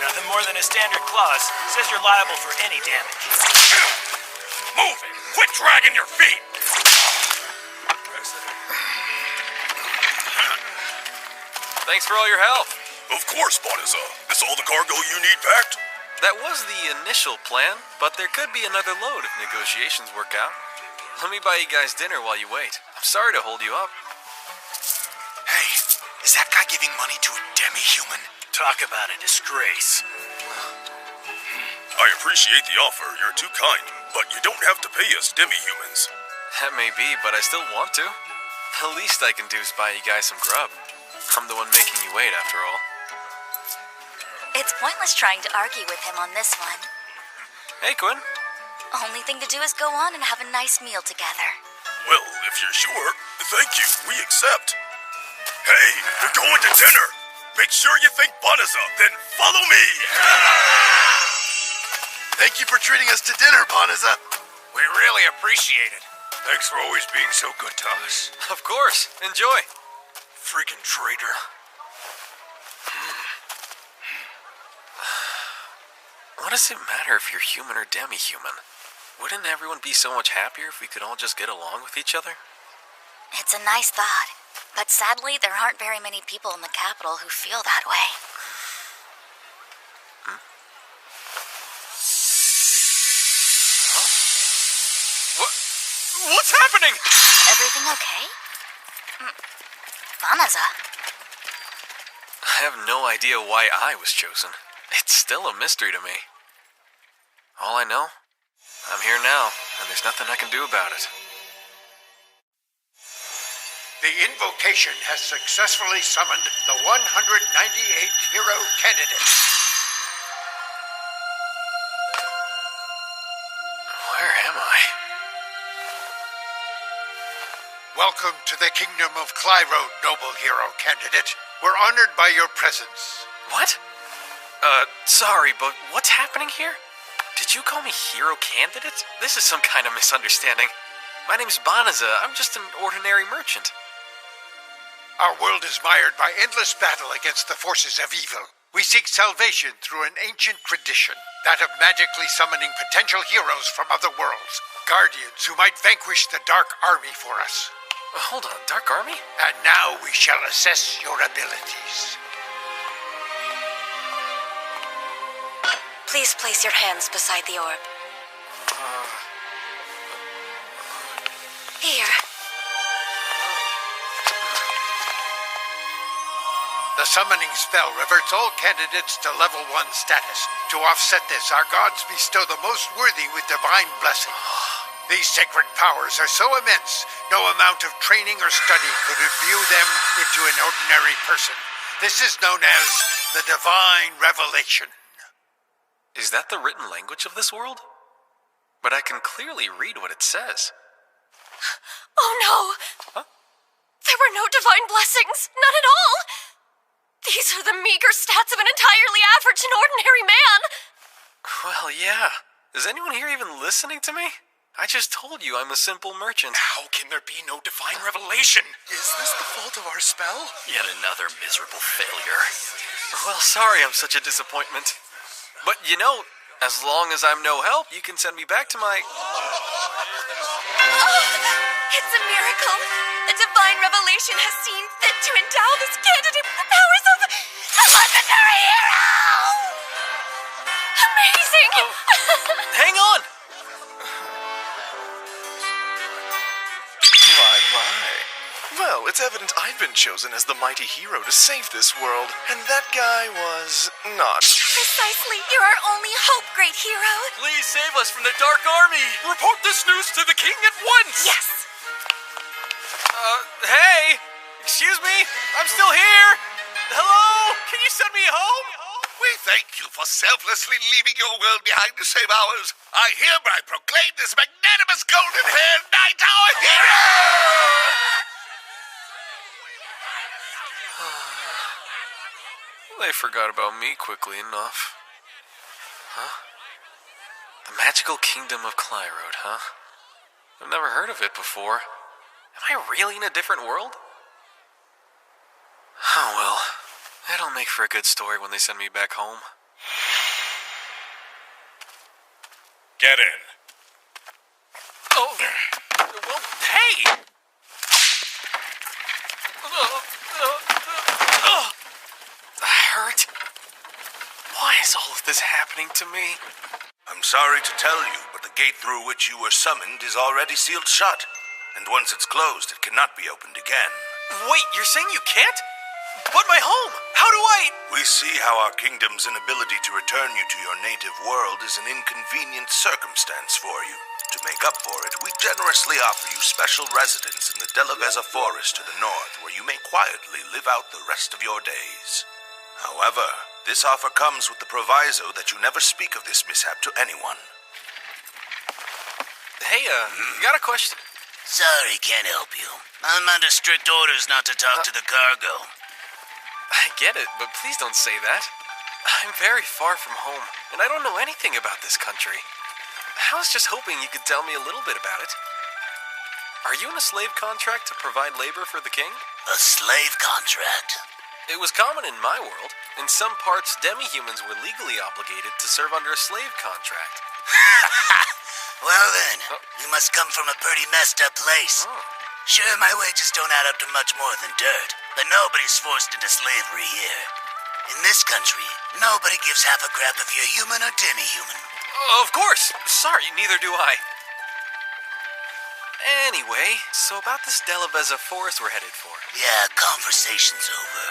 Nothing more than a standard clause. Says you're liable for any damage. Move it! Quit dragging your feet! Thanks for all your help. Of course, Bonza. This all the cargo you need packed? That was the initial plan, but there could be another load if negotiations work out. Let me buy you guys dinner while you wait. I'm sorry to hold you up. Hey, is that guy giving money to a demi-human? Talk about a disgrace. I appreciate the offer. You're too kind, but you don't have to pay us demi-humans. That may be, but I still want to. The least I can do is buy you guys some grub. I'm the one making you wait, after all. It's pointless trying to argue with him on this one. Hey, Quinn. Only thing to do is go on and have a nice meal together. Well, if you're sure, thank you. We accept. Hey, we're going to dinner. Make sure you thank Bonza, then follow me. Thank you for treating us to dinner, Bonza. We really appreciate it. Thanks for always being so good to us. Of course. Enjoy. Freaking traitor. What does it matter if you're human or demi-human? Wouldn't everyone be so much happier if we could all just get along with each other? It's a nice thought, but sadly there aren't very many people in the capital who feel that way. What's happening? Everything okay? Bonza. I have no idea why I was chosen. It's still a mystery to me. All I know, I'm here now, and there's nothing I can do about it. The invocation has successfully summoned the 198th hero candidate. Where am I? Welcome to the kingdom of Clyro, noble hero candidate. We're honored by your presence. What? Sorry, but what's happening here? Did you call me hero candidate? This is some kind of misunderstanding. My name's Bonza. I'm just an ordinary merchant. Our world is mired by endless battle against the forces of evil. We seek salvation through an ancient tradition, that of magically summoning potential heroes from other worlds, guardians who might vanquish the Dark Army for us. Hold on, Dark Army? And now we shall assess your abilities. Please place your hands beside the orb. Here. The summoning spell reverts all candidates to level 1 status. To offset this, our gods bestow the most worthy with divine blessing. These sacred powers are so immense, no amount of training or study could imbue them into an ordinary person. This is known as the divine revelation. Is that the written language of this world? But I can clearly read what it says. Oh no! Huh? There were no divine blessings, none at all! These are the meager stats of an entirely average and ordinary man! Well, yeah. Is anyone here even listening to me? I just told you I'm a simple merchant. How can there be no divine revelation? Is this the fault of our spell? Yet another miserable failure. Well, sorry I'm such a disappointment. But you know, as long as I'm no help, you can send me back to my... It's a miracle! The divine revelation has seen fit to endow this candidate with the powers of a legendary hero! Amazing! Hang on! My. Well, it's evident I've been chosen as the mighty hero to save this world, and that guy was not. Precisely. You're our only hope, great hero. Please save us from the Dark Army! Report this news to the king at once! Yes. Hey! Excuse me? I'm still here! Hello? Can you send me home? We thank you for selflessly leaving your world behind to save ours. I hereby proclaim this magnanimous golden-haired knight our hero! They forgot about me quickly enough. Huh? The magical kingdom of Clyrode, huh? I've never heard of it before. Am I really in a different world? Oh well. That'll make for a good story when they send me back home. Get in. Oh, well, hey! That hurt. Why is all of this happening to me? I'm sorry to tell you, but the gate through which you were summoned is already sealed shut. And once it's closed, it cannot be opened again. Wait, you're saying you can't? But my home! How do I... We see how our kingdom's inability to return you to your native world is an inconvenient circumstance for you. To make up for it, we generously offer you special residence in the Delaveza forest to the north, where you may quietly live out the rest of your days. However, this offer comes with the proviso that you never speak of this mishap to anyone. Hey, got a question. Sorry, can't help you. I'm under strict orders not to talk to the cargo. I get it, but please don't say that. I'm very far from home, and I don't know anything about this country. I was just hoping you could tell me a little bit about it. Are you in a slave contract to provide labor for the king? A slave contract? It was common in my world. In some parts, demi-humans were legally obligated to serve under a slave contract. Well then, you must come from a pretty messed up place. Sure, my wages don't add up to much more than dirt, but nobody's forced into slavery here. In this country, nobody gives half a crap if you're human or demi-human. Of course! Sorry, neither do I. Anyway, so about this Delaveza forest we're headed for. Yeah, conversation's over.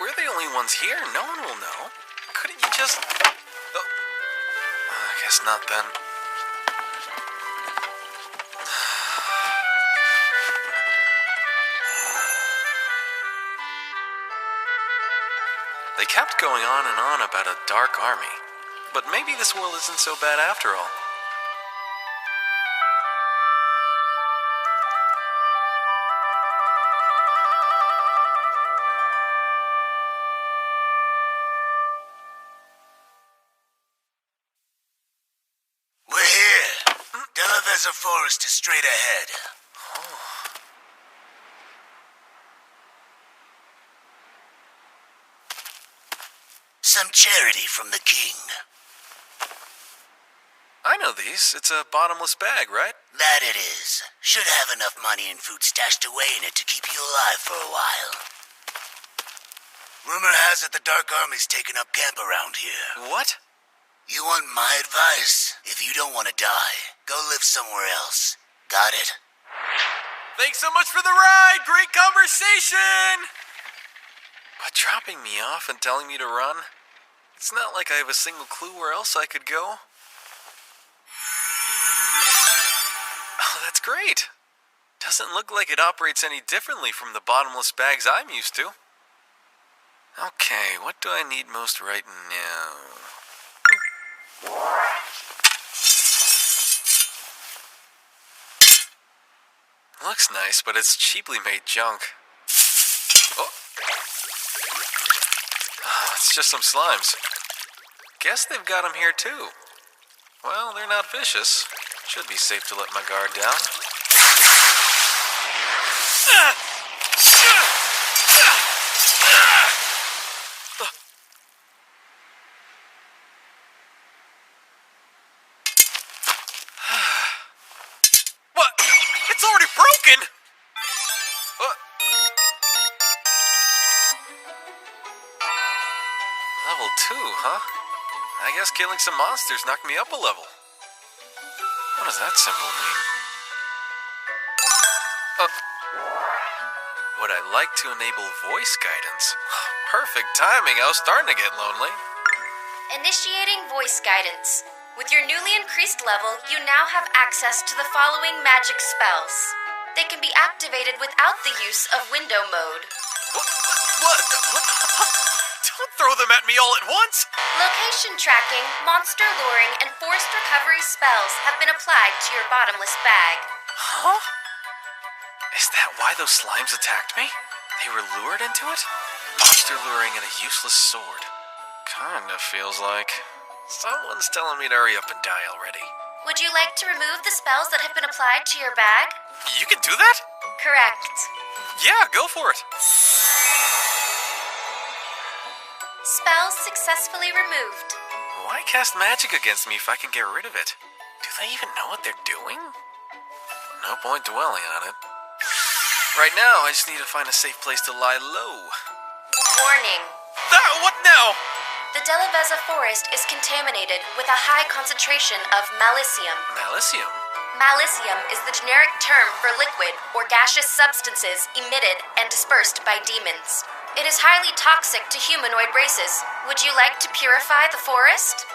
We're the only ones here. No one will know. Couldn't you just... Oh. I guess not then. They kept going on and on about a dark army. But maybe this world isn't so bad after all. We're here. Delaveza Forest is straight ahead. Some charity from the king. I know these. It's a bottomless bag, right? That it is. Should have enough money and food stashed away in it to keep you alive for a while. Rumor has it the Dark Army's taken up camp around here. What? You want my advice? If you don't want to die, go live somewhere else. Got it? Thanks so much for the ride! Great conversation! But dropping me off and telling me to run? It's not like I have a single clue where else I could go. Oh, that's great. Doesn't look like it operates any differently from the bottomless bags I'm used to. Okay, what do I need most right now? Looks nice, but it's cheaply made junk. Oh. It's just some slimes. Guess they've got them here too. Well, they're not vicious. Should be safe to let my guard down. What? It's already broken! What? Level 2, huh? I guess killing some monsters knocked me up a level. What does that symbol mean? Would I like to enable voice guidance? Perfect timing, I was starting to get lonely. Initiating voice guidance. With your newly increased level, you now have access to the following magic spells. They can be activated without the use of window mode. What? Don't throw them at me all at once! Location tracking, monster luring, and forced recovery spells have been applied to your bottomless bag. Huh? Is that why those slimes attacked me? They were lured into it? Monster luring and a useless sword. Kinda feels like... someone's telling me to hurry up and die already. Would you like to remove the spells that have been applied to your bag? You can do that? Correct. Yeah, go for it. Spells successfully removed. Why cast magic against me if I can get rid of it? Do they even know what they're doing? No point dwelling on it. Right now, I just need to find a safe place to lie low. Warning. What now? The Delaveza forest is contaminated with a high concentration of malicium. Malicium? Malicium is the generic term for liquid or gaseous substances emitted and dispersed by demons. It is highly toxic to humanoid races. Would you like to purify the forest?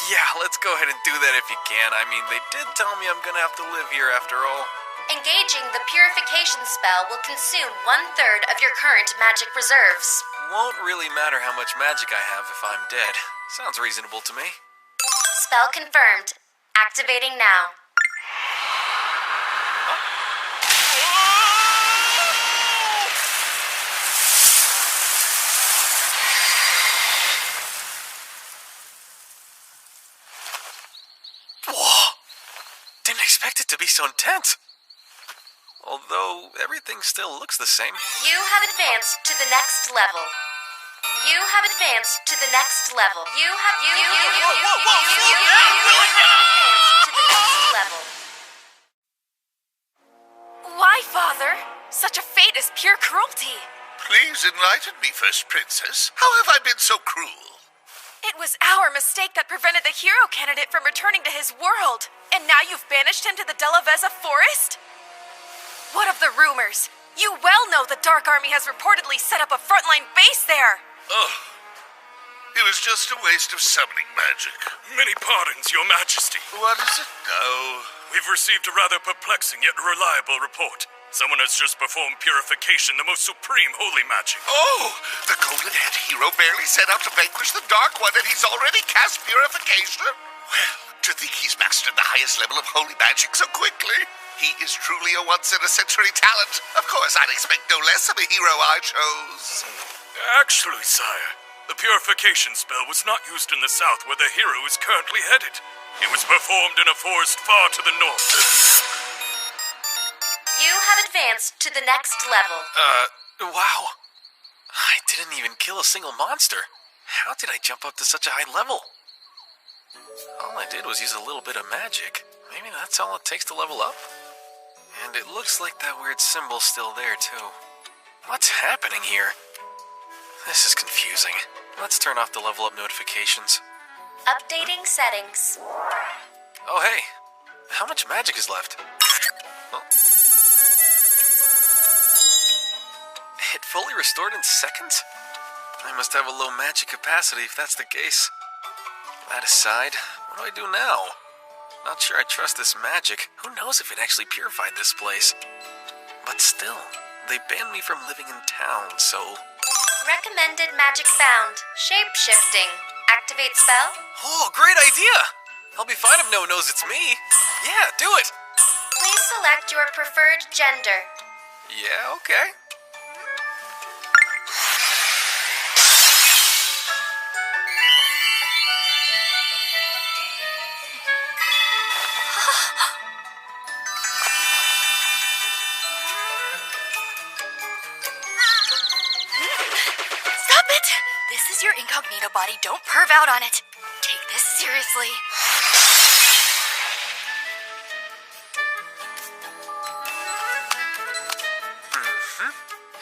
Yeah, let's go ahead and do that if you can. I mean, they did tell me I'm gonna have to live here after all. Engaging the purification spell will consume 1/3 of your current magic reserves. Won't really matter how much magic I have if I'm dead. Sounds reasonable to me. Spell confirmed. Activating now. Whoa! Didn't expect it to be so intense. Although, everything still looks the same. You have advanced to the next level. You have advanced to the next level. You have advanced to the next level. Why, Father? Such a fate is pure cruelty. Please enlighten me first, Princess. How have I been so cruel? It was our mistake that prevented the hero candidate from returning to his world. And now you've banished him to the Delaveza forest? What of the rumors? You well know the Dark Army has reportedly set up a frontline base there. Oh, it was just a waste of summoning magic. Many pardons, Your Majesty. What is it now? We've received a rather perplexing yet reliable report. Someone has just performed purification, the most supreme holy magic. Oh, the golden-haired hero barely set out to vanquish the Dark One, and he's already cast purification? Well, to think he's mastered the highest level of holy magic so quickly. He is truly a once-in-a-century talent. Of course, I'd expect no less of a hero I chose. Actually, sire, the purification spell was not used in the south where the hero is currently headed. It was performed in a forest far to the north. You have advanced to the next level. Wow. I didn't even kill a single monster. How did I jump up to such a high level? All I did was use a little bit of magic. Maybe that's all it takes to level up? And it looks like that weird symbol's still there, too. What's happening here? This is confusing. Let's turn off the level up notifications. Updating settings. Oh, hey. How much magic is left? Oh. It fully restored in seconds? I must have a low magic capacity if that's the case. That aside, what do I do now? Not sure I trust this magic. Who knows if it actually purified this place? But still, they banned me from living in town, so... Recommended magic found. Shape-shifting. Activate spell. Oh, great idea! I'll be fine if no one knows it's me. Yeah, do it! Please select your preferred gender. Yeah, okay. Stop it! This is your incognito body. Don't perv out on it. Take this seriously.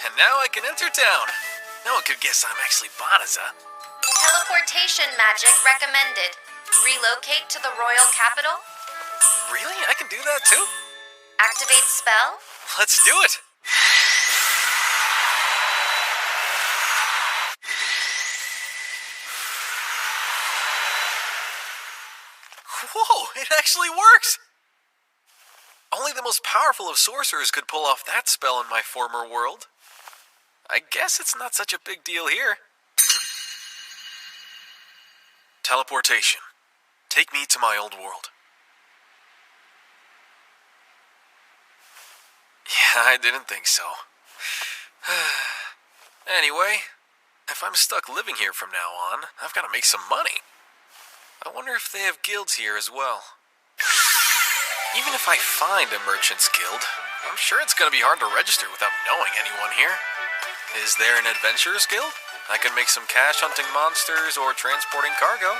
And now I can enter town. No one could guess I'm actually Banaza. Teleportation magic recommended. Relocate to the royal capital. Really? I can do that too? Activate spell. Let's do it! Whoa, it actually works! Only the most powerful of sorcerers could pull off that spell in my former world. I guess it's not such a big deal here. Teleportation. Take me to my old world. Yeah, I didn't think so. Anyway, if I'm stuck living here from now on, I've got to make some money. I wonder if they have guilds here as well. Even if I find a merchant's guild, I'm sure it's going to be hard to register without knowing anyone here. Is there an adventurer's guild? I could make some cash hunting monsters or transporting cargo.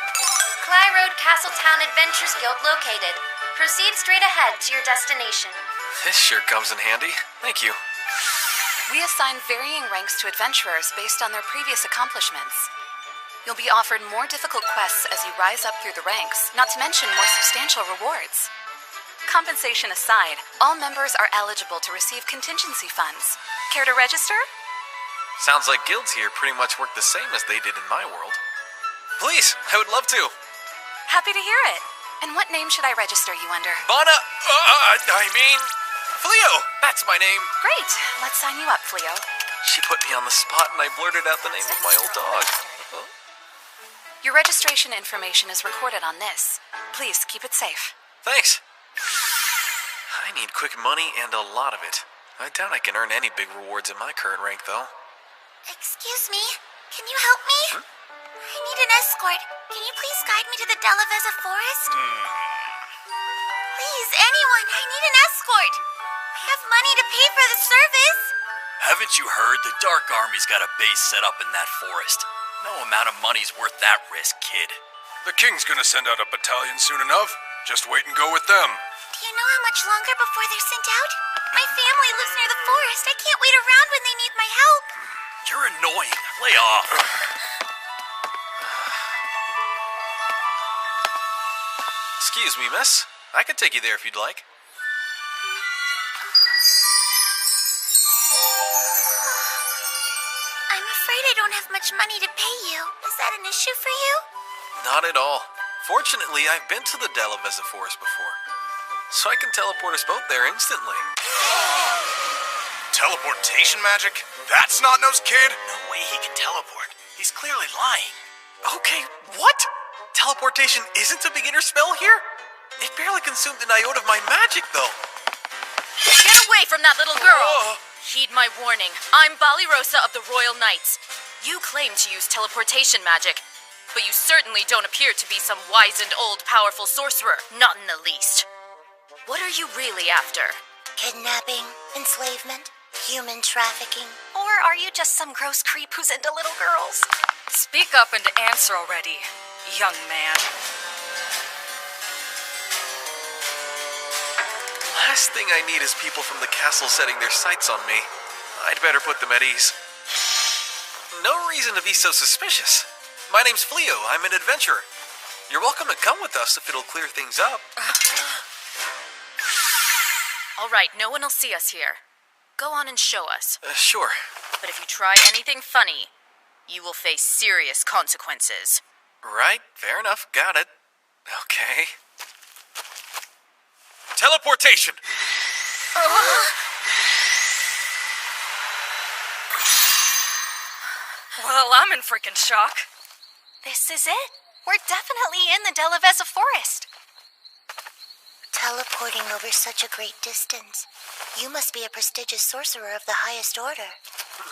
Cly Road Castletown Adventures Guild located. Proceed straight ahead to your destination. This sure comes in handy. Thank you. We assign varying ranks to adventurers based on their previous accomplishments. You'll be offered more difficult quests as you rise up through the ranks, not to mention more substantial rewards. Compensation aside, all members are eligible to receive contingency funds. Care to register? Sounds like guilds here pretty much work the same as they did in my world. Please, I would love to. Happy to hear it. And what name should I register you under? Fleo! That's my name. Great. Let's sign you up, Fleo. She put me on the spot and I blurted out the name of my old dog. Your registration information is recorded on this. Please keep it safe. Thanks. I need quick money and a lot of it. I doubt I can earn any big rewards in my current rank, though. Excuse me? Can you help me? I need an escort. Can you please guide me to the Delaveza forest? Please, anyone, I need an escort. I have money to pay for the service. Haven't you heard? The Dark Army's got a base set up in that forest. No amount of money's worth that risk, kid. The king's gonna send out a battalion soon enough. Just wait and go with them. Do you know how much longer before they're sent out? My family lives near the forest. I can't wait around when they need my help. You're annoying. Lay off. Excuse me, miss. I could take you there if you'd like. I'm afraid I don't have much money to pay you. Is that an issue for you? Not at all. Fortunately, I've been to the Delaveza forest before, so I can teleport us both there instantly. Teleportation magic? That's Snot-Nosed Kid? No way he can teleport. He's clearly lying. Okay, what? Teleportation isn't a beginner spell here? It barely consumed an iota of my magic, though. Get away from that little girl! Heed my warning. I'm Balirosa of the Royal Knights. You claim to use teleportation magic, but you certainly don't appear to be some wizened old powerful sorcerer, not in the least. What are you really after? Kidnapping, enslavement, human trafficking. Or are you just some gross creep who's into little girls? Speak up and answer already, young man. Last thing I need is people from the castle setting their sights on me. I'd better put them at ease. No reason to be so suspicious. My name's Fleo. I'm an adventurer. You're welcome to come with us if it'll clear things up. All right, no one will see us here. Go on and show us. Sure. But if you try anything funny, you will face serious consequences. Right, fair enough. Got it. Okay. Teleportation! Well, I'm in freaking shock. This is it. We're definitely in the Delaveza forest. Teleporting over such a great distance. You must be a prestigious sorcerer of the highest order.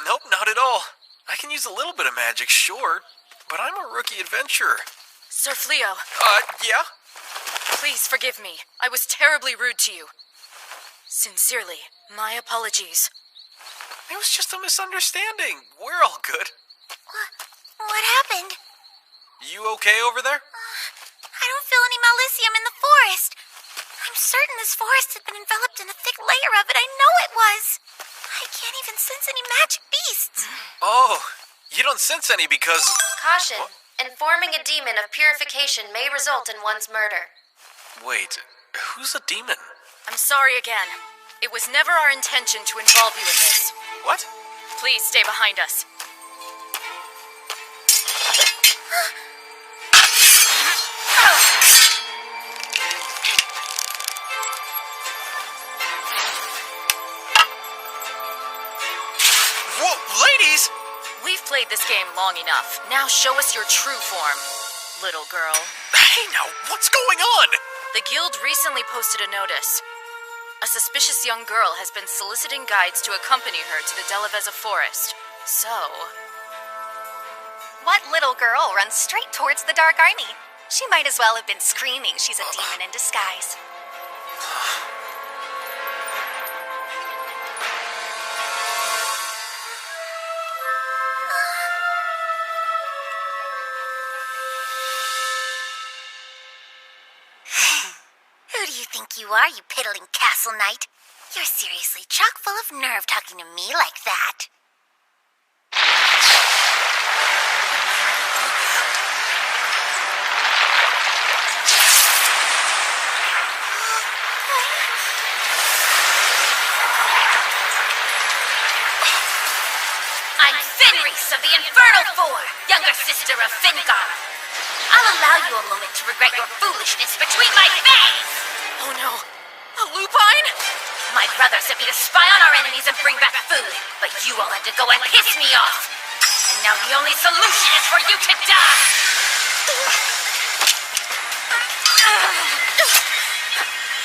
Nope, not at all. I can use a little bit of magic, sure, but I'm a rookie adventurer. Sir Fleo. Yeah? Please forgive me. I was terribly rude to you. Sincerely, my apologies. It was just a misunderstanding. We're all good. What happened? You okay over there? I don't feel any malicium in the forest. I'm certain this forest had been enveloped in a thick layer of it. I know it was. I can't even sense any magic beasts. Oh, you don't sense any because... Caution. Informing a demon of purification may result in one's murder. Wait, who's a demon? I'm sorry again. It was never our intention to involve you in this. What? Please stay behind us. Whoa, ladies! We've played this game long enough. Now show us your true form, little girl. Hey, now, what's going on? The guild recently posted a notice. A suspicious young girl has been soliciting guides to accompany her to the Delaveza forest. So... What little girl runs straight towards the Dark Army? She might as well have been screaming she's a demon in disguise. think you are, you piddling castle knight? You're seriously chock full of nerve talking to me like that. I'm Fenris of the Infernal Four, younger sister of Fingar. I'll allow you a moment to regret your foolishness between my fangs! Oh no. A lupine? My brother sent me to spy on our enemies and bring back food, but you all had to go and piss me off. And now the only solution is for you to die!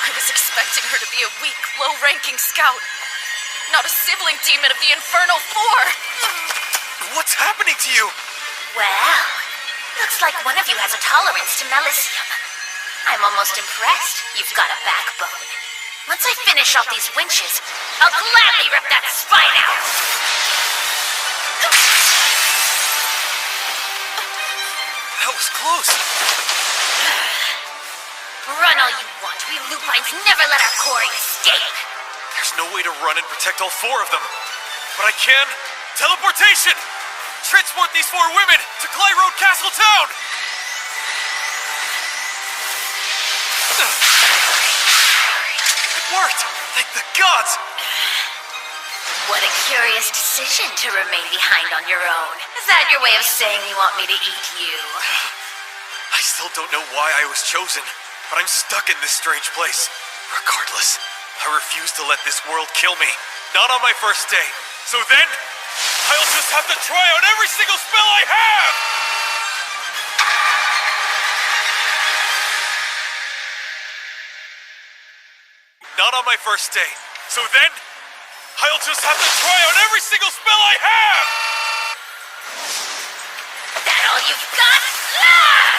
I was expecting her to be a weak, low-ranking scout. Not a sibling demon of the Infernal Four. What's happening to you? Well, looks like one of you has a tolerance to melicium. I'm almost impressed. You've got a backbone. Once I finish off these winches, I'll gladly rip that spine out! That was close. Run all you want. We lupines never let our quarry escape. There's no way to run and protect all four of them. But I can. Teleportation! Transport these four women to Clyroad Castle Town! It worked! Thank the gods! What a curious decision to remain behind on your own. Is that your way of saying you want me to eat you? I still don't know why I was chosen, but I'm stuck in this strange place. Regardless, I refuse to let this world kill me. Not on my first day. So then, I'll just have to try out every single spell I have! Not on my first day. So then, I'll just have to try out every single spell I have! That all you've got? Ah!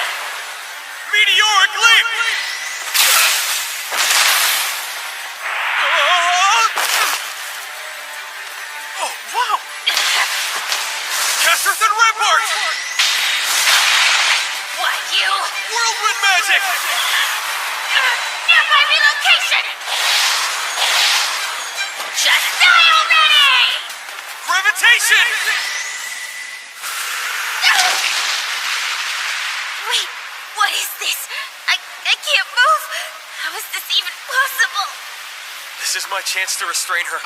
Meteoric leap! Oh, wow! Cast Earth and Rampart! What, you? Whirlwind magic! Nearby relocation! Just die already! Gravitation! Wait, what is this? I can't move. How is this even possible? This is my chance to restrain her.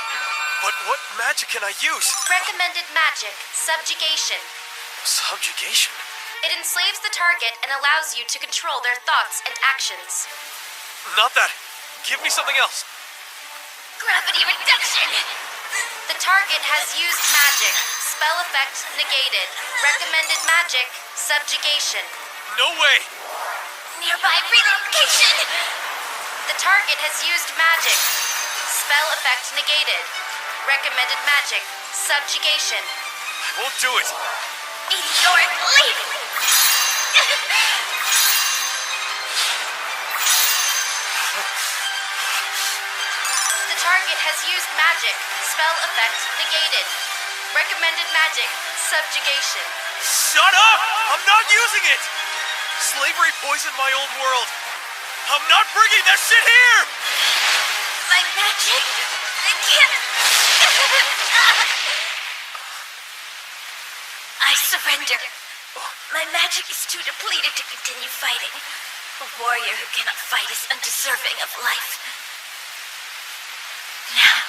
But what magic can I use? Recommended magic, subjugation. Subjugation? It enslaves the target and allows you to control their thoughts and actions. Not that. Give me something else. Gravity reduction! The target has used magic. Spell effect negated. Recommended magic, subjugation. No way! Nearby relocation! The target has used magic. Spell effect negated. Recommended magic, subjugation. I won't do it. Meteoric leap! The target has used magic. Spell effect negated. Recommended magic, subjugation. Shut up! I'm not using it! Slavery poisoned my old world. I'm not bringing that shit here! My magic? I can't. I surrender. My magic is too depleted to continue fighting. A warrior who cannot fight is undeserving of life. Now,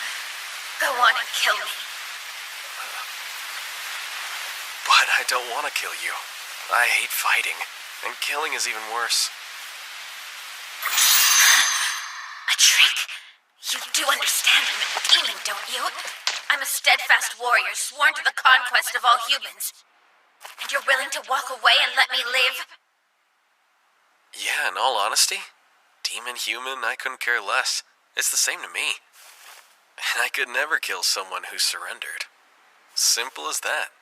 go on and kill me. But I don't want to kill you. I hate fighting, and killing is even worse. A trick? You do understand I'm a demon, don't you? I'm a steadfast warrior sworn to the conquest of all humans. And you're willing to walk away and let me live? Yeah, in all honesty, demon, human, I couldn't care less. It's the same to me. And I could never kill someone who surrendered. Simple as that.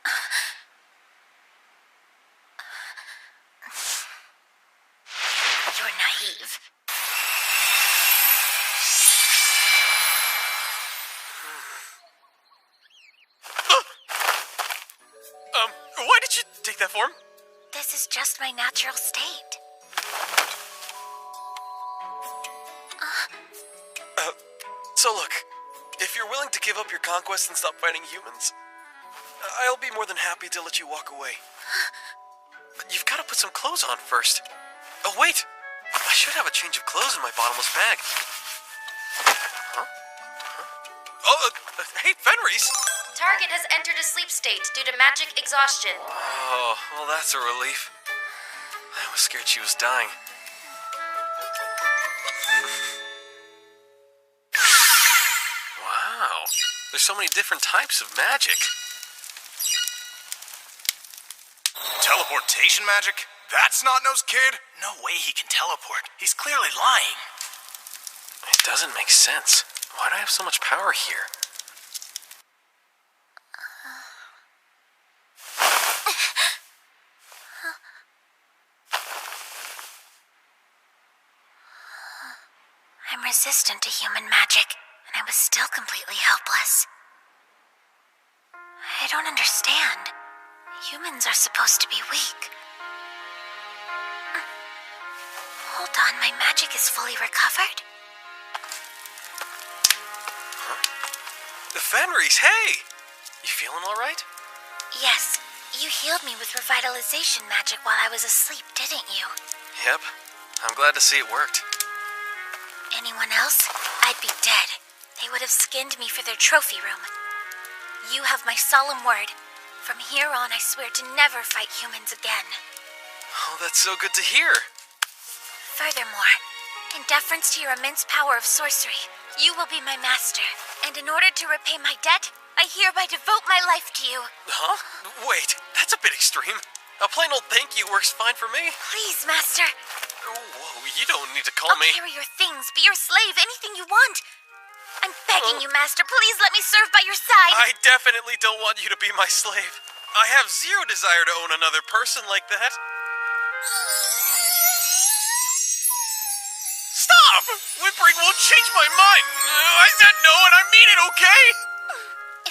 You're naive. Why did you take that form? This is just my natural state. So look, if you're willing to give up your conquest and stop fighting humans, I'll be more than happy to let you walk away. But you've got to put some clothes on first. Oh, wait! I should have a change of clothes in my bottomless bag. Huh? Oh, hey, Fenris! Target has entered a sleep state due to magic exhaustion. Oh, well, that's a relief. I was scared she was dying. Wow, there's so many different types of magic. Teleportation magic? That's Snot-Nosed Kid? No way he can teleport. He's clearly lying. It doesn't make sense. Why do I have so much power here? I'm resistant to human magic, and I was still completely helpless. I don't understand. Humans are supposed to be weak. Hold on, my magic is fully recovered? Fenris, hey! You feeling alright? Yes, you healed me with revitalization magic while I was asleep, didn't you? Yep. I'm glad to see it worked. Anyone else? I'd be dead. They would have skinned me for their trophy room. You have my solemn word. From here on, I swear to never fight humans again. Oh, that's so good to hear. Furthermore, in deference to your immense power of sorcery, you will be my master. And in order to repay my debt, I hereby devote my life to you. Huh? Wait, that's a bit extreme. A plain old thank you works fine for me. Please, master. Whoa, you don't need to call me. I'll carry your things, be your slave, anything you want. I'm begging you, master, please let me serve by your side. I definitely don't want you to be my slave. I have zero desire to own another person like that. Stop! Whimpering won't change my mind. I said no and I mean it, okay?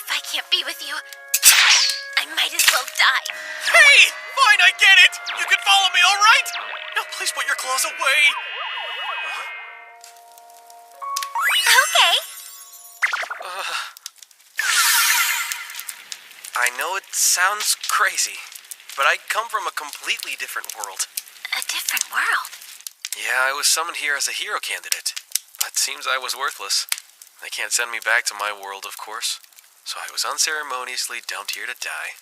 If I can't be with you, I might as well die. Hey! Fine, I get it! You can follow me, alright? Now please put your claws away. Okay. I know it sounds crazy, but I come from a completely different world. A different world? Yeah, I was summoned here as a hero candidate, but seems I was worthless. They can't send me back to my world, of course, so I was unceremoniously dumped here to die.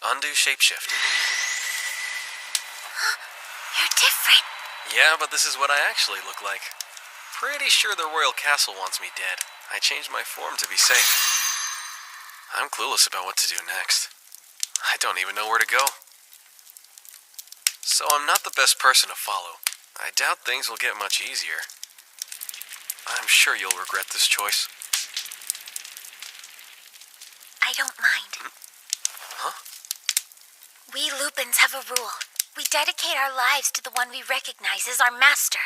Undo shapeshift. You're different. Yeah, but this is what I actually look like. Pretty sure the royal castle wants me dead. I changed my form to be safe. I'm clueless about what to do next. I don't even know where to go. So I'm not the best person to follow. I doubt things will get much easier. I'm sure you'll regret this choice. I don't mind. Huh? We Lupins have a rule. We dedicate our lives to the one we recognize as our master.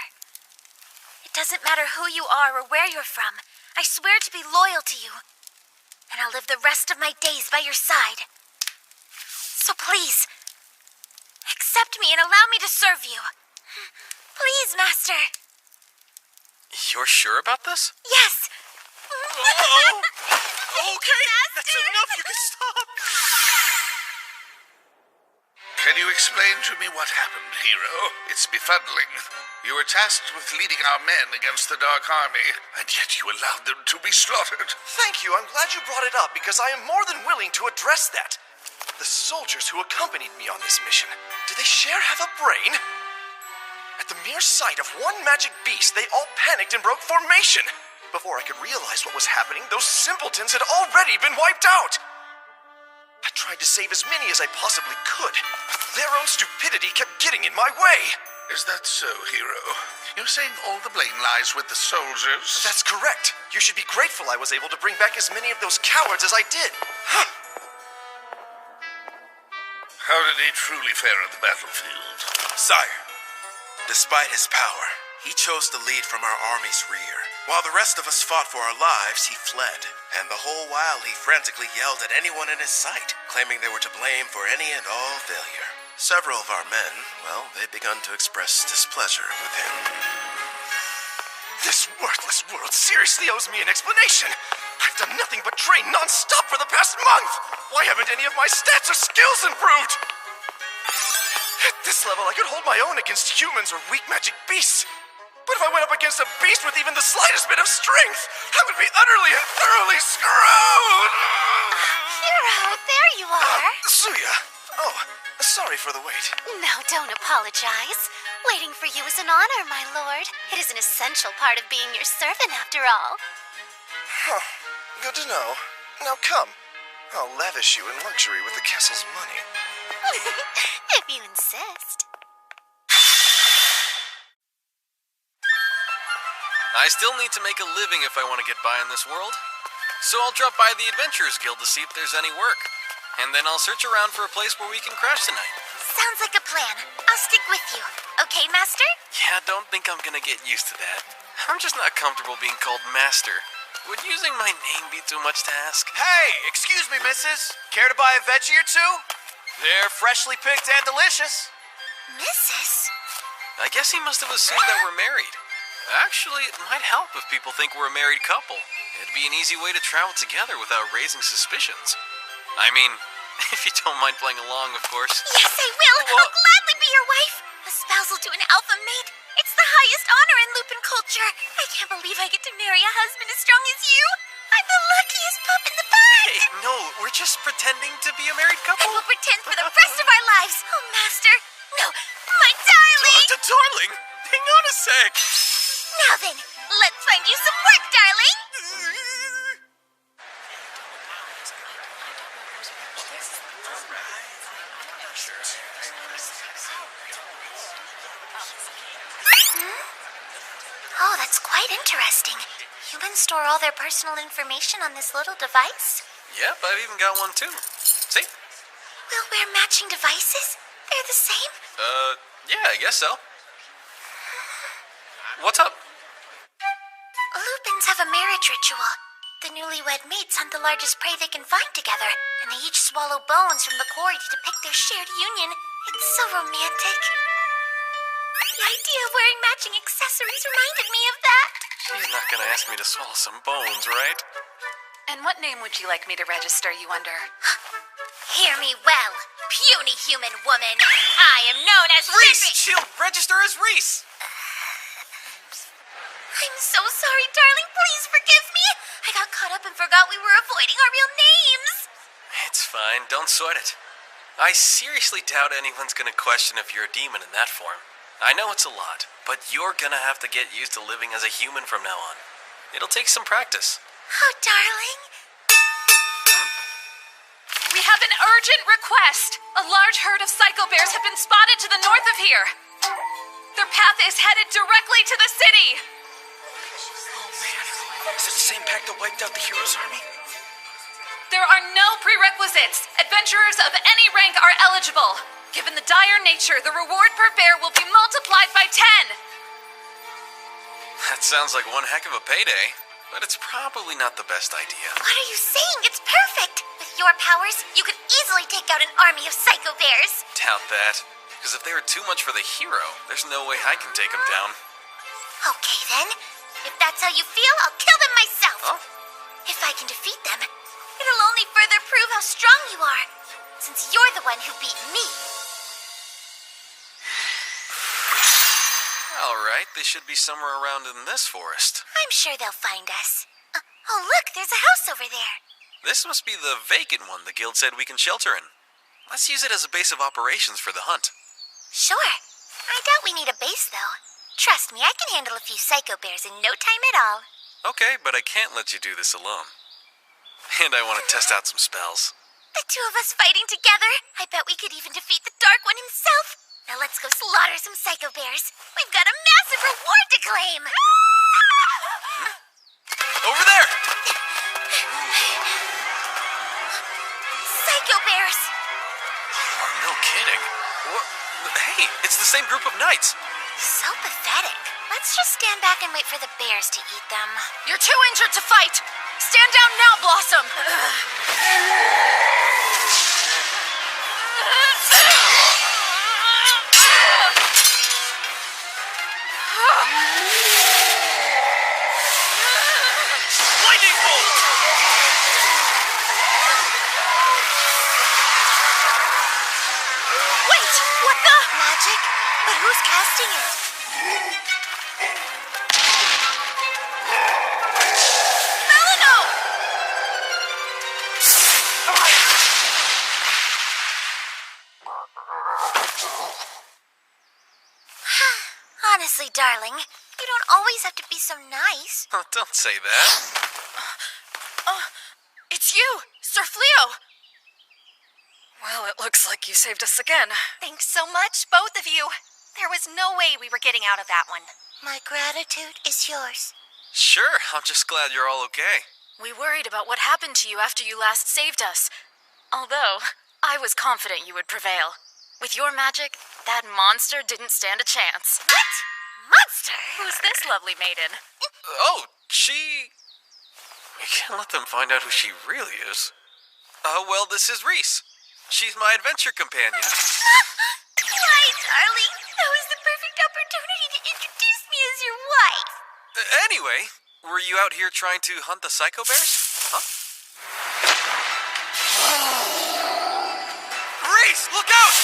It doesn't matter who you are or where you're from. I swear to be loyal to you. And I'll live the rest of my days by your side. So please, accept me and allow me to serve you. Please, Master. You're sure about this? Yes. Oh! Okay, that's enough. You can stop. Can you explain to me what happened, hero? It's befuddling. You were tasked with leading our men against the Dark Army, and yet you allowed them to be slaughtered. Thank you. I'm glad you brought it up because I am more than willing to address that. The soldiers who accompanied me on this mission, do they have a brain? At the mere sight of one magic beast, they all panicked and broke formation. Before I could realize what was happening, those simpletons had already been wiped out. I tried to save as many as I possibly could, but their own stupidity kept getting in my way. Is that so, hero? You're saying all the blame lies with the soldiers? That's correct. You should be grateful I was able to bring back as many of those cowards as I did. How did he truly fare on the battlefield? Sire, despite his power, he chose to lead from our army's rear. While the rest of us fought for our lives, he fled. And the whole while, he frantically yelled at anyone in his sight, claiming they were to blame for any and all failure. Several of our men, well, they'd begun to express displeasure with him. This worthless world seriously owes me an explanation. I've done nothing but train non-stop for the past month. Why haven't any of my stats or skills improved? At this level, I could hold my own against humans or weak magic beasts. But if I went up against a beast with even the slightest bit of strength, I would be utterly and thoroughly screwed! Hero, there you are. Suya. Oh, sorry for the wait. No, don't apologize. Waiting for you is an honor, my lord. It is an essential part of being your servant, after all. Huh. Good to know. Now come. I'll lavish you in luxury with the castle's money. If you insist. I still need to make a living if I want to get by in this world. So I'll drop by the Adventurers Guild to see if there's any work. And then I'll search around for a place where we can crash tonight. Sounds like a plan. I'll stick with you. Okay, Master? Yeah, don't think I'm gonna get used to that. I'm just not comfortable being called Master. Would using my name be too much to ask? Hey, excuse me, missus. Care to buy a veggie or two? They're freshly picked and delicious. Mrs.? I guess he must have assumed that we're married. Actually, it might help if people think we're a married couple. It'd be an easy way to travel together without raising suspicions. I mean, if you don't mind playing along, of course. Yes, I will. I'll gladly be your wife. A spousal to an alpha mate. It's the highest honor in Lupin culture. I can't believe I get to marry a husband as strong as you. I'm the luckiest pup in the bag. Hey, no, we're just pretending to be a married couple. And we'll pretend for the rest of our lives. Oh, Master. No, my darling. Darling, hang on a sec. Now then, let's find you some work, darling. Oh, that's quite interesting. Humans store all their personal information on this little device? Yep, I've even got one too. See? We'll wear matching devices? They're the same? Yeah, I guess so. What's up? Lupins have a marriage ritual. The newlywed mates hunt the largest prey they can find together, and they each swallow bones from the quarry to depict their shared union. It's so romantic. The idea of wearing matching accessories reminded me of that. You're not gonna ask me to swallow some bones, right? And what name would you like me to register you under? Hear me well, puny human woman. I am known as Reese! Cedric. She'll register as Reese! I'm so sorry, darling. Please forgive me. I got caught up and forgot we were avoiding our real names. It's fine, don't sweat it. I seriously doubt anyone's gonna question if you're a demon in that form. I know it's a lot, but you're gonna have to get used to living as a human from now on. It'll take some practice. Oh, darling. We have an urgent request. A large herd of psycho bears have been spotted to the north of here. Their path is headed directly to the city. Is it the same pack that wiped out the hero's army? There are no prerequisites. Adventurers of any rank are eligible. Given the dire nature, the reward per bear will be multiplied by 10. That sounds like one heck of a payday, but it's probably not the best idea. What are you saying? It's perfect. With your powers, you could easily take out an army of psycho bears. Doubt that, because if they were too much for the hero, there's no way I can take them down. Okay, then. If that's how you feel, I'll kill them myself. Huh? If I can defeat them, it'll only further prove how strong you are, since you're the one who beat me. All right, they should be somewhere around in this forest. I'm sure they'll find us. Oh, look, there's a house over there. This must be the vacant one the guild said we can shelter in. Let's use it as a base of operations for the hunt. Sure. I doubt we need a base, though. Trust me, I can handle a few psycho bears in no time at all. Okay, but I can't let you do this alone. And I want to test out some spells. The two of us fighting together? I bet we could even defeat the Dark One himself. Now let's go slaughter some psycho bears. We've got a massive reward to claim. Over there! Psycho bears. No kidding. Hey, it's the same group of knights. So pathetic. Let's just stand back and wait for the bears to eat them. You're too injured to fight. Stand down now, Blossom. But who's casting it? Melino! Honestly, darling, you don't always have to be so nice. Don't say that. It's you, Sir Fleo! Well, it looks like you saved us again. Thanks so much, both of you. There was no way we were getting out of that one. My gratitude is yours. Sure, I'm just glad you're all okay. We worried about what happened to you after you last saved us. Although, I was confident you would prevail. With your magic, that monster didn't stand a chance. What? Monster? Who's this lovely maiden? Oh, she... We can't let them find out who she really is. Well, this is Reese. She's my adventure companion. Why, darling? That was the perfect opportunity to introduce me as your wife. Anyway, were you out here trying to hunt the psycho bears? Huh? Reese, look out!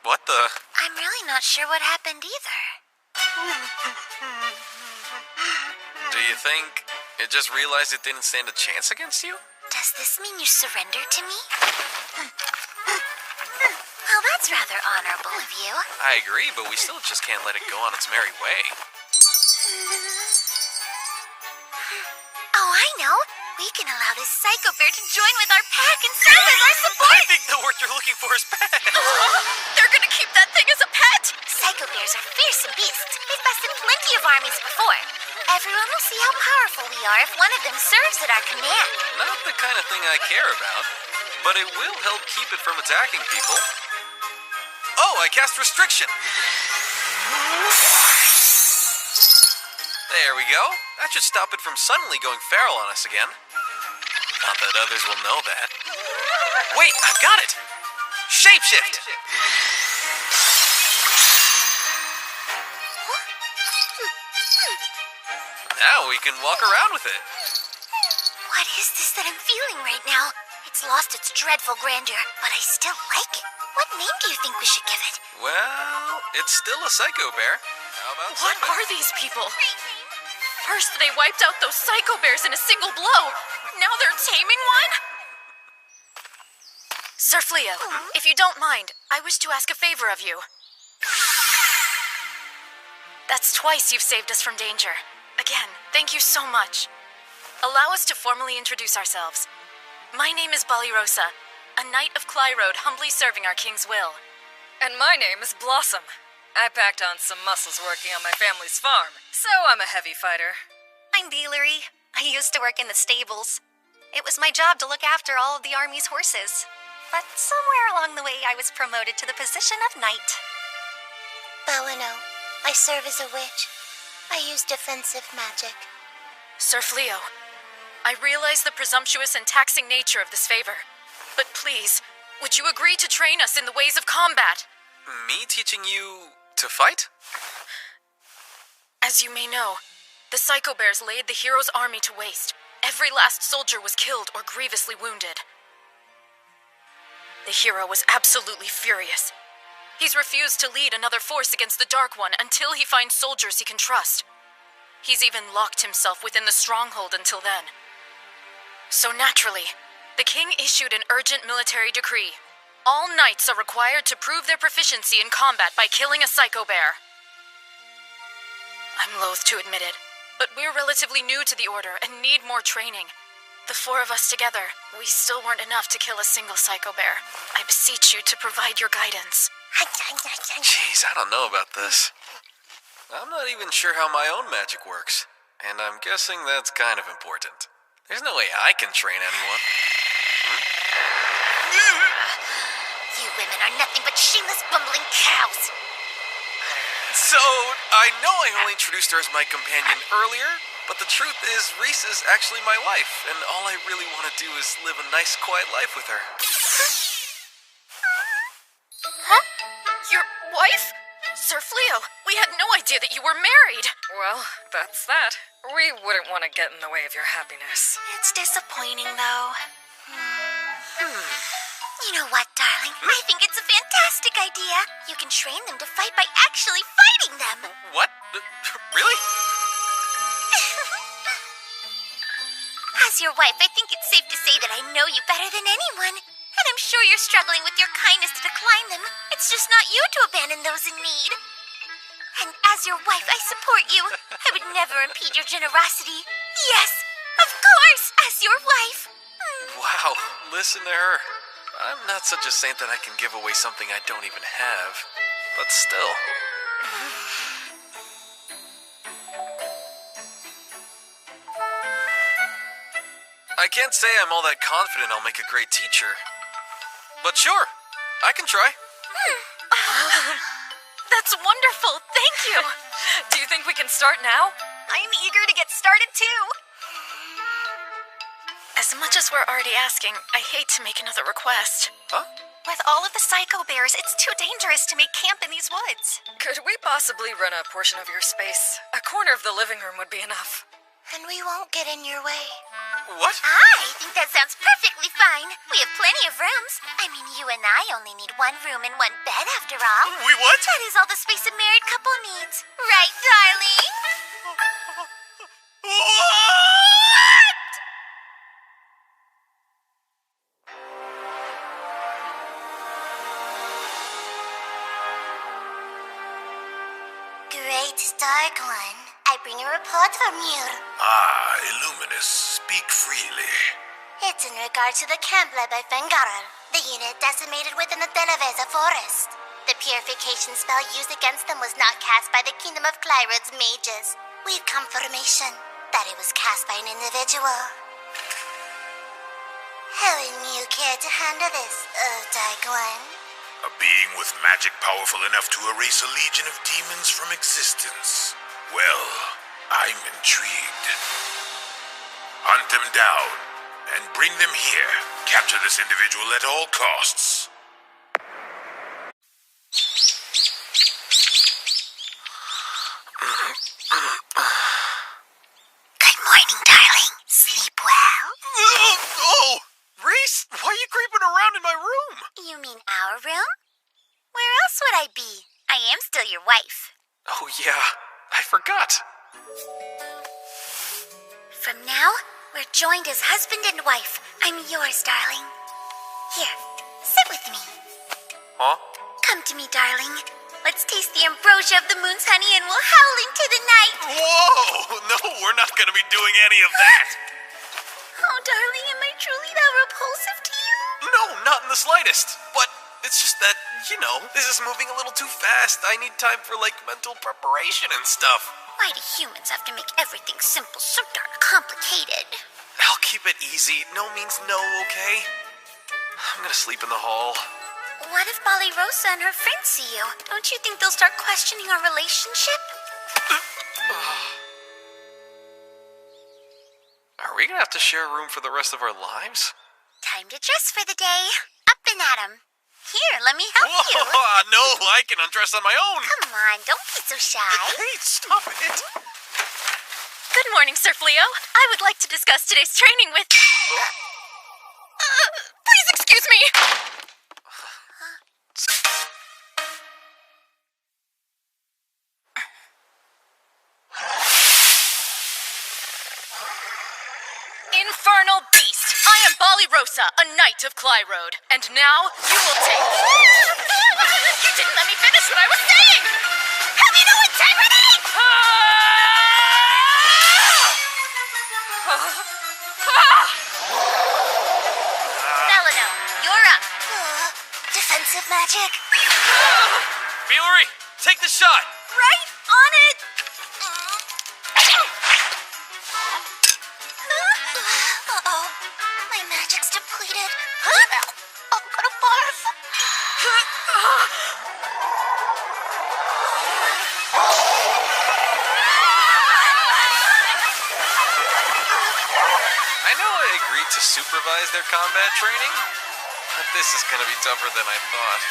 What the? I'm really not sure what happened either. Do you think it just realized it didn't stand a chance against you? Does this mean you surrender to me? Well, that's rather honorable of you. I agree, but we still just can't let it go on its merry way. Oh, I know. We can allow this psycho bear to join with our pack and serve as our support. I think the word you're looking for is pet. They're gonna keep that thing as a pet? Psycho bears are fearsome beasts. They've bested plenty of armies before. Everyone will see how powerful we are if one of them serves at our command. Not the kind of thing I care about, but it will help keep it from attacking people. Oh, I cast restriction. There we go. That should stop it from suddenly going feral on us again. Not that others will know that. Wait, I've got it! Shapeshift! Now we can walk around with it. What is this that I'm feeling right now? It's lost its dreadful grandeur, but I still like it. What name do you think we should give it? Well, it's still a psycho bear. How about What Sunday? are these people? First, they wiped out those psycho bears in a single blow. Now they're taming one? Sir Fleo, if you don't mind, I wish to ask a favor of you. That's twice you've saved us from danger. Again, thank you so much. Allow us to formally introduce ourselves. My name is Balirosa, a knight of Clyrode humbly serving our king's will. And my name is Blossom. I packed on some muscles working on my family's farm, so I'm a heavy fighter. I'm Dealery. I used to work in the stables. It was my job to look after all of the army's horses. But somewhere along the way, I was promoted to the position of knight. Belino. I serve as a witch. I use defensive magic. Sir Fleo, I realize the presumptuous and taxing nature of this favor. But please, would you agree to train us in the ways of combat? Me teaching you to fight? As you may know, the Psycho Bears laid the hero's army to waste. Every last soldier was killed or grievously wounded. The hero was absolutely furious. He's refused to lead another force against the Dark One until he finds soldiers he can trust. He's even locked himself within the stronghold until then. So naturally, the king issued an urgent military decree. All knights are required to prove their proficiency in combat by killing a Psycho Bear. I'm loath to admit it, but we're relatively new to the Order and need more training. The four of us together, we still weren't enough to kill a single Psycho Bear. I beseech you to provide your guidance. Jeez, I don't know about this. I'm not even sure how my own magic works, and I'm guessing that's kind of important. There's no way I can train anyone. You women are nothing but shameless, bumbling cows. So, I know I only introduced her as my companion earlier, but the truth is Reese is actually my wife, and all I really want to do is live a nice, quiet life with her. Huh? Your wife? Sir Fleo, we had no idea that you were married. Well, that's that. We wouldn't want to get in the way of your happiness. It's disappointing, though. You know what, darling? I think it's a fantastic idea. You can train them to fight by actually fighting them. What? Really? As your wife, I think it's safe to say that I know you better than anyone. And I'm sure you're struggling with your kindness to decline them. It's just not you to abandon those in need. And as your wife, I support you. I would never impede your generosity. Yes, of course, as your wife. Wow, listen to her. I'm not such a saint that I can give away something I don't even have. But still. I can't say I'm all that confident I'll make a great teacher. But sure, I can try. That's wonderful. Thank you. Do you think we can start now? I'm eager to get started too. As much as we're already asking, I hate to make another request. Huh? With all of the psycho bears, it's too dangerous to make camp in these woods. Could we possibly rent a portion of your space? A corner of the living room would be enough. Then we won't get in your way. What? I think that sounds perfectly fine. We have plenty of rooms. I mean, you and I only need one room and one bed after all. We what? That is all the space a married couple needs. Right, darling? Great Dark One. I bring a report from you. Ah, Illuminous, speak freely. It's in regard to the camp led by Fengarel, the unit decimated within the Delaveza forest. The purification spell used against them was not cast by the Kingdom of Clyrod's mages. We've confirmation that it was cast by an individual. How would you care to handle this, Dark One? A being with magic powerful enough to erase a legion of demons from existence. Well, I'm intrigued. Hunt them down and bring them here. Capture this individual at all costs. Good morning, darling. Sleep well? Oh! Reese, why are you creeping around in my room? You mean our room? Where else would I be? I am still your wife. Oh, yeah. I forgot. From now, we're joined as husband and wife. I'm yours, darling. Here, sit with me. Huh? Come to me, darling. Let's taste the ambrosia of the moon's honey and we'll howl into the night. Whoa! No, we're not going to be doing any of that. Oh, darling, am I truly that repulsive to you? No, not in the slightest. But it's just that, this is moving a little too fast. I need time for, mental preparation and stuff. Why do humans have to make everything simple so darn complicated? I'll keep it easy. No means no, okay? I'm gonna sleep in the hall. What if Bali Rosa and her friends see you? Don't you think they'll start questioning our relationship? Are we gonna have to share a room for the rest of our lives? Time to dress for the day. Up and at 'em. Here, let me help you. No, I can undress on my own. Come on, don't be so shy. Hey, stop it. Good morning, Sir Fleo. I would like to discuss today's training with... please excuse me. Infernal beast! I am Bali Rosa, a knight of Clyrode. And now, you will take... You didn't let me finish what I was saying! Have you no integrity? Belano, you're up. Defensive magic. Fillory, take the shot. Right on it. Uh-oh, my magic's depleted. I'm gonna barf. I know I agreed to supervise their combat training, but this is gonna be tougher than I thought.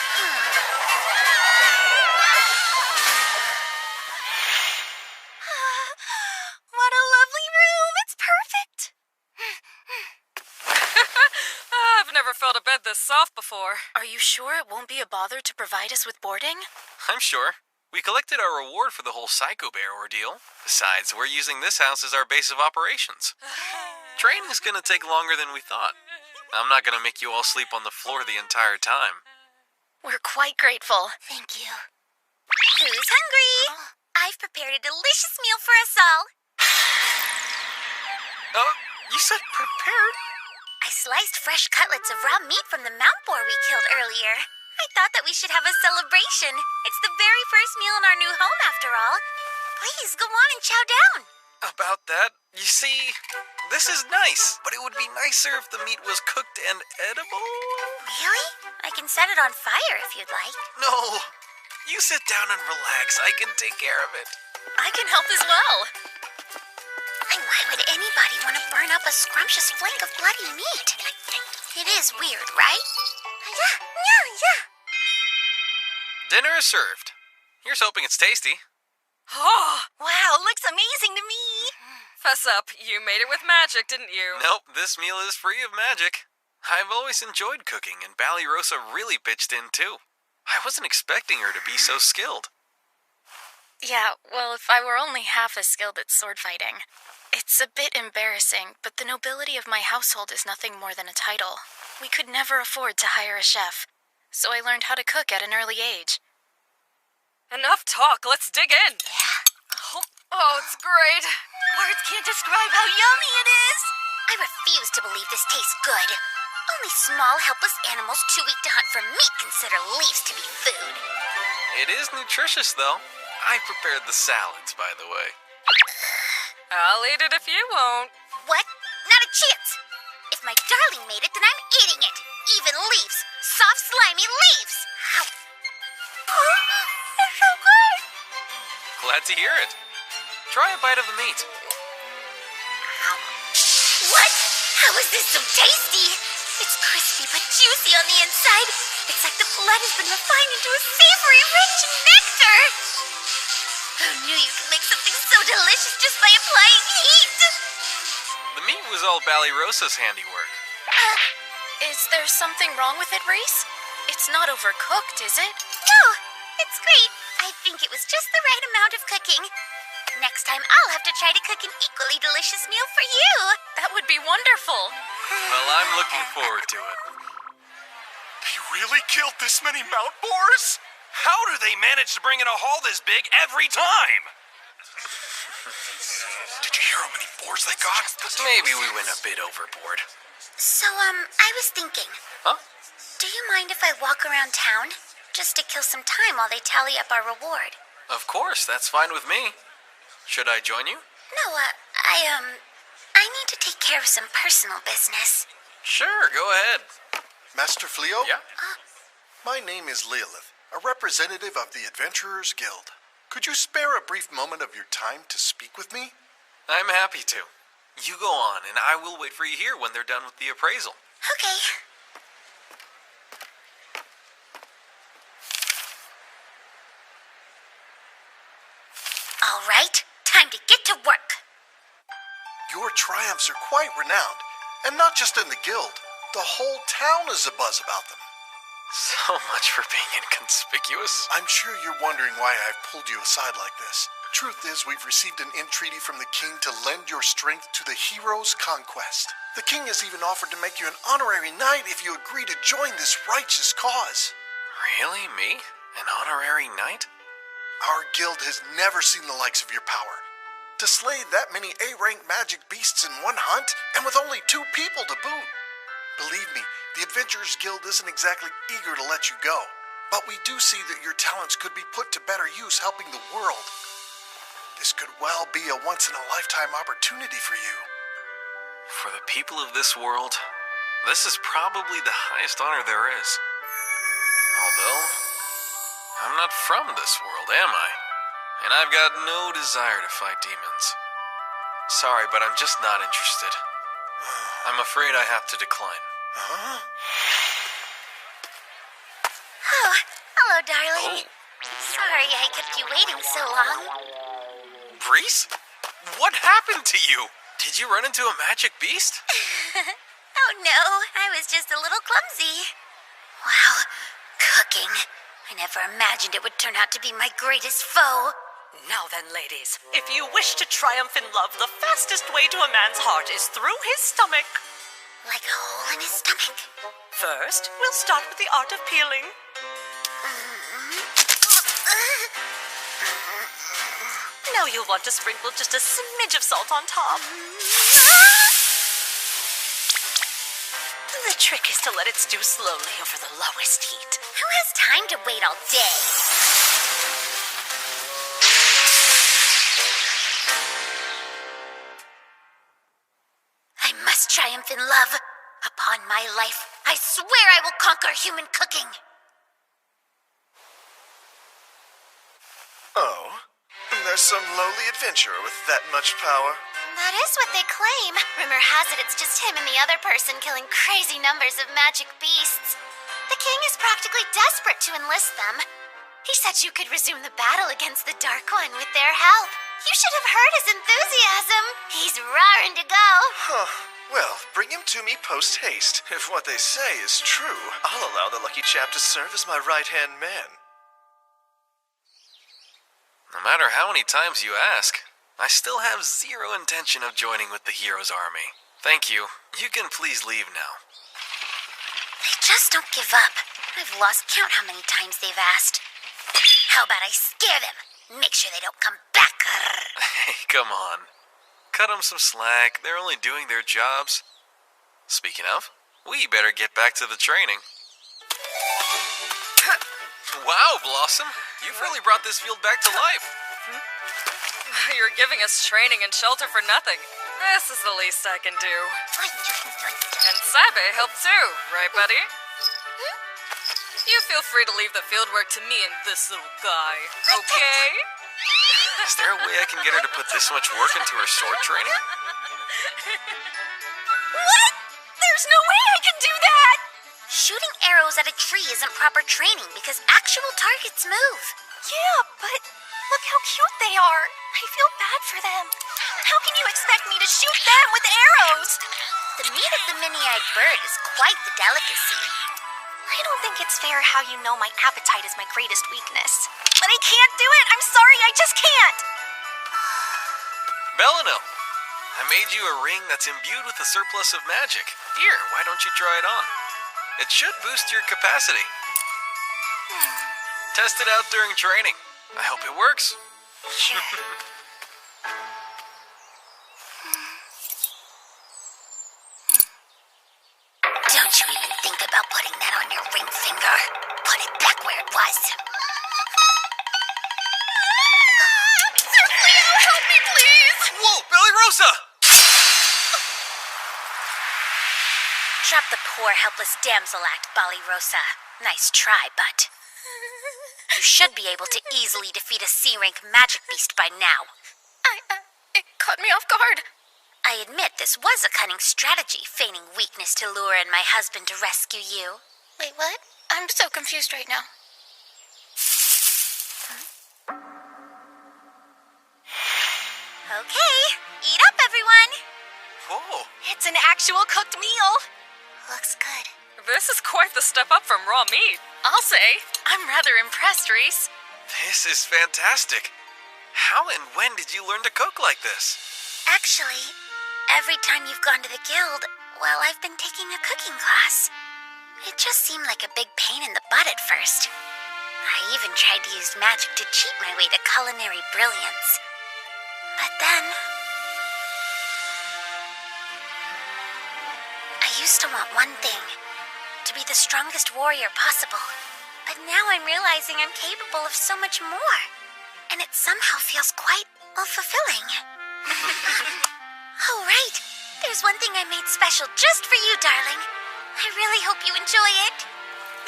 this soft before. Are you sure it won't be a bother to provide us with boarding? I'm sure. We collected our reward for the whole Psycho Bear ordeal. Besides, we're using this house as our base of operations. Training's gonna take longer than we thought. I'm not gonna make you all sleep on the floor the entire time. We're quite grateful. Thank you. Who's hungry? I've prepared a delicious meal for us all. You said prepared? I sliced fresh cutlets of raw meat from the mount boar we killed earlier. I thought that we should have a celebration. It's the very first meal in our new home, after all. Please, go on and chow down. About that, you see, this is nice, but it would be nicer if the meat was cooked and edible. Really? I can set it on fire if you'd like. No, you sit down and relax. I can take care of it. I can help as well. And why would anybody want to burn up a scrumptious flank of bloody meat? It is weird, right? Yeah. Dinner is served. Here's hoping it's tasty. Oh, Wow, looks amazing to me. fess up. You made it with magic, didn't you? Nope, this meal is free of magic. I've always enjoyed cooking, and Ballyrosa really pitched in too. I wasn't expecting her to be so skilled. Yeah, well, if I were only half as skilled at sword fighting. It's a bit embarrassing, but the nobility of my household is nothing more than a title. We could never afford to hire a chef, so I learned how to cook at an early age. Enough talk. Let's dig in. Yeah. Oh, it's great. Words can't describe how yummy it is. I refuse to believe this tastes good. Only small, helpless animals too weak to hunt for meat consider leaves to be food. It is nutritious, though. I prepared the salads, by the way. I'll eat it if you won't. What? Not a chance. If my darling made it, then I'm eating it. Even leaves. Soft, slimy leaves. Ow. They're so good. Glad to hear it. Try a bite of the meat. What? How is this so tasty? It's crispy but juicy on the inside. It's like the blood has been refined into a savory, rich nectar. Who knew you could make something so delicious just by applying heat? The meat was all Ballyrosa's handiwork. Is there something wrong with it, Reese? It's not overcooked, is it? No, it's great. I think it was just the right amount of cooking. Next time, I'll have to try to cook an equally delicious meal for you. That would be wonderful. Well, I'm looking forward to it. They really killed this many mount boars? How do they manage to bring in a haul this big every time? Did you hear how many boars they got? Maybe we went a bit overboard. So, I was thinking. Huh? Do you mind if I walk around town? Just to kill some time while they tally up our reward. Of course, that's fine with me. Should I join you? No, I need to take care of some personal business. Sure, go ahead. Master Fleo? Yeah? My name is Leolith, a representative of the Adventurers Guild. Could you spare a brief moment of your time to speak with me? I'm happy to. You go on, and I will wait for you here when they're done with the appraisal. Okay. All right, time to get to work. Your triumphs are quite renowned, and not just in the guild. The whole town is abuzz about them. So much for being inconspicuous. I'm sure you're wondering why I've pulled you aside like this. Truth is, we've received an entreaty from the king to lend your strength to the hero's conquest. The king has even offered to make you an honorary knight if you agree to join this righteous cause. Really? Me? An honorary knight? Our guild has never seen the likes of your power. To slay that many A-rank magic beasts in one hunt, and with only 2 people to boot. Believe me, the Adventurers Guild isn't exactly eager to let you go. But we do see that your talents could be put to better use helping the world. This could well be a once-in-a-lifetime opportunity for you. For the people of this world, this is probably the highest honor there is. Although, I'm not from this world, am I? And I've got no desire to fight demons. Sorry, but I'm just not interested. I'm afraid I have to decline. Huh? Oh, hello, darling. Sorry I kept you waiting so long. Reese? What happened to you? Did you run into a magic beast? Oh no, I was just a little clumsy. Wow, cooking. I never imagined it would turn out to be my greatest foe. Now then, ladies, if you wish to triumph in love, the fastest way to a man's heart is through his stomach. Like a hole in his stomach? First, we'll start with the art of peeling. Now you'll want to sprinkle just a smidge of salt on top. The trick is to let it stew slowly over the lowest heat. Who has time to wait all day? I must triumph in love. Upon my life, I swear I will conquer human cooking. Oh, there's some lowly adventurer with that much power. That is what they claim. Rumor has it it's just him and the other person killing crazy numbers of magic beasts. The king is practically desperate to enlist them. He said you could resume the battle against the Dark One with their help. You should have heard his enthusiasm. He's raring to go. Huh. Well, bring him to me post-haste. If what they say is true, I'll allow the lucky chap to serve as my right-hand man. No matter how many times you ask, I still have zero intention of joining with the hero's army. Thank you. You can please leave now. They just don't give up. I've lost count how many times they've asked. How about I scare them? Make sure they don't come back. Hey, come on. Cut them some slack. They're only doing their jobs. Speaking of, we better get back to the training. Wow, Blossom. You've really brought this field back to life. You're giving us training and shelter for nothing. This is the least I can do. And Sabe helped too, right, buddy? You feel free to leave the fieldwork to me and this little guy, okay? Is there a way I can get her to put this much work into her sword training? What? There's no way I can do that! Shooting arrows at a tree isn't proper training because actual targets move. Yeah, but look how cute they are. I feel bad for them. How can you expect me to shoot them with arrows? The meat of the mini-eyed bird is quite the delicacy. I don't think it's fair how you know my appetite is my greatest weakness. But I can't do it. I'm sorry, I just can't. Bellinil, I made you a ring that's imbued with a surplus of magic. Here, why don't you try it on? It should boost your capacity. Test it out during training. I hope it works. Sure. Don't you even think about putting that on your ring finger. Put it back where it was. Sir Leo, help me, please! Whoa, Belly Rosa! Drop the poor, helpless damsel act, Bali Rosa. Nice try, but you should be able to easily defeat a C-rank magic beast by now. It caught me off guard. I admit this was a cunning strategy, feigning weakness to lure in my husband to rescue you. Wait, what? I'm so confused right now. Okay, eat up, everyone. Whoa. It's an actual cooked meal. Looks good. This is quite the step up from raw meat. I'll say, I'm rather impressed, Reese. This is fantastic. How and when did you learn to cook like this? Actually, every time you've gone to the guild, well, I've been taking a cooking class. It just seemed like a big pain in the butt at first. I even tried to use magic to cheat my way to culinary brilliance. But then I used to want one thing, to be the strongest warrior possible. But now I'm realizing I'm capable of so much more. And it somehow feels quite, well, fulfilling. Oh, right. There's one thing I made special just for you, darling. I really hope you enjoy it.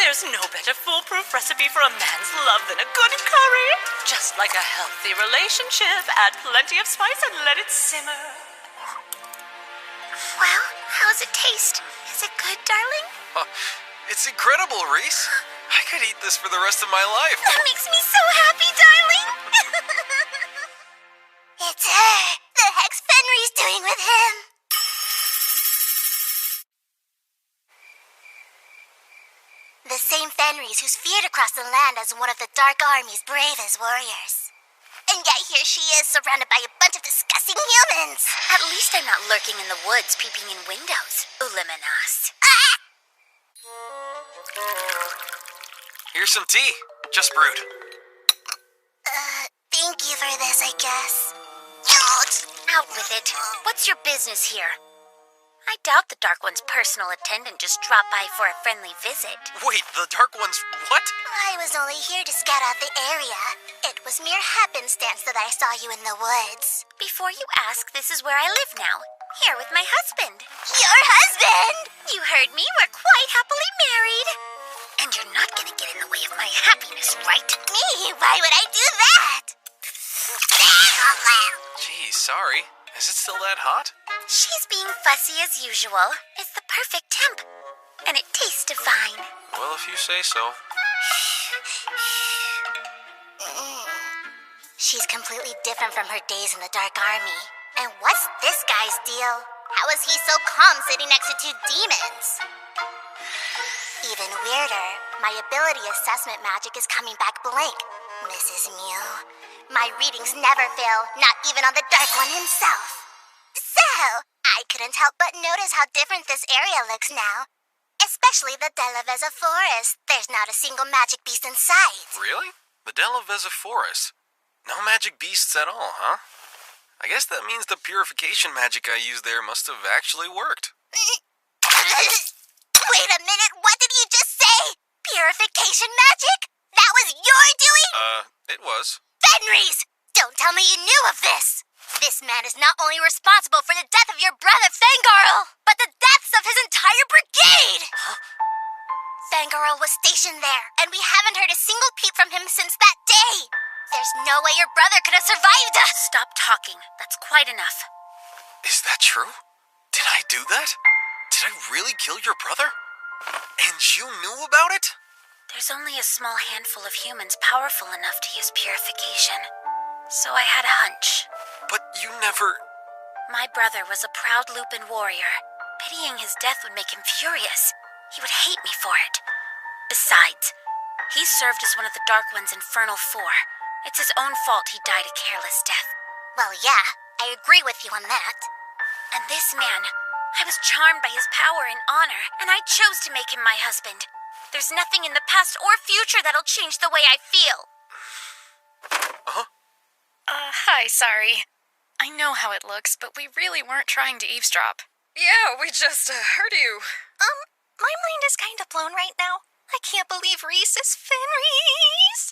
There's no better foolproof recipe for a man's love than a good curry. Just like a healthy relationship, add plenty of spice and let it simmer. Well, how's it taste? Is it good, darling? It's incredible, Reese. I could eat this for the rest of my life. That makes me so happy, darling. It's her. The hex Fenrir's doing with him. The Fenris, who's feared across the land as one of the Dark Army's bravest warriors. And yet here she is, surrounded by a bunch of disgusting humans. At least I'm not lurking in the woods, peeping in windows. Uliminas. Here's some tea. Just brewed. Thank you for this, I guess. Out with it. What's your business here? I doubt the Dark One's personal attendant just dropped by for a friendly visit. Wait, the Dark One's what? I was only here to scout out the area. It was mere happenstance that I saw you in the woods. Before you ask, this is where I live now. Here with my husband. Your husband? You heard me. We're quite happily married. And you're not gonna get in the way of my happiness, right? Me? Why would I do that? Geez, sorry. Is it still that hot? She's being fussy as usual. It's the perfect temp. And it tastes divine. Well, if you say so. She's completely different from her days in the Dark Army. And what's this guy's deal? How is he so calm sitting next to two demons? Even weirder, my ability assessment magic is coming back blank. Mrs. Mew, my readings never fail, not even on the Dark One himself. So, I couldn't help but notice how different this area looks now. Especially the Delavezza Forest. There's not a single magic beast in sight. Really? The Delavezza Forest? No magic beasts at all, huh? I guess that means the purification magic I used there must have actually worked. Wait a minute, what did you just say? Purification magic? That was your doing? It was. Fenris! Don't tell me you knew of this! This man is not only responsible for the death of your brother Fangarl, but the deaths of his entire brigade! Huh? Fangarl was stationed there, and we haven't heard a single peep from him since that day! There's no way your brother could have survived! Stop talking. That's quite enough. Is that true? Did I do that? Did I really kill your brother? And you knew about it? There's only a small handful of humans powerful enough to use purification. So I had a hunch. But you never... My brother was a proud Lupin warrior. Pitying his death would make him furious. He would hate me for it. Besides, he served as one of the Dark One's Infernal Four. It's his own fault he died a careless death. Well, yeah, I agree with you on that. And this man, I was charmed by his power and honor, and I chose to make him my husband. There's nothing in the past or future that'll change the way I feel. Hi, sorry. I know how it looks, but we really weren't trying to eavesdrop. Yeah, we just heard you. My mind is kind of blown right now. I can't believe Reese is Fenris.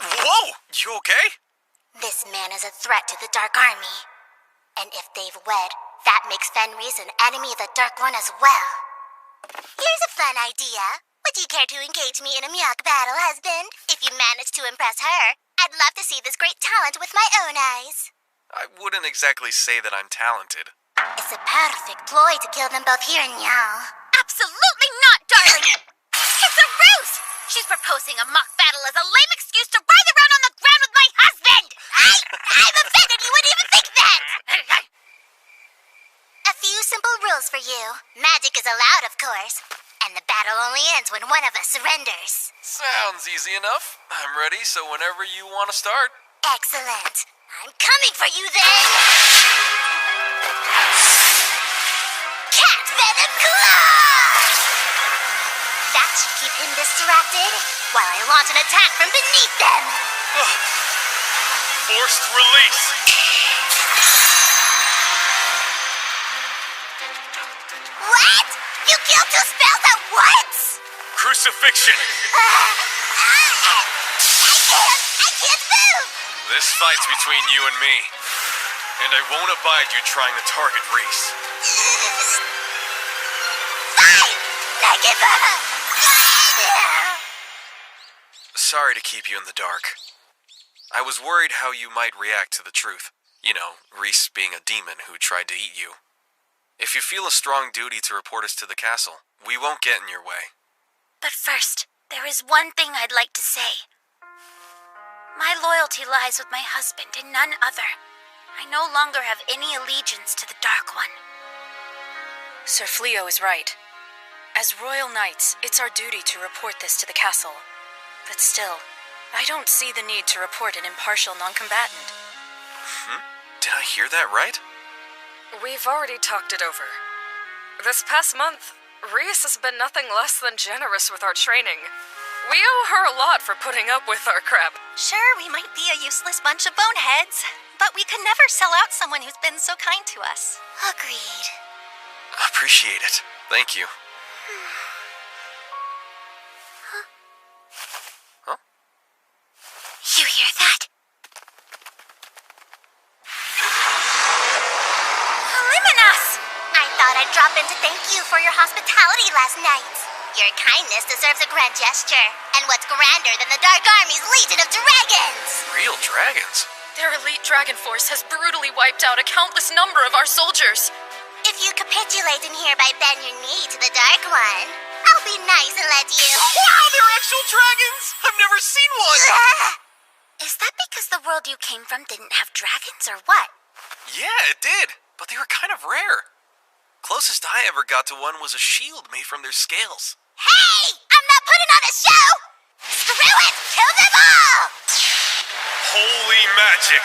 Whoa! You okay? This man is a threat to the Dark Army. And if they've wed, that makes Fenris an enemy of the Dark One as well. Here's a fun idea. Would you care to engage me in a Miyok battle, husband? If you manage to impress her, I'd love to see this great talent with my own eyes. I wouldn't exactly say that I'm talented. It's a perfect ploy to kill them both here in Yao. Absolutely not, darling! It's a ruse! She's proposing a mock battle as a lame excuse to writhe around on the ground with my husband! I'm offended you would even think that! A few simple rules for you. Magic is allowed, of course. And the battle only ends when one of us surrenders. Sounds easy enough. I'm ready, so whenever you want to start. Excellent. I'm coming for you then! Cat Venom Claw! That should keep him distracted while I launch an attack from beneath them! Forced release! What? You killed two spells at once? Crucifixion! I can't move! This fight's between you and me. And I won't abide you trying to target Reese. Fine! Negative! Sorry to keep you in the dark. I was worried how you might react to the truth. You know, Reese being a demon who tried to eat you. If you feel a strong duty to report us to the castle, we won't get in your way. But first, there is one thing I'd like to say. My loyalty lies with my husband and none other. I no longer have any allegiance to the Dark One. Sir Fleo is right. As royal knights, it's our duty to report this to the castle. But still, I don't see the need to report an impartial non-combatant. Did I hear that right? We've already talked it over. This past month, Reese has been nothing less than generous with our training. We owe her a lot for putting up with our crap. Sure, we might be a useless bunch of boneheads, but we could never sell out someone who's been so kind to us. Agreed. Appreciate it. Thank you. Huh? You hear that? I thought I'd drop in to thank you for your hospitality last night. Your kindness deserves a grand gesture. And what's grander than the Dark Army's legion of dragons? Real dragons? Their elite dragon force has brutally wiped out a countless number of our soldiers. If you capitulate and hereby bend your knee to the Dark One, I'll be nice and let you... Wow, they're actual dragons! I've never seen one! Is that because the world you came from didn't have dragons, or what? Yeah, it did. But they were kind of rare. Closest I ever got to one was a shield made from their scales. Hey! I'm not putting on a show! Screw it! Kill them all! Holy magic!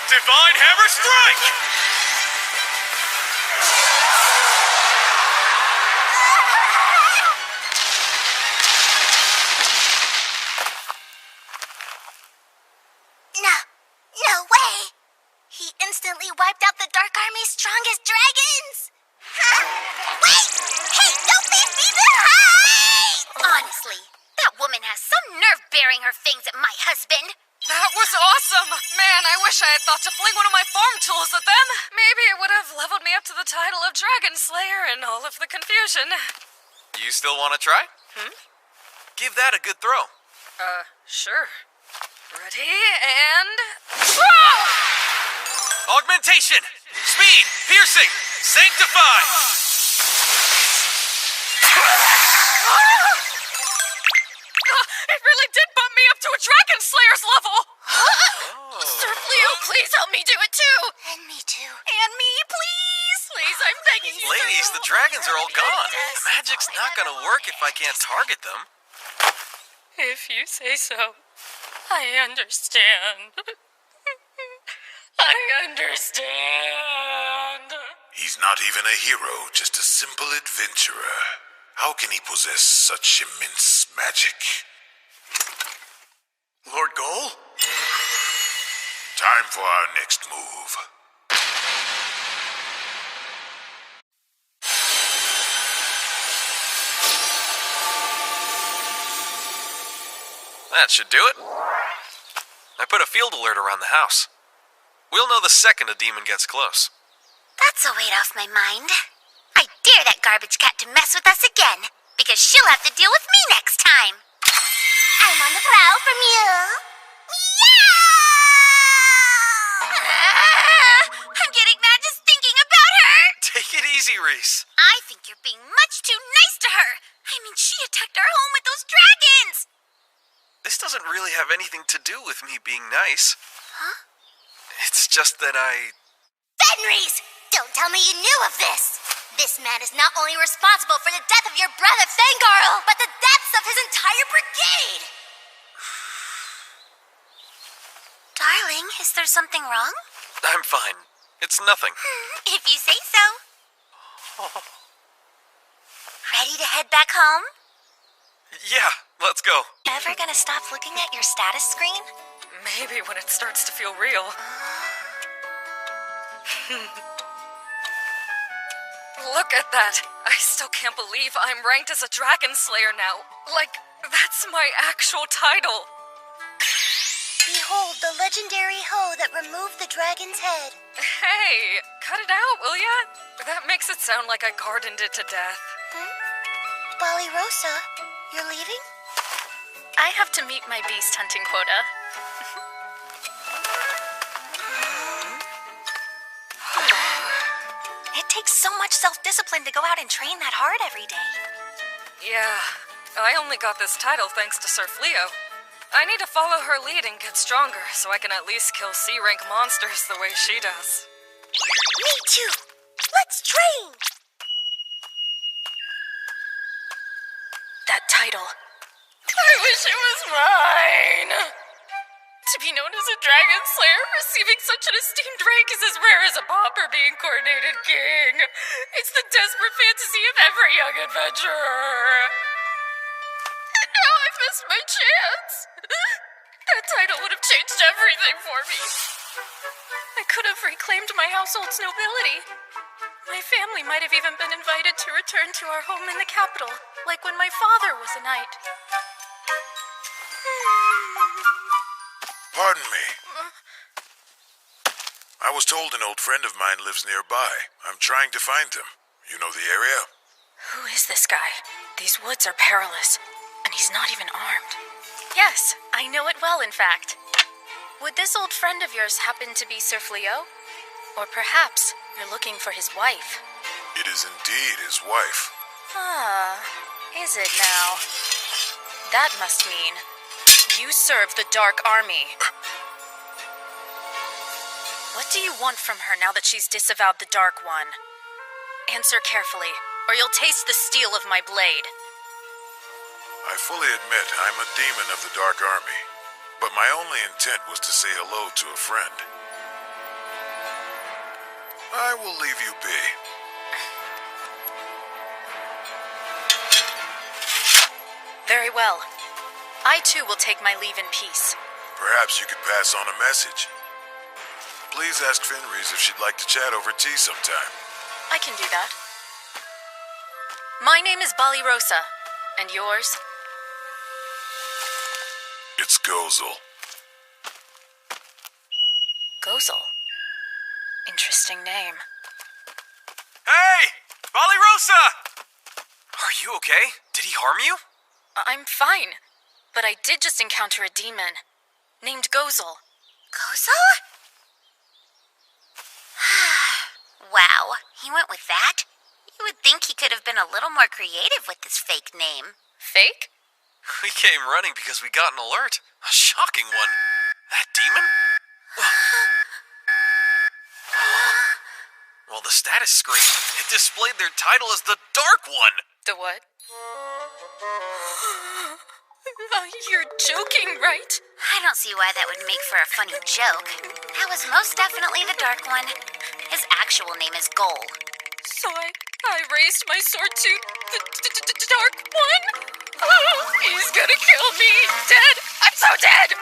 Divine Hammer Strike! No way! He instantly wiped out the Dark Army's strongest dragons! Huh? Wait! Hey, don't leave me behind! Honestly, that woman has some nerve bearing her fangs at my husband. That was awesome! Man, I wish I had thought to fling one of my farm tools at them. Maybe it would have leveled me up to the title of Dragon Slayer in all of the confusion. You still want to try? Give that a good throw. Sure. Ready, and... Augmentation! Speed! Piercing! Sanctify! It really did bump me up to a Dragon Slayer's level! Sir Leo, please help me do it too! And me too. And me, please! Please, I'm begging you. Ladies, the dragons are all gone. The magic's not gonna work if I can't target them. If you say so, I understand. I understand. He's not even a hero, just a simple adventurer. How can he possess such immense magic? Lord Goal? Time for our next move. That should do it. I put a field alert around the house. We'll know the second a demon gets close. That's a weight off my mind. I dare that garbage cat to mess with us again, because she'll have to deal with me next time. I'm on the prowl from you. I'm getting mad just thinking about her. Take it easy, Reese. I think you're being much too nice to her. I mean, she attacked our home with those dragons. This doesn't really have anything to do with me being nice. Huh? It's just that Fenris! Don't tell me you knew of this! This man is not only responsible for the death of your brother Fengarl, but the deaths of his entire brigade! Darling, is there something wrong? I'm fine. It's nothing. If you say so. Ready to head back home? Yeah, let's go. Ever gonna stop looking at your status screen? Maybe when it starts to feel real. Look at that! I still can't believe I'm ranked as a Dragon Slayer now. Like, that's my actual title. Behold the legendary hoe that removed the dragon's head. Hey, cut it out, will ya? That makes it sound like I gardened it to death. Ballyrosa, you're leaving? I have to meet my beast hunting quota. It takes so much self-discipline to go out and train that hard every day. Yeah, I only got this title thanks to Sir Leo. I need to follow her lead and get stronger so I can at least kill C-rank monsters the way she does. Me too! Let's train! title. I wish it was mine. To be known as a dragon slayer, receiving such an esteemed rank is as rare as a pauper being coronated king. It's the desperate fantasy of every young adventurer. And now I've missed my chance. That title would have changed everything for me. I could have reclaimed my household's nobility. My family might have even been invited to return to our home in the capital, like when my father was a knight. Pardon me. I was told an old friend of mine lives nearby. I'm trying to find him. You know the area? Who is this guy? These woods are perilous, and he's not even armed. Yes, I know it well, in fact. Would this old friend of yours happen to be Sir Fleo? Or perhaps you're looking for his wife? It is indeed his wife. Ah, is it now? That must mean you serve the Dark Army. What do you want from her now that she's disavowed the Dark One? Answer carefully, or you'll taste the steel of my blade. I fully admit I'm a demon of the Dark Army, but my only intent was to say hello to a friend. I will leave you be. Very well. I too will take my leave in peace. Perhaps you could pass on a message. Please ask Fenris if she'd like to chat over tea sometime. I can do that. My name is Balirosa, and yours? It's Gozel. Gozel. Interesting name. Hey! Balirosa! Are you okay? Did he harm you? I'm fine, but I did just encounter a demon named Gozel. Gozel? Wow, he went with that? You would think he could have been a little more creative with this fake name. Fake? We came running because we got an alert. A shocking one. That demon? Well, the status screen, it displayed their title as the Dark One. The what? You're joking, right? I don't see why that would make for a funny joke. That was most definitely the Dark One. His actual name is Gol. So I raised my sword to the Dark One? Oh, he's gonna kill me! Dead! I'm so dead!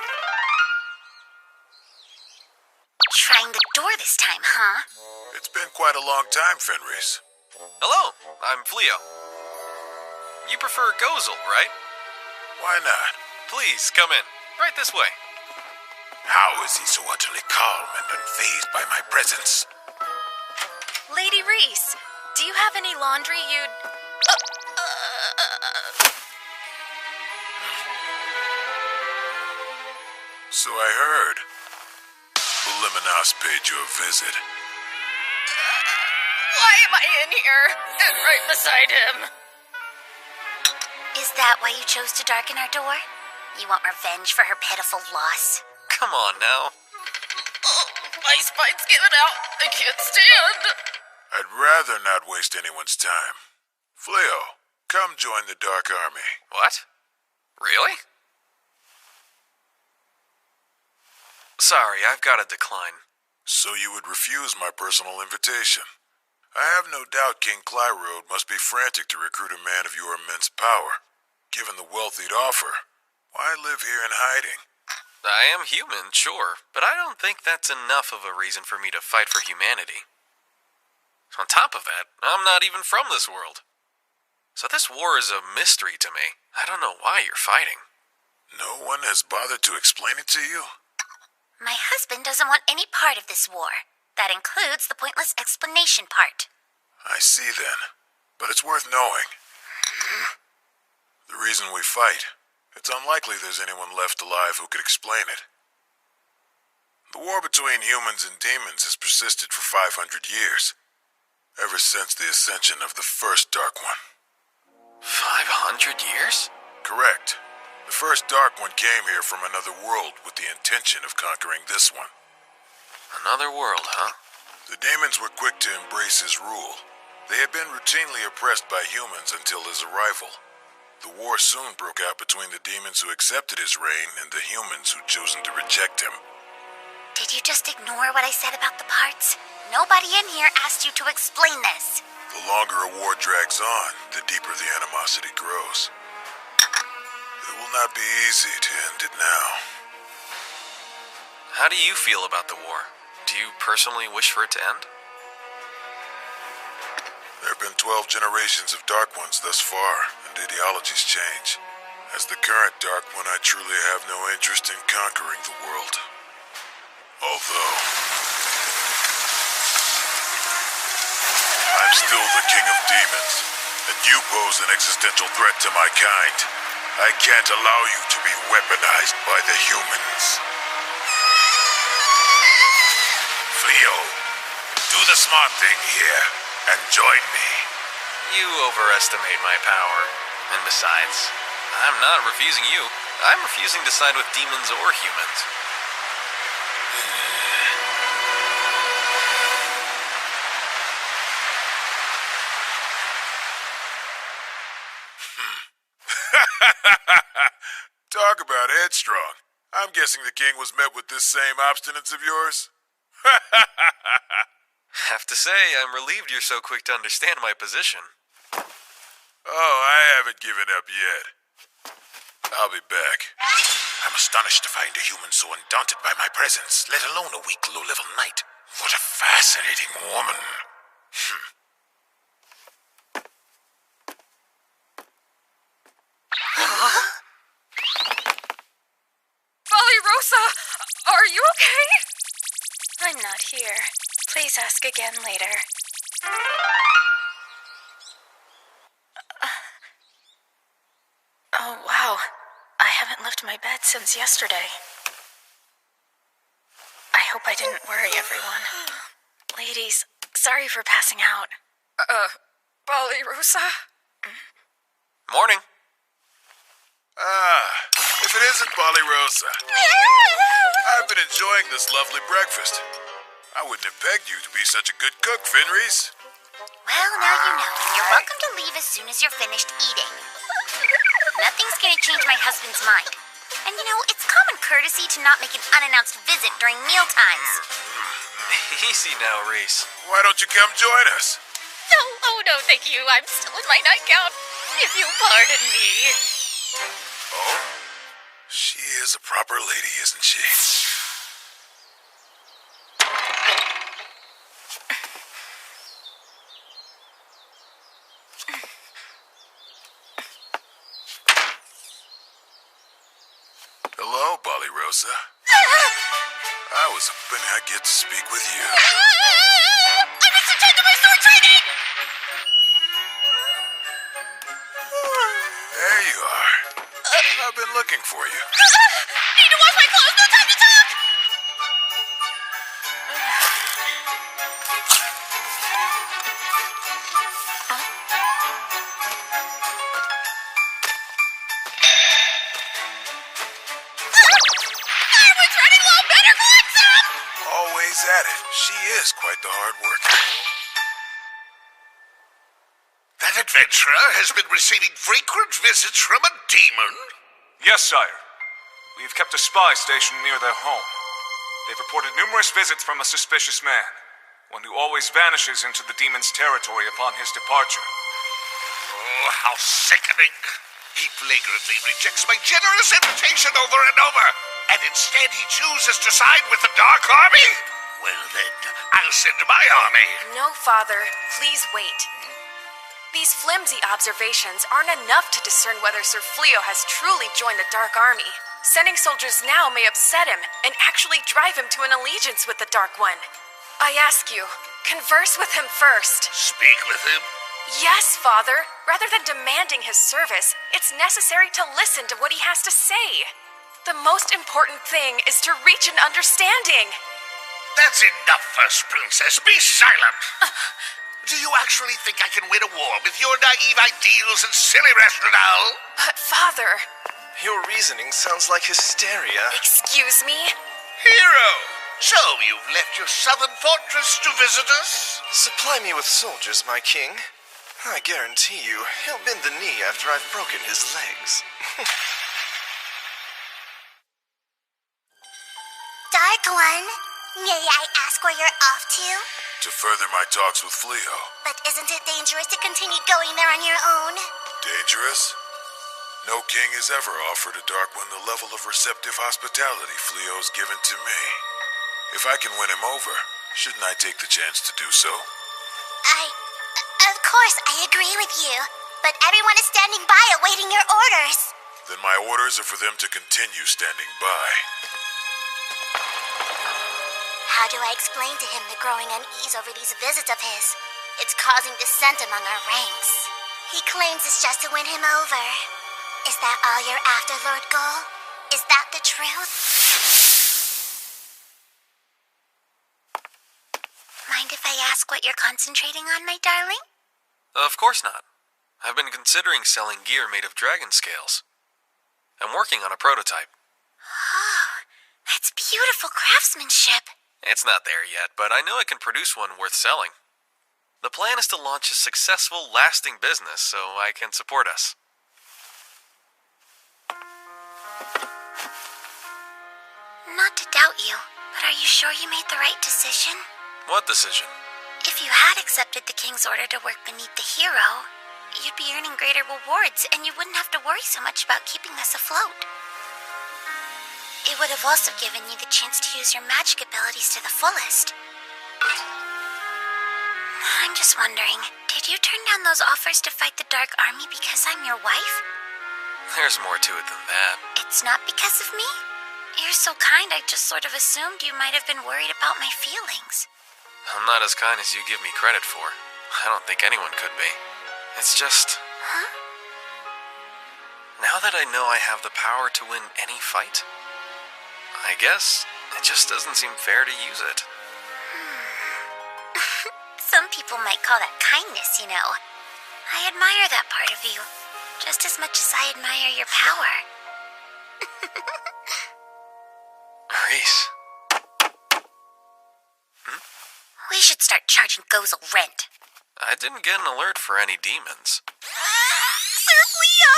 Trying the door this time, huh? It's been quite a long time, Fenris. Hello, I'm Fleo. You prefer Gozel, right? Why not? Please, come in. Right this way. How is he so utterly calm and unfazed by my presence? Lady Reese, do you have any laundry you'd... So I heard. Liminas paid you a visit. Why am I in here? And right beside him? Is that why you chose to darken our door? You want revenge for her pitiful loss? Come on now. Oh, my spine's giving out. I can't stand. I'd rather not waste anyone's time. Fleo, come join the Dark Army. What? Really? Sorry, I've got to decline. So you would refuse my personal invitation? I have no doubt King Clyrode must be frantic to recruit a man of your immense power. Given the wealth he'd offer, why live here in hiding? I am human, sure, but I don't think that's enough of a reason for me to fight for humanity. On top of that, I'm not even from this world. So this war is a mystery to me. I don't know why you're fighting. No one has bothered to explain it to you? My husband doesn't want any part of this war. That includes the pointless explanation part. I see then, but it's worth knowing. The reason we fight, it's unlikely there's anyone left alive who could explain it. The war between humans and demons has persisted for 500 years, ever since the ascension of the first Dark One. 500 years? Correct. The first Dark One came here from another world with the intention of conquering this one. Another world, huh? The demons were quick to embrace his rule. They had been routinely oppressed by humans until his arrival. The war soon broke out between the demons who accepted his reign and the humans who'd chosen to reject him. Did you just ignore what I said about the parts? Nobody in here asked you to explain this. The longer a war drags on, the deeper the animosity grows. It will not be easy to end it now. How do you feel about the war? Do you personally wish for it to end? There have been 12 generations of Dark Ones thus far, and ideologies change. As the current Dark One, I truly have no interest in conquering the world. Although I'm still the King of Demons, and you pose an existential threat to my kind. I can't allow you to be weaponized by the humans. Fleo, do the smart thing here, and join me. You overestimate my power. And besides, I'm not refusing you. I'm refusing to side with demons or humans. Talk about headstrong. I'm guessing the king was met with this same obstinance of yours? Have to say, I'm relieved you're so quick to understand my position. Oh, I haven't given up yet. I'll be back. I'm astonished to find a human so undaunted by my presence, let alone a weak, low-level knight. What a fascinating woman. Rosa, are you okay? I'm not here. Please ask again later. Oh, wow. I haven't left my bed since yesterday. I hope I didn't worry everyone. Ladies, sorry for passing out. Rosa? Morning. If it isn't Rosa. I've been enjoying this lovely breakfast. I wouldn't have pegged you to be such a good cook, Fenris. Well, now you know, and you're welcome to leave as soon as you're finished eating. Nothing's gonna change my husband's mind. And you know, it's common courtesy to not make an unannounced visit during mealtimes. Easy now, Reese. Why don't you come join us? Oh no, thank you. I'm still in my nightgown. If you'll pardon me. Oh? She is a proper lady, isn't she? Hello, Rosa. I was hoping I'd get to speak with you. I missed a chance of my sword training! There you are. I've been looking for you. Need to wash my clothes, no time to talk! Everyone's running low, better collect some! Always at it. She is quite the hard worker. That adventurer has been receiving frequent visits from a demon? Yes, sire. We've kept a spy stationed near their home. They've reported numerous visits from a suspicious man, one who always vanishes into the demon's territory upon his departure. Oh, how sickening! He flagrantly rejects my generous invitation over and over, and instead he chooses to side with the Dark Army? Well then, I'll send my army. No, Father. Please wait. These flimsy observations aren't enough to discern whether Sir Fleo has truly joined the Dark Army. Sending soldiers now may upset him and actually drive him to an allegiance with the Dark One. I ask you, converse with him first. Speak with him? Yes, Father. Rather than demanding his service, it's necessary to listen to what he has to say. The most important thing is to reach an understanding. That's enough, First Princess. Be silent. Do you actually think I can win a war with your naive ideals and silly rationale? But, Father... Your reasoning sounds like hysteria. Excuse me? Hero! So you've left your southern fortress to visit us? Supply me with soldiers, my king. I guarantee you, he'll bend the knee after I've broken his legs. Dark One, may I ask where you're off to? To further my talks with Fleo. But isn't it dangerous to continue going there on your own? Dangerous? No king has ever offered a Dark One the level of receptive hospitality Fleo's given to me. If I can win him over, shouldn't I take the chance to do so? Of course, I agree with you. But everyone is standing by awaiting your orders. Then my orders are for them to continue standing by. How do I explain to him the growing unease over these visits of his? It's causing dissent among our ranks. He claims it's just to win him over. Is that all you're after, Lord Gull? Is that the truth? Mind if I ask what you're concentrating on, my darling? Of course not. I've been considering selling gear made of dragon scales. I'm working on a prototype. Oh, that's beautiful craftsmanship. It's not there yet, but I know I can produce one worth selling. The plan is to launch a successful, lasting business so I can support us. Not to doubt you, but are you sure you made the right decision? What decision? If you had accepted the king's order to work beneath the hero, you'd be earning greater rewards and you wouldn't have to worry so much about keeping us afloat. It would have also given you the chance to use your magic abilities to the fullest. I'm just wondering, did you turn down those offers to fight the Dark Army because I'm your wife? There's more to it than that. It's not because of me? You're so kind, I just sort of assumed you might have been worried about my feelings. I'm not as kind as you give me credit for. I don't think anyone could be. It's just... Huh? Now that I know I have the power to win any fight, I guess it just doesn't seem fair to use it. Some people might call that kindness, you know. I admire that part of you, just as much as I admire your power. Reese. We should start charging Gozel rent. I didn't get an alert for any demons. Sir Fleo!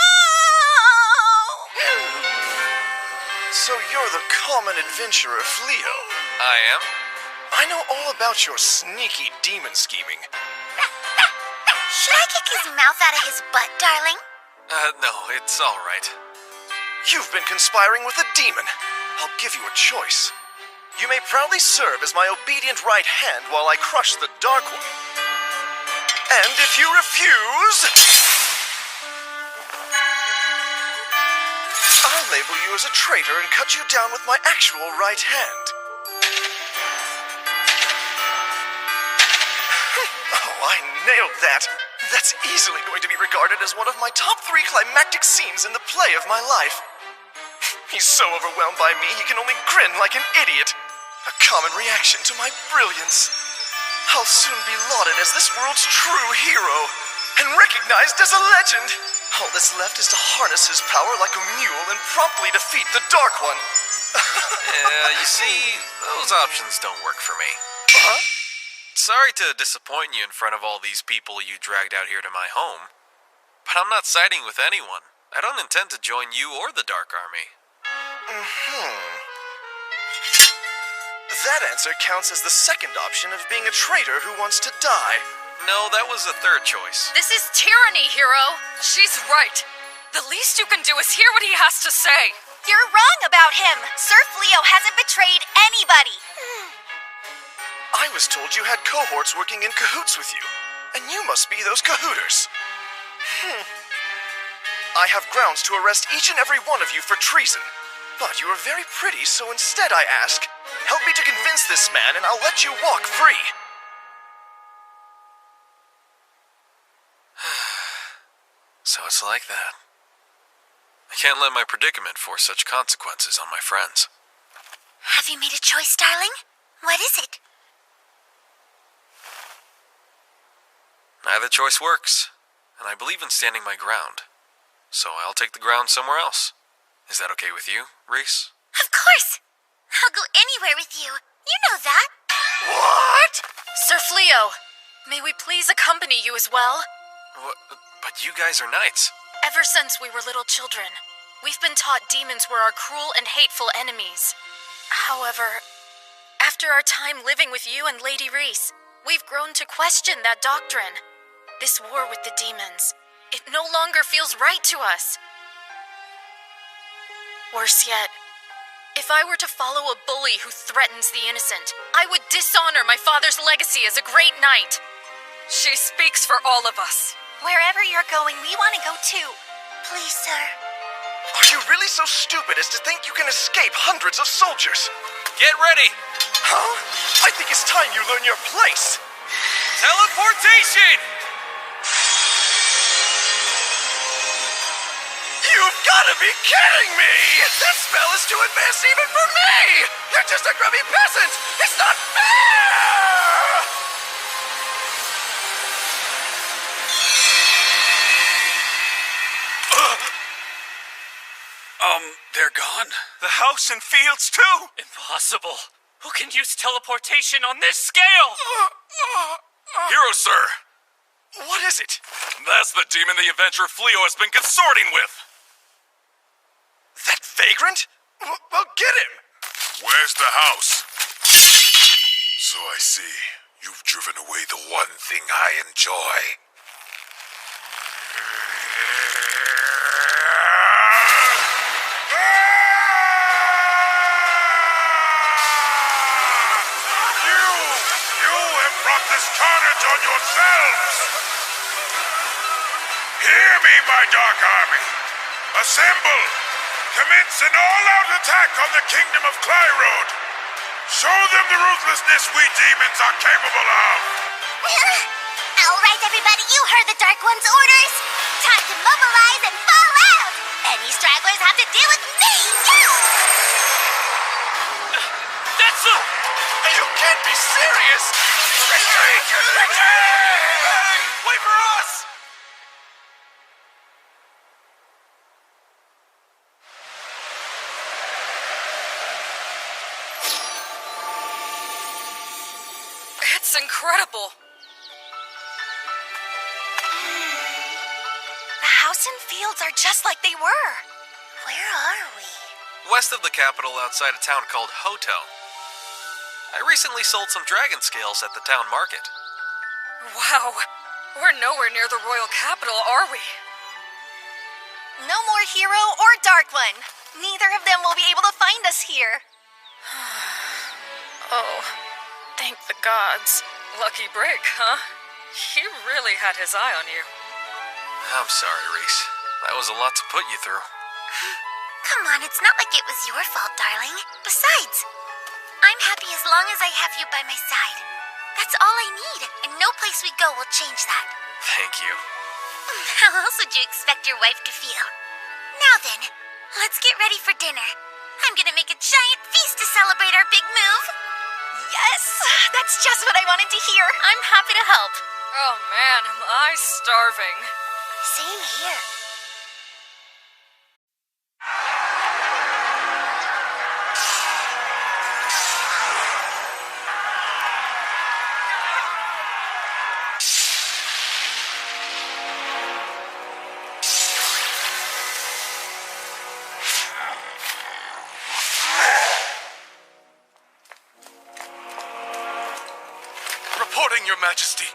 So you're the common adventurer Fleo. I am? I know all about your sneaky demon scheming. Should I kick his mouth out of his butt, darling? No, it's all right. You've been conspiring with a demon. I'll give you a choice. You may proudly serve as my obedient right hand while I crush the Dark One. And if you refuse, I'll label you as a traitor and cut you down with my actual right hand. Oh, I nailed that. That's easily going to be regarded as one of my top 3 climactic scenes in the play of my life. He's so overwhelmed by me, he can only grin like an idiot. A common reaction to my brilliance. I'll soon be lauded as this world's true hero, and recognized as a legend. All that's left is to harness his power like a mule and promptly defeat the Dark One. Yeah, you see, those options don't work for me. Huh? Sorry to disappoint you in front of all these people you dragged out here to my home, but I'm not siding with anyone. I don't intend to join you or the Dark Army. That answer counts as the second option of being a traitor who wants to die. No, that was the third choice. This is tyranny, hero. She's right. The least you can do is hear what he has to say. You're wrong about him. Sir Fleo hasn't betrayed anybody. I was told you had cohorts working in cahoots with you, and you must be those cahooters. I have grounds to arrest each and every one of you for treason. But you are very pretty, so instead I ask, help me to convince this man and I'll let you walk free. So it's like that. I can't let my predicament force such consequences on my friends. Have you made a choice, darling? What is it? Neither choice works, and I believe in standing my ground. So I'll take the ground somewhere else. Is that okay with you, Reese? Of course! I'll go anywhere with you. You know that. What? Sir Fleo, may we please accompany you as well? But you guys are knights. Ever since we were little children, we've been taught demons were our cruel and hateful enemies. However, after our time living with you and Lady Reese, we've grown to question that doctrine. This war with the demons, it no longer feels right to us. Worse yet, if I were to follow a bully who threatens the innocent, I would dishonor my father's legacy as a great knight. She speaks for all of us. Wherever you're going, we want to go too. Please, sir. Are you really so stupid as to think you can escape hundreds of soldiers? Get ready! Huh? I think it's time you learn your place. Teleportation! You've gotta be kidding me! That spell is too advanced even for me! You're just a grubby peasant! It's not fair! They're gone. The house and fields, too? Impossible. Who can use teleportation on this scale? Hero, sir. What is it? That's the demon the adventurer Fleo has been consorting with. That vagrant? Well, get him! Where's the house? So I see. You've driven away the one thing I enjoy. You have brought this carnage on yourselves! Hear me, my Dark Army! Assemble! Commence an all-out attack on the kingdom of Clyrode! Show them the ruthlessness we demons are capable of! All right, everybody, you heard the Dark One's orders. Time to mobilize and fall out. Any stragglers have to deal with me. That's a... You can't be serious! Retreat! Retreat! Wait for us! It's incredible. The house and fields are just like they were. Where are we? West of the capital, outside a town called Hotel. I recently sold some dragon scales at the town market. Wow. We're nowhere near the royal capital, are we? No more Hero or Dark One. Neither of them will be able to find us here. Oh, thank the gods. Lucky break, huh? He really had his eye on you. I'm sorry, Reese. That was a lot to put you through. Come on, it's not like it was your fault, darling. Besides, I'm happy as long as I have you by my side. That's all I need, and no place we go will change that. Thank you. How else would you expect your wife to feel? Now then, let's get ready for dinner. I'm gonna make a giant feast to celebrate our big move. Yes, that's just what I wanted to hear. I'm happy to help. Oh man, am I starving. Same here. Reporting, Your Majesty.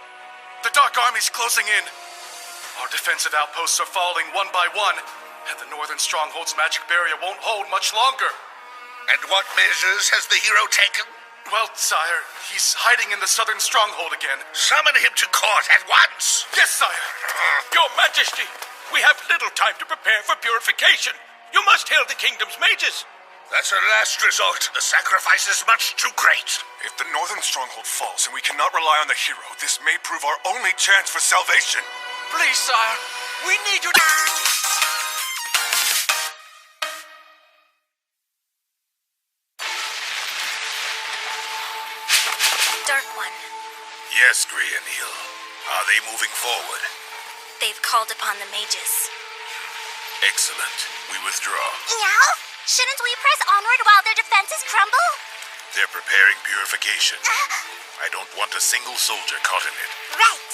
The Dark Army's closing in. Our defensive outposts are falling one by one, and the northern stronghold's magic barrier won't hold much longer. And what measures has the hero taken? Well, sire, he's hiding in the southern stronghold again. Summon him to court at once! Yes, sire! Your Majesty, we have little time to prepare for purification. You must hail the kingdom's mages. That's a last resort. The sacrifice is much too great. If the northern stronghold falls and we cannot rely on the hero, this may prove our only chance for salvation. Please, sire, we need you to... Dark One, Yes, Grianil. Are they moving forward? they've called upon the mages. Excellent. We withdraw. Yeah? Shouldn't we press onward while their defenses crumble? They're preparing purification. I don't want a single soldier caught in it. Right.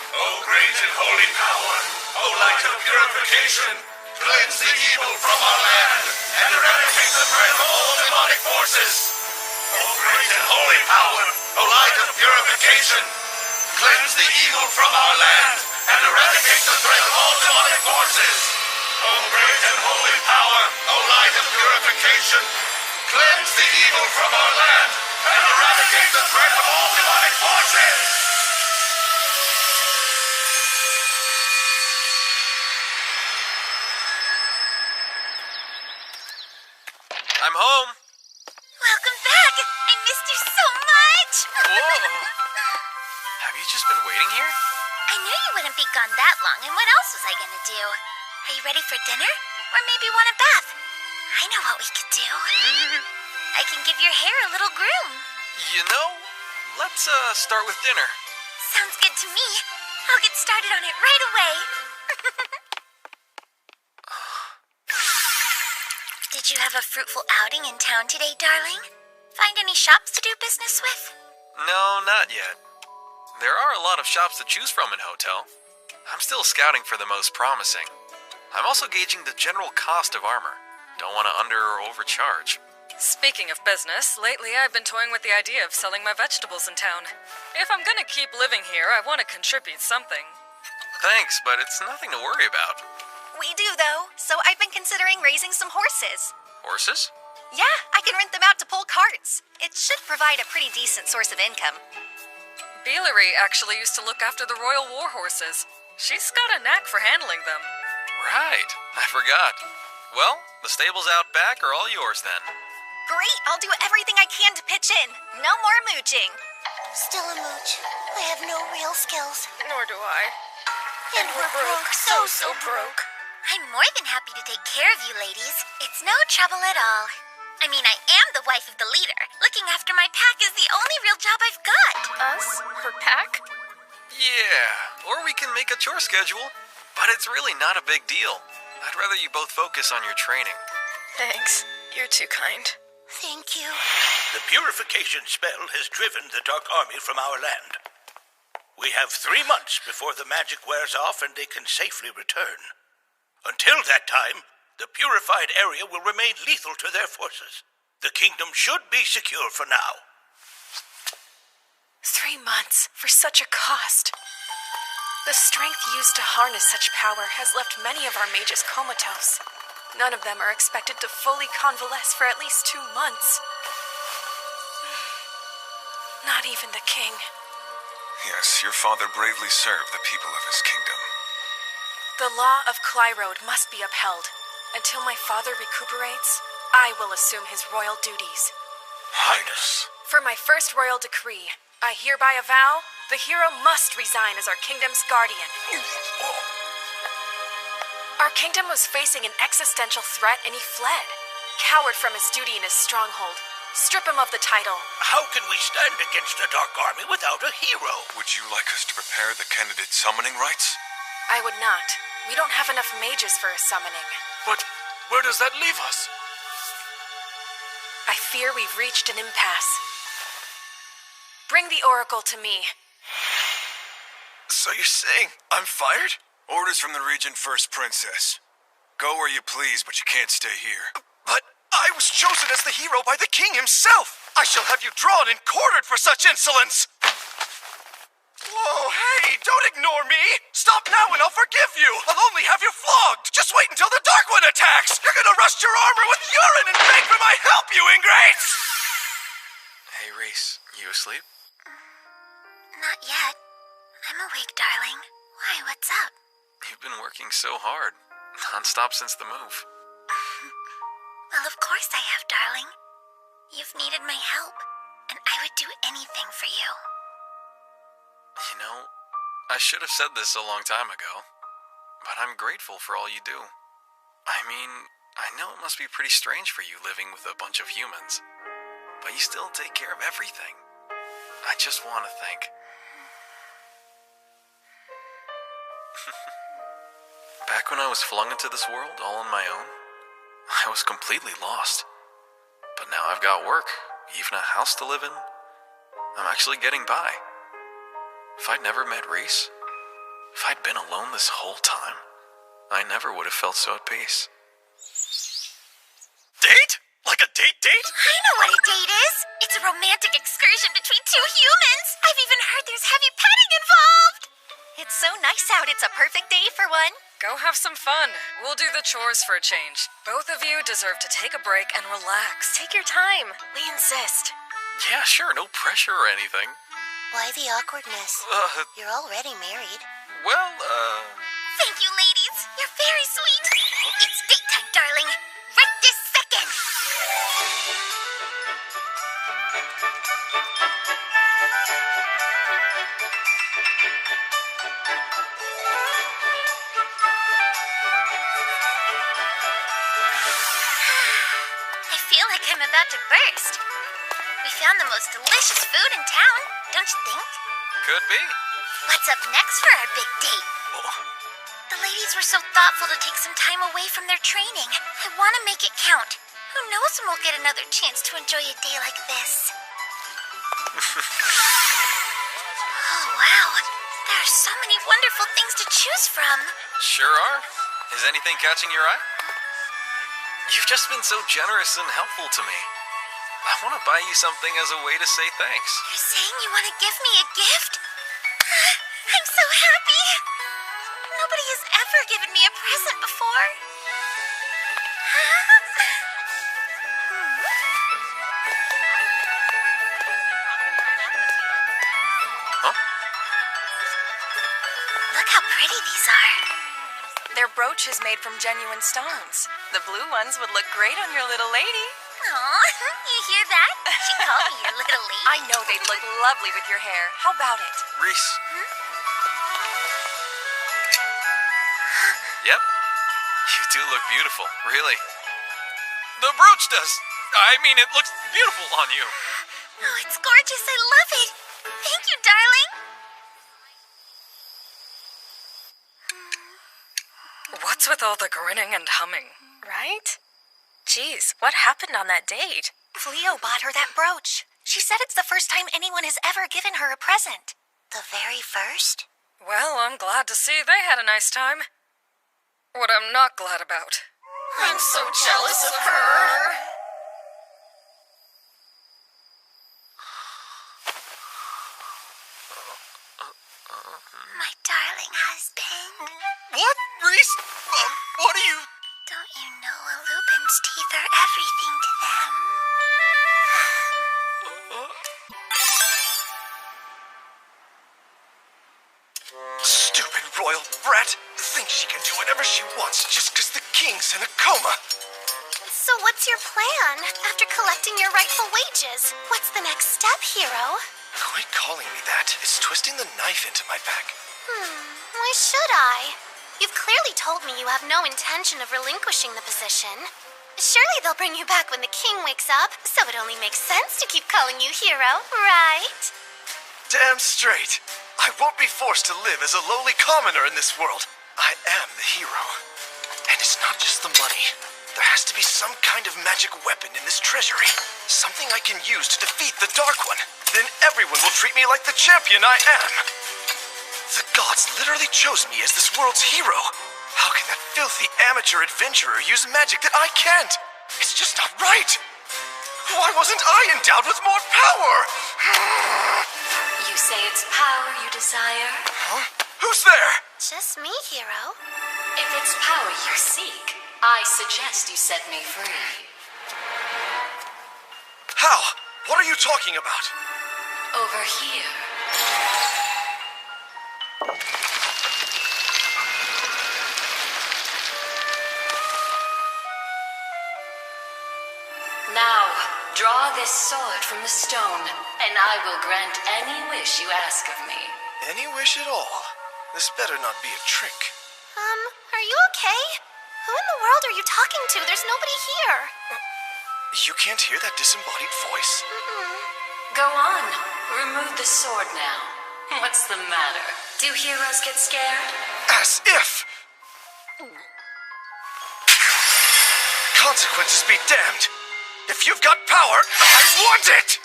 Okay. great and holy power, O light of purification, cleanse the evil from our land and eradicate the threat of all demonic forces. O great and holy power, O light of purification, cleanse the evil from our land and eradicate the threat of all demonic forces. O great and holy power, O light of purification, cleanse the evil from our land and eradicate the threat of all demonic forces. I'm home. Welcome back! I missed you so much! Whoa. Have you just been waiting here? I knew you wouldn't be gone that long, and what else was I gonna do? Are you ready for dinner? Or maybe want a bath? I know what we could do. I can give your hair a little groom. You know, let's start with dinner. Sounds good to me. I'll get started on it right away. Did you have a fruitful outing in town today, darling? Find any shops to do business with? No, not yet. There are a lot of shops to choose from in Hotel. I'm still scouting for the most promising. I'm also gauging the general cost of armor. Don't want to under or overcharge. Speaking of business, lately I've been toying with the idea of selling my vegetables in town. If I'm gonna keep living here, I want to contribute something. Thanks, but it's nothing to worry about. We do, though, so I've been considering raising some horses. Horses? Yeah, I can rent them out to pull carts. It should provide a pretty decent source of income. Bealery actually used to look after the royal war horses. She's got a knack for handling them. Right, I forgot. Well, the stables out back are all yours then. Great, I'll do everything I can to pitch in. No more mooching. Still a mooch. I have no real skills. Nor do I. And we're broke, so broke. I'm more than happy to take care of you ladies. It's no trouble at all. I mean, I am the wife of the leader. Looking after my pack is the only real job I've got. Us? Her pack? Yeah, or we can make a chore schedule. But it's really not a big deal. I'd rather you both focus on your training. Thanks. You're too kind. Thank you. The purification spell has driven the Dark Army from our land. We have 3 months before the magic wears off and they can safely return. Until that time, the purified area will remain lethal to their forces. The kingdom should be secure for now. 3 months for such a cost. The strength used to harness such power has left many of our mages comatose. None of them are expected to fully convalesce for at least 2 months. Not even the king. Yes, your father bravely served the people of his kingdom. The law of Clyrode must be upheld. Until my father recuperates, I will assume his royal duties. Highness. For my first royal decree, I hereby avow the hero must resign as our kingdom's guardian. Our kingdom was facing an existential threat and he fled. Coward from his duty in his stronghold. Strip him of the title. How can we stand against the Dark Army without a hero? Would you like us to prepare the candidate summoning rites? I would not. We don't have enough mages for a summoning. But where does that leave us? I fear we've reached an impasse. Bring the oracle to me. So you're saying I'm fired? Orders from the Regent First Princess. Go where you please, but you can't stay here. But I was chosen as the hero by the king himself. I shall have you drawn and quartered for such insolence. Whoa, hey, don't ignore me. Stop now and I'll forgive you. I'll only have you flogged. Just wait until the Dark One attacks. You're gonna rust your armor with urine and beg for my help, you ingrates! Hey, Reese, you asleep? Not yet. I'm awake, darling. Why, what's up? You've been working so hard. Non-stop since the move. Well, of course I have, darling. You've needed my help, and I would do anything for you. You know, I should have said this a long time ago, but I'm grateful for all you do. I mean, I know it must be pretty strange for you living with a bunch of humans, but you still take care of everything. I just want to thank... Back when I was flung into this world all on my own, I was completely lost. But now I've got work, even a house to live in. I'm actually getting by. If I'd never met Reese, If I'd been alone this whole time, I never would have felt so at peace. Date? Like a date? I know what a date is. It's a romantic excursion between two humans. I've even heard there's heavy petting involved. It's so nice out. It's a perfect day for one. Go have some fun. We'll do the chores for a change. Both of you deserve to take a break and relax. Take your time. We insist. Yeah, sure, no pressure or anything. Why the awkwardness? You're already married. Well, Thank you, ladies. You're very sweet. It's date time, darling. Right this second. I feel like I'm about to burst. We found the most delicious food in town, don't you think? could be. What's up next for our big date? The ladies were so thoughtful to take some time away from their training. I want to make it count. Who knows when we'll get another chance to enjoy a day like this? Oh, wow. There are so many wonderful things to choose from. Sure are. Is anything catching your eye? You've just been so generous and helpful to me. I want to buy you something as a way to say thanks. You're saying you want to give me a gift? I'm so happy. Nobody has ever given me a present before. Huh? Look how pretty these are. Their brooch is made from genuine stones. The blue ones would look great on your little lady. Aw, you hear that? She called me your little lady. I know they'd look lovely with your hair. How about it? Reese. Yep. You do look beautiful, really. The brooch does. I mean, it looks beautiful on you. Oh, it's gorgeous. I love it. Thank you, darling. What's with all the grinning and humming? Right? Geez, what happened on that date? Cleo bought her that brooch. She said it's the first time anyone has ever given her a present. The very first? Well, I'm glad to see they had a nice time. What I'm not glad about. I'm so jealous of her. My darling husband. What? Reese? What are you... Don't you know a lupin's teeth are everything to them? Stupid royal brat. Thinks she can do whatever she wants just because the king's in a coma. So what's your plan? After collecting your rightful wages, what's the next step, hero? Quit calling me that. It's twisting the knife into my back. Why should I? You've clearly told me you have no intention of relinquishing the position. Surely they'll bring you back when the king wakes up, so it only makes sense to keep calling you hero, right? Damn straight. I won't be forced to live as a lowly commoner in this world. I am the hero. And it's not just the money. There has to be some kind of magic weapon in this treasury. Something I can use to defeat the Dark One. Then everyone will treat me like the champion I am. The gods literally chose me as this world's hero. How can that filthy amateur adventurer use magic that I can't? It's just not right. Why wasn't I endowed with more power? You say it's power you desire? Huh? Who's there? Just me, hero. If it's power you seek, I suggest you set me free. How? What are you talking about? Over here. Now, draw this sword from the stone, and I will grant any wish you ask of me. Any wish at all? This better not be a trick. Are you okay? Who in the world are you talking to? There's nobody here. You can't hear that disembodied voice? Go on. Remove the sword now. What's the matter? Do heroes get scared? As if! Consequences be damned! If you've got power, I want it!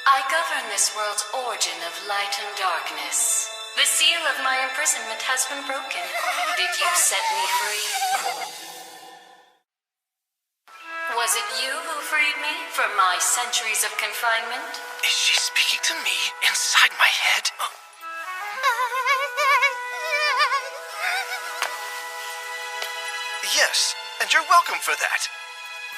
I govern this world's origin of light and darkness. The seal of my imprisonment has been broken. Did you set me free? Was it you who freed me from my centuries of confinement? Is she speaking to me inside my head? Yes, and you're welcome for that.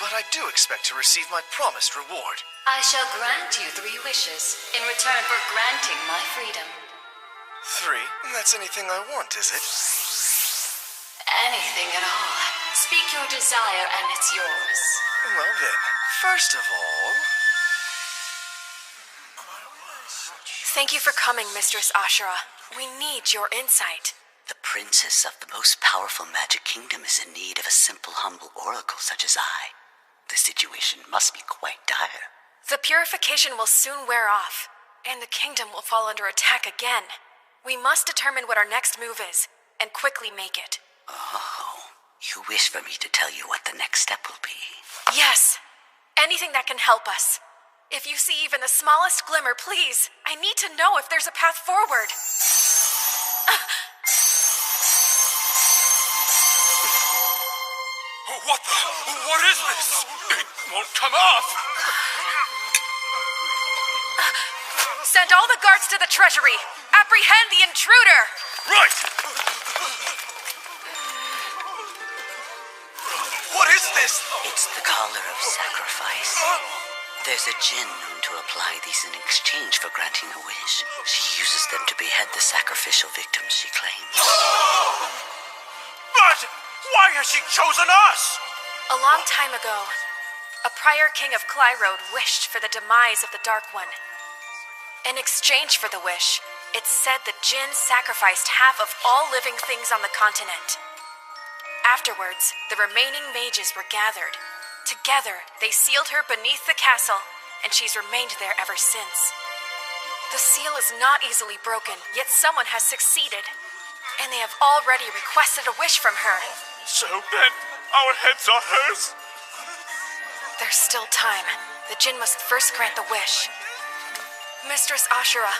But I do expect to receive my promised reward. I shall grant you 3 wishes in return for granting my freedom. 3? That's anything I want, is it? Anything at all. Speak your desire and it's yours. Well then, first of all... Thank you for coming, Mistress Ashura. We need your insight. The princess of the most powerful magic kingdom is in need of a simple, humble oracle such as I. The situation must be quite dire. The purification will soon wear off, and the kingdom will fall under attack again. We must determine what our next move is, and quickly make it. Oh, you wish for me to tell you what the next step will be? Yes. Anything that can help us. If you see even the smallest glimmer, please. I need to know if there's a path forward. What is this? It won't come off! Send all the guards to the treasury. Apprehend the intruder! Right! What is this? It's the collar of sacrifice. There's a djinn known to apply these in exchange for granting a wish. She uses them to behead the sacrificial victims she claims. But why has she chosen us? A long time ago, a prior king of Clyrode wished for the demise of the Dark One. In exchange for the wish, it's said the djinn sacrificed half of all living things on the continent. Afterwards, the remaining mages were gathered. Together, they sealed her beneath the castle, and she's remained there ever since. The seal is not easily broken, yet someone has succeeded, and they have already requested a wish from her. So then, our heads are hers? There's still time. The djinn must first grant the wish. Mistress Ashura,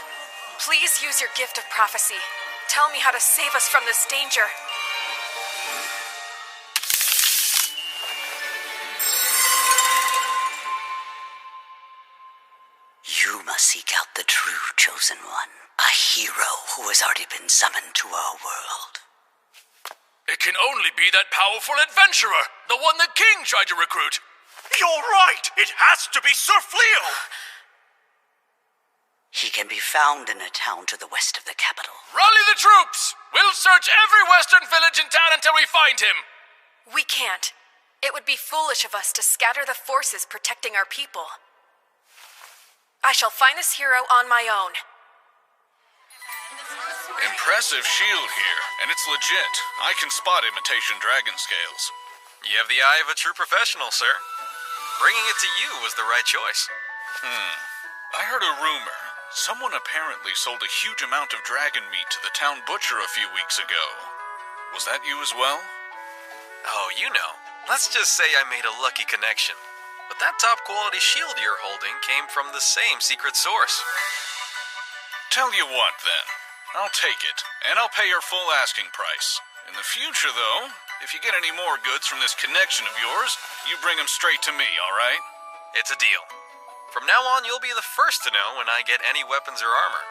please use your gift of prophecy. Tell me how to save us from this danger. You must seek out the true chosen one, a hero who has already been summoned to our world. It can only be that powerful adventurer, the one the king tried to recruit. You're right! It has to be Sir Fleo! He can be found in a town to the west of the capital. Rally the troops! We'll search every western village in town until we find him. We can't. It would be foolish of us to scatter the forces protecting our people. I shall find this hero on my own. Impressive shield here, and it's legit. I can spot imitation dragon scales. You have the eye of a true professional, sir. Bringing it to you was the right choice. I heard a rumor. Someone apparently sold a huge amount of dragon meat to the town butcher a few weeks ago. Was that you as well? Oh, you know. Let's just say I made a lucky connection. But that top-quality shield you're holding came from the same secret source. Tell you what, then. I'll take it, and I'll pay your full asking price. In the future, though, if you get any more goods from this connection of yours, you bring them straight to me, all right? It's a deal. From now on, you'll be the first to know when I get any weapons or armor.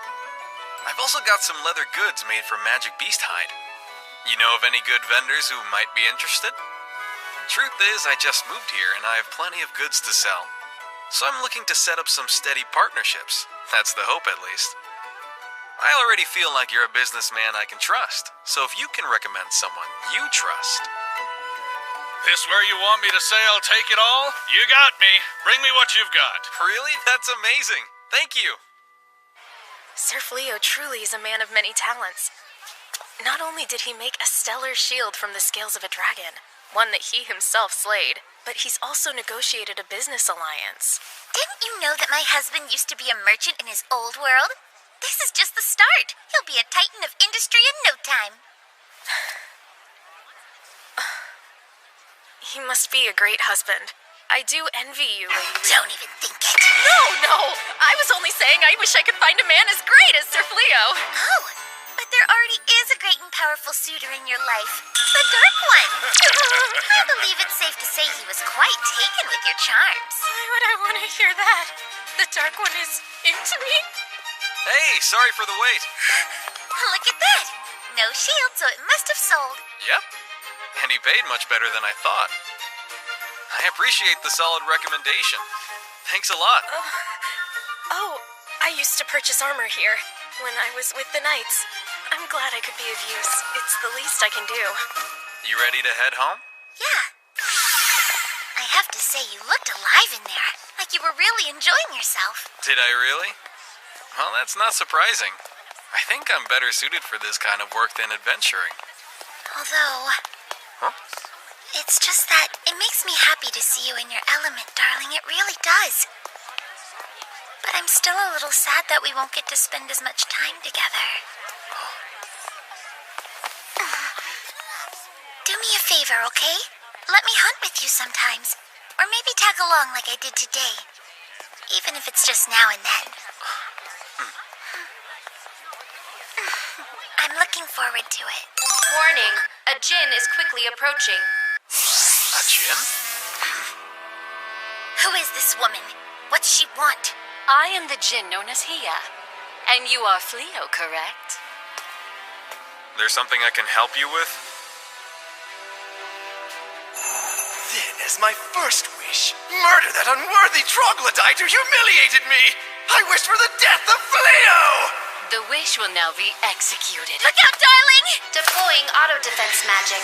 I've also got some leather goods made from magic beast hide. You know of any good vendors who might be interested? Truth is, I just moved here and I have plenty of goods to sell. So I'm looking to set up some steady partnerships. That's the hope, at least. I already feel like you're a businessman I can trust. So if you can recommend someone you trust... This where you want me to say I'll take it all? You got me. Bring me what you've got. Really? That's amazing. Thank you. Sir Fleo truly is a man of many talents. Not only did he make a stellar shield from the scales of a dragon, one that he himself slayed, but he's also negotiated a business alliance. Didn't you know that my husband used to be a merchant in his old world? This is just the start. He'll be a titan of industry in no time. He must be a great husband. I do envy you, Lady Reese. Don't even think it. No! I was only saying I wish I could find a man as great as Sir Fleo. Oh, but there already is a great and powerful suitor in your life. The Dark One. I believe it's safe to say he was quite taken with your charms. Why would I want to hear that? The Dark One is into me? Hey, sorry for the wait. Look at that. No shield, so it must have sold. Yep. And he paid much better than I thought. I appreciate the solid recommendation. Thanks a lot. I used to purchase armor here when I was with the Knights. I'm glad I could be of use. It's the least I can do. You ready to head home? Yeah. I have to say, you looked alive in there. Like you were really enjoying yourself. Did I really? Well, that's not surprising. I think I'm better suited for this kind of work than adventuring. Although... Huh? It's just that it makes me happy to see you in your element, darling. It really does. But I'm still a little sad that we won't get to spend as much time together. Do me a favor, okay? Let me hunt with you sometimes. Or maybe tag along like I did today. Even if it's just now and then. I'm looking forward to it. Warning, a djinn is quickly approaching. A djinn? Who is this woman? What's she want? I am the djinn known as Hia. And you are Fleo, correct? There's something I can help you with? Then, as my first wish, murder that unworthy troglodyte who humiliated me! I wish for the death of Fleo! The wish will now be executed. Look out, darling! Deploying auto defense magic.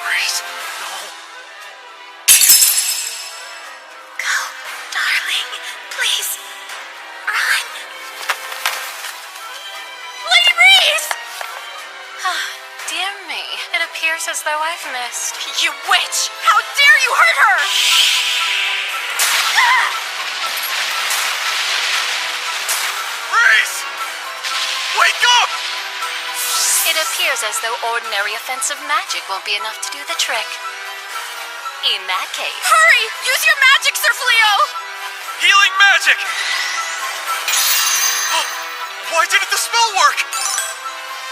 Reese, no. Go, darling. Please. Run. Lady Reese! Dear me, it appears as though I've missed. You witch! How dare you hurt her! Reese! Wake up! It appears as though ordinary offensive magic won't be enough to do the trick. In that case... Hurry! Use your magic, Sir Fleo! Healing magic! Why didn't the spell work?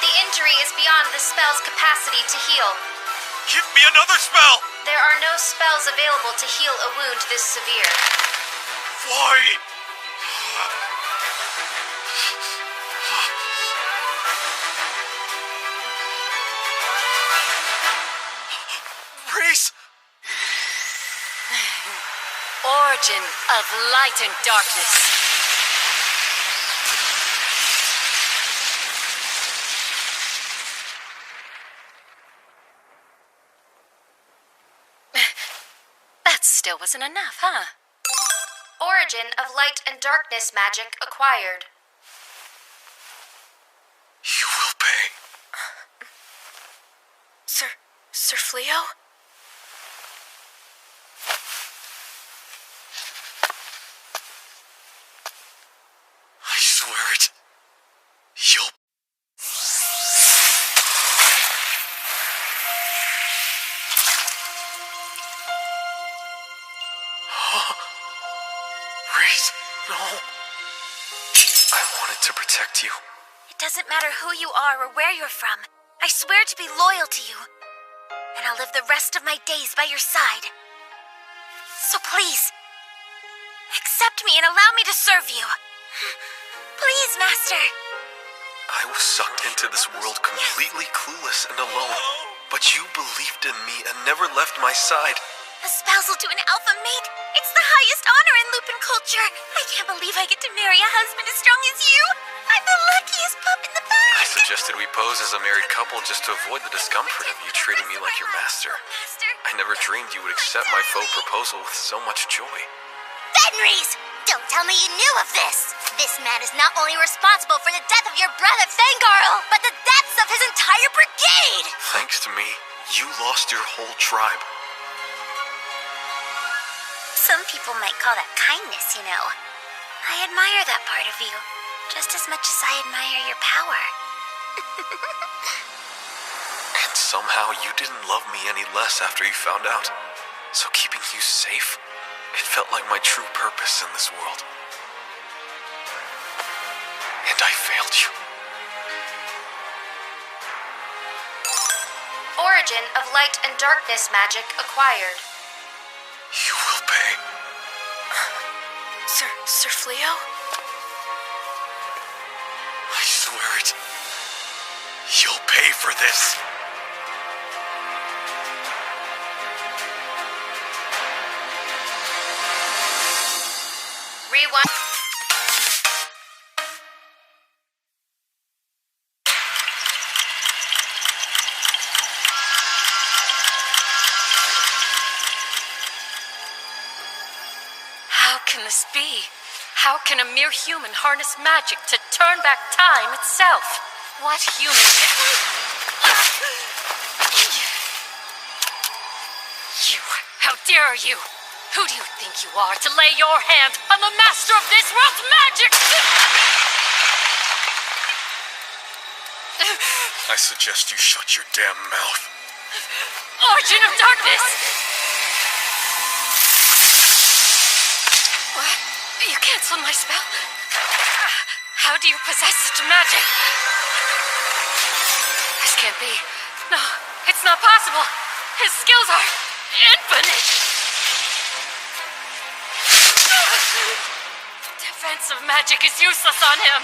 The injury is beyond the spell's capacity to heal. Give me another spell! There are no spells available to heal a wound this severe. Why? Reese! Origin of light and darkness. That still wasn't enough, huh? Origin of light and darkness magic acquired. You will pay. Sir Fleo? I swear it. You'll... Reese, no. I wanted to protect you. It doesn't matter who you are or where you're from. I swear to be loyal to you. And I'll live the rest of my days by your side. So please, accept me and allow me to serve you. Please, Master. I was sucked into this world completely clueless and alone. But you believed in me and never left my side. Espousal to an alpha mate. It's the highest honor in Lupin culture. I can't believe I get to marry a husband as strong as you. I'm the luckiest pup in the band. I suggested we pose as a married couple just to avoid the discomfort of you treating me like your master. I never dreamed you would accept my faux proposal with so much joy. Fenris! Don't tell me you knew of this! This man is not only responsible for the death of your brother Fengarl, but the deaths of his entire brigade! Thanks to me, you lost your whole tribe. Some people might call that kindness, you know. I admire that part of you. just as much as I admire your power. And somehow you didn't love me any less after you found out. So keeping you safe, it felt like my true purpose in this world. And I failed you. Origin of light and darkness magic acquired. You will pay. Sir Fleo? I swear it. You'll pay for this. Rewind. How can this be? How can a mere human harness magic to turn back time itself? What human? You, how dare you? Who do you think you are to lay your hand on the master of this world's magic? I suggest you shut your damn mouth. Origin of darkness! What? You canceled my spell? How do you possess such magic? This can't be. No, it's not possible. His skills are infinite. Defensive magic is useless on him.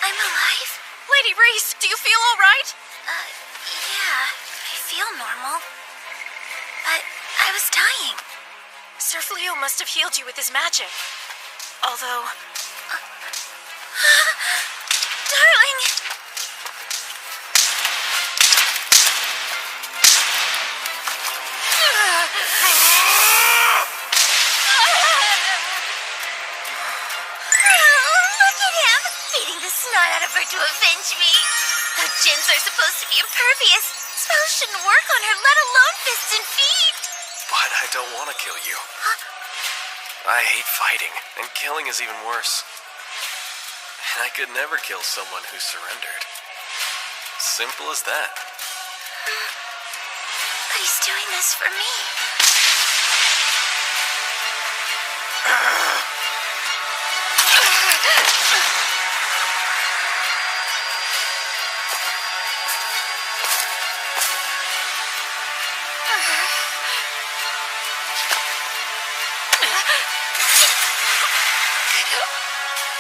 I'm alive? Lady Reese, do you feel all right? Yeah, I feel normal. But I was dying. Sir Fleo must have healed you with his magic. Although... Darling! Look at him! Beating the snot out of her to avenge me. Though Jinns are supposed to be impervious, spells shouldn't work on her, let alone fists and feet. But I don't want to kill you. I hate fighting, and killing is even worse. And I could never kill someone who surrendered. Simple as that. But he's doing this for me.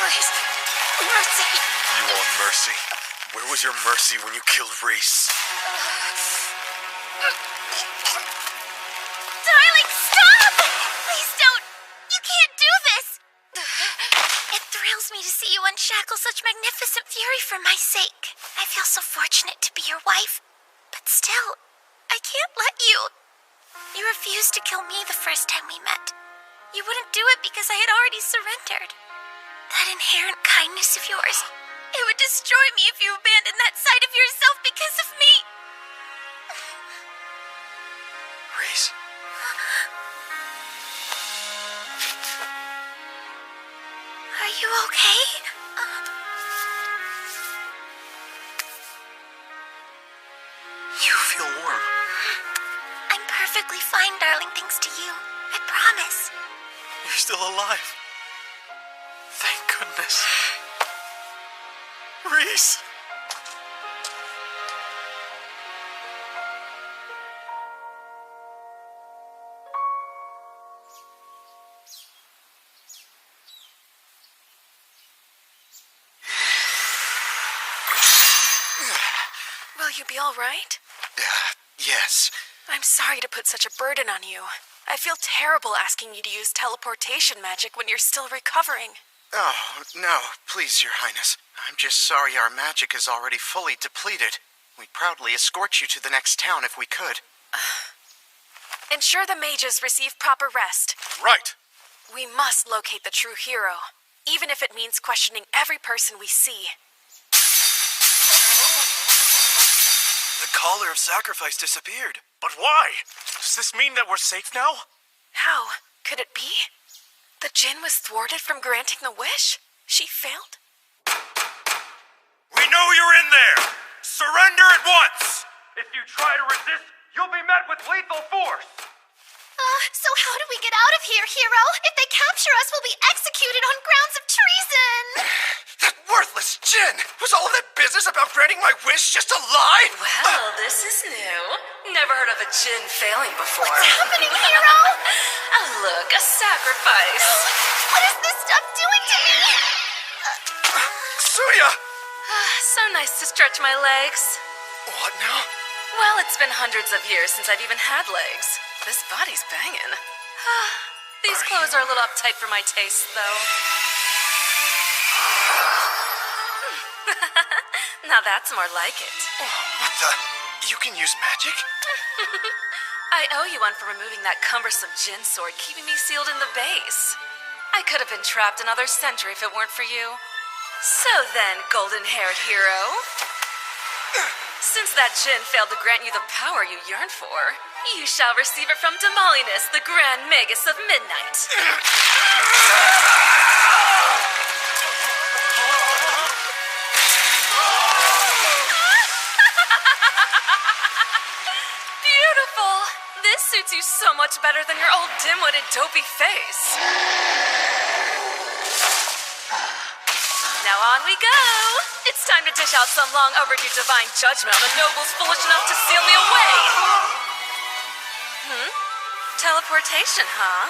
Please, mercy. You want mercy? Where was your mercy when you killed Reese? Darling, stop! Please don't! You can't do this! It thrills me to see you unshackle such magnificent fury for my sake. I feel so fortunate to be your wife. But still, I can't let you. You refused to kill me the first time we met. You wouldn't do it because I had already surrendered. That inherent kindness of yours, it would destroy me if you abandoned that side of yourself because of me. Reese? Are you okay? You feel warm. I'm perfectly fine, darling, thanks to you. I promise. You're still alive. Thank goodness. Reese! Will you be all right? Yes. I'm sorry to put such a burden on you. I feel terrible asking you to use teleportation magic when you're still recovering. Oh, no, please, Your Highness. I'm just sorry our magic is already fully depleted. We'd proudly escort you to the next town if we could. Ensure the mages receive proper rest. Right. We must locate the true hero, even if it means questioning every person we see. The caller of sacrifice disappeared. But why? Does this mean that we're safe now? How? Could it be? The Jinn was thwarted from granting the wish? She failed? We know you're in there! Surrender at once! If you try to resist, you'll be met with lethal force! So how do we get out of here, hero? If they capture us, we'll be executed on grounds of treason! That worthless Jinn! Was all of that business about granting my wish just a lie? Well, this is new. Never heard of a Jinn failing before. What's happening, hero? Oh, look, a sacrifice. What is this stuff doing to me? Suya! So nice to stretch my legs. What now? Well, it's been hundreds of years since I've even had legs. This body's banging. These clothes are a little uptight for my taste, though. Now that's more like it. What the? You can use magic? I owe you one for removing that cumbersome Jinn sword, keeping me sealed in the base. I could have been trapped another century if it weren't for you. So then, golden-haired hero, since that Jinn failed to grant you the power you yearn for, you shall receive it from Damalinus, the Grand Magus of Midnight. Beautiful! This suits you so much better than your old dim-witted dopey face. Now on we go! It's time to dish out some long overdue divine judgment on the nobles foolish enough to seal me away! Teleportation, huh?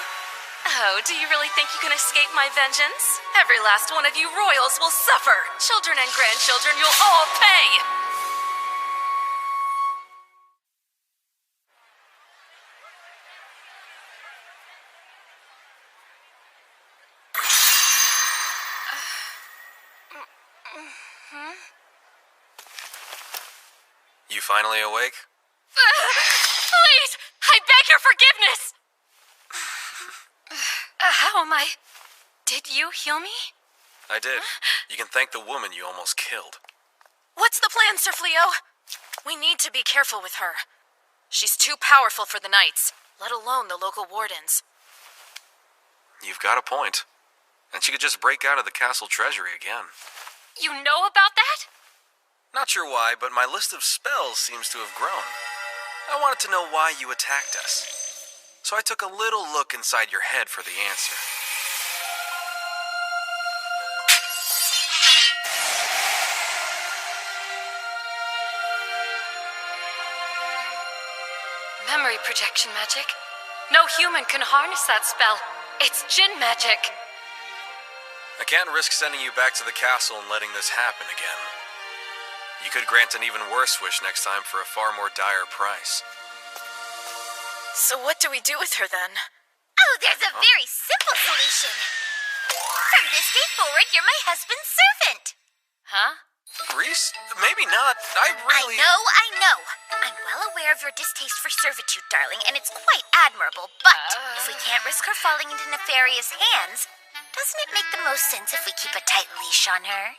Oh, do you really think you can escape my vengeance? Every last one of you royals will suffer! Children and grandchildren, you'll all pay! You finally awake? Please! I beg your forgiveness! How am I? Did you heal me? I did. You can thank the woman you almost killed. What's the plan, Sir Fleo? We need to be careful with her. She's too powerful for the knights, let alone the local wardens. You've got a point. And she could just break out of the castle treasury again. You know about that? Not sure why, but my list of spells seems to have grown. I wanted to know why you attacked us. So I took a little look inside your head for the answer. Memory projection magic? No human can harness that spell. It's Jinn magic. I can't risk sending you back to the castle and letting this happen again. You could grant an even worse wish next time for a far more dire price. So what do we do with her then? Oh, there's a very simple solution. From this day forward, you're my husband's servant. Huh? Reese? Maybe not. I really... I know. I'm well aware of your distaste for servitude, darling, and it's quite admirable. But if we can't risk her falling into nefarious hands, doesn't it make the most sense if we keep a tight leash on her?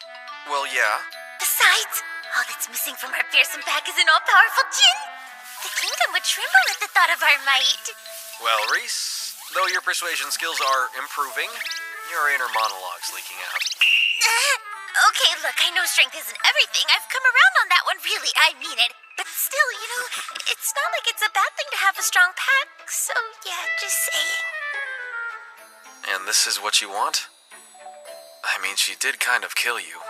Well, yeah. Besides, all that's missing from our fearsome pack is an all-powerful Jinn. The kingdom would tremble at the thought of our might. Well, Reese, though your persuasion skills are improving, your inner monologue's leaking out. Okay, look, I know strength isn't everything. I've come around on that one, really. I mean it. But still, it's not like it's a bad thing to have a strong pack. So, yeah, just saying. And this is what you want? I mean, she did kind of kill you.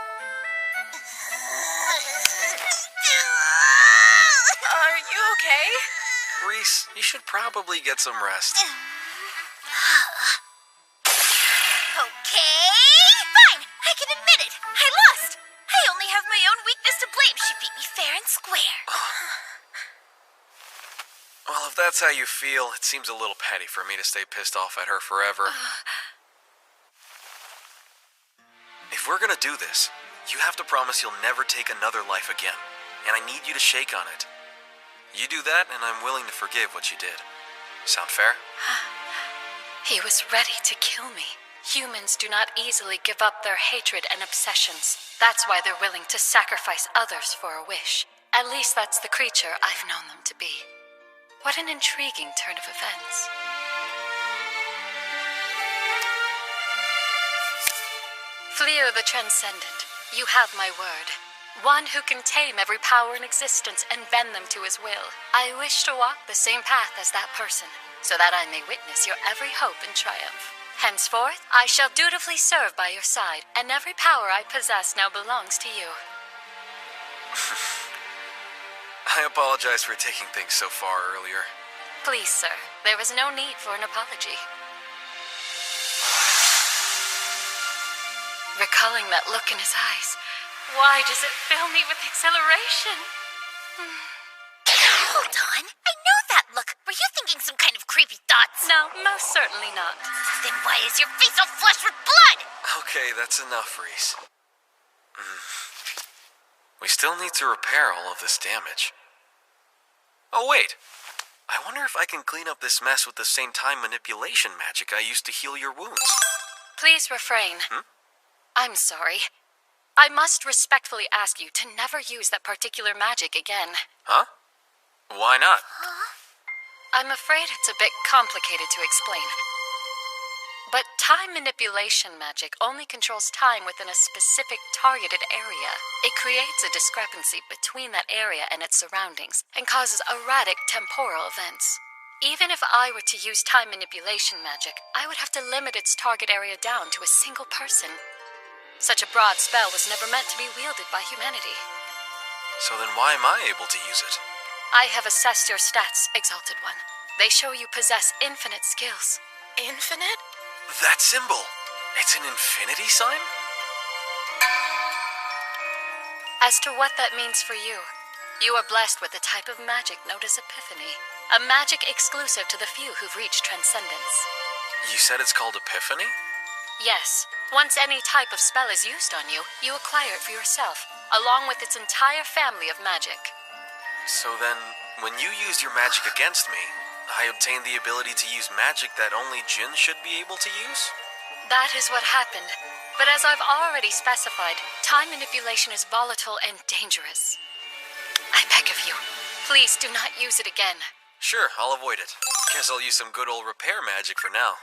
Are you okay? Reese, you should probably get some rest. Okay, fine. I can admit it. I lost. I only have my own weakness to blame. She beat me fair and square. Well, if that's how you feel, it seems a little petty for me to stay pissed off at her forever. If we're gonna do this, you have to promise you'll never take another life again. And I need you to shake on it. You do that, and I'm willing to forgive what you did. Sound fair? He was ready to kill me. Humans do not easily give up their hatred and obsessions. That's why they're willing to sacrifice others for a wish. At least that's the creature I've known them to be. What an intriguing turn of events. Fleo the Transcendent, you have my word. One who can tame every power in existence and bend them to his will. I wish to walk the same path as that person, so that I may witness your every hope and triumph. Henceforth, I shall dutifully serve by your side, and every power I possess now belongs to you. I apologize for taking things so far earlier. Please, sir, there is no need for an apology. Recalling that look in his eyes, why does it fill me with exhilaration? Hold on. I know that look. Were you thinking some kind of creepy thoughts? No, most certainly not. Then why is your face all flushed with blood? Okay, that's enough, Reese. We still need to repair all of this damage. Oh, wait. I wonder if I can clean up this mess with the same time manipulation magic I used to heal your wounds. Please refrain. I'm sorry. I must respectfully ask you to never use that particular magic again. Huh? Why not? I'm afraid it's a bit complicated to explain. But time manipulation magic only controls time within a specific targeted area. It creates a discrepancy between that area and its surroundings, and causes erratic temporal events. Even if I were to use time manipulation magic, I would have to limit its target area down to a single person. Such a broad spell was never meant to be wielded by humanity. So then why am I able to use it? I have assessed your stats, Exalted One. They show you possess infinite skills. Infinite? That symbol! It's an infinity sign? As to what that means for you, you are blessed with a type of magic known as Epiphany. A magic exclusive to the few who've reached transcendence. You said it's called Epiphany? Yes. Once any type of spell is used on you, you acquire it for yourself, along with its entire family of magic. So then, when you use your magic against me, I obtain the ability to use magic that only Jinn should be able to use? That is what happened. But as I've already specified, time manipulation is volatile and dangerous. I beg of you, please do not use it again. Sure, I'll avoid it. Guess I'll use some good old repair magic for now.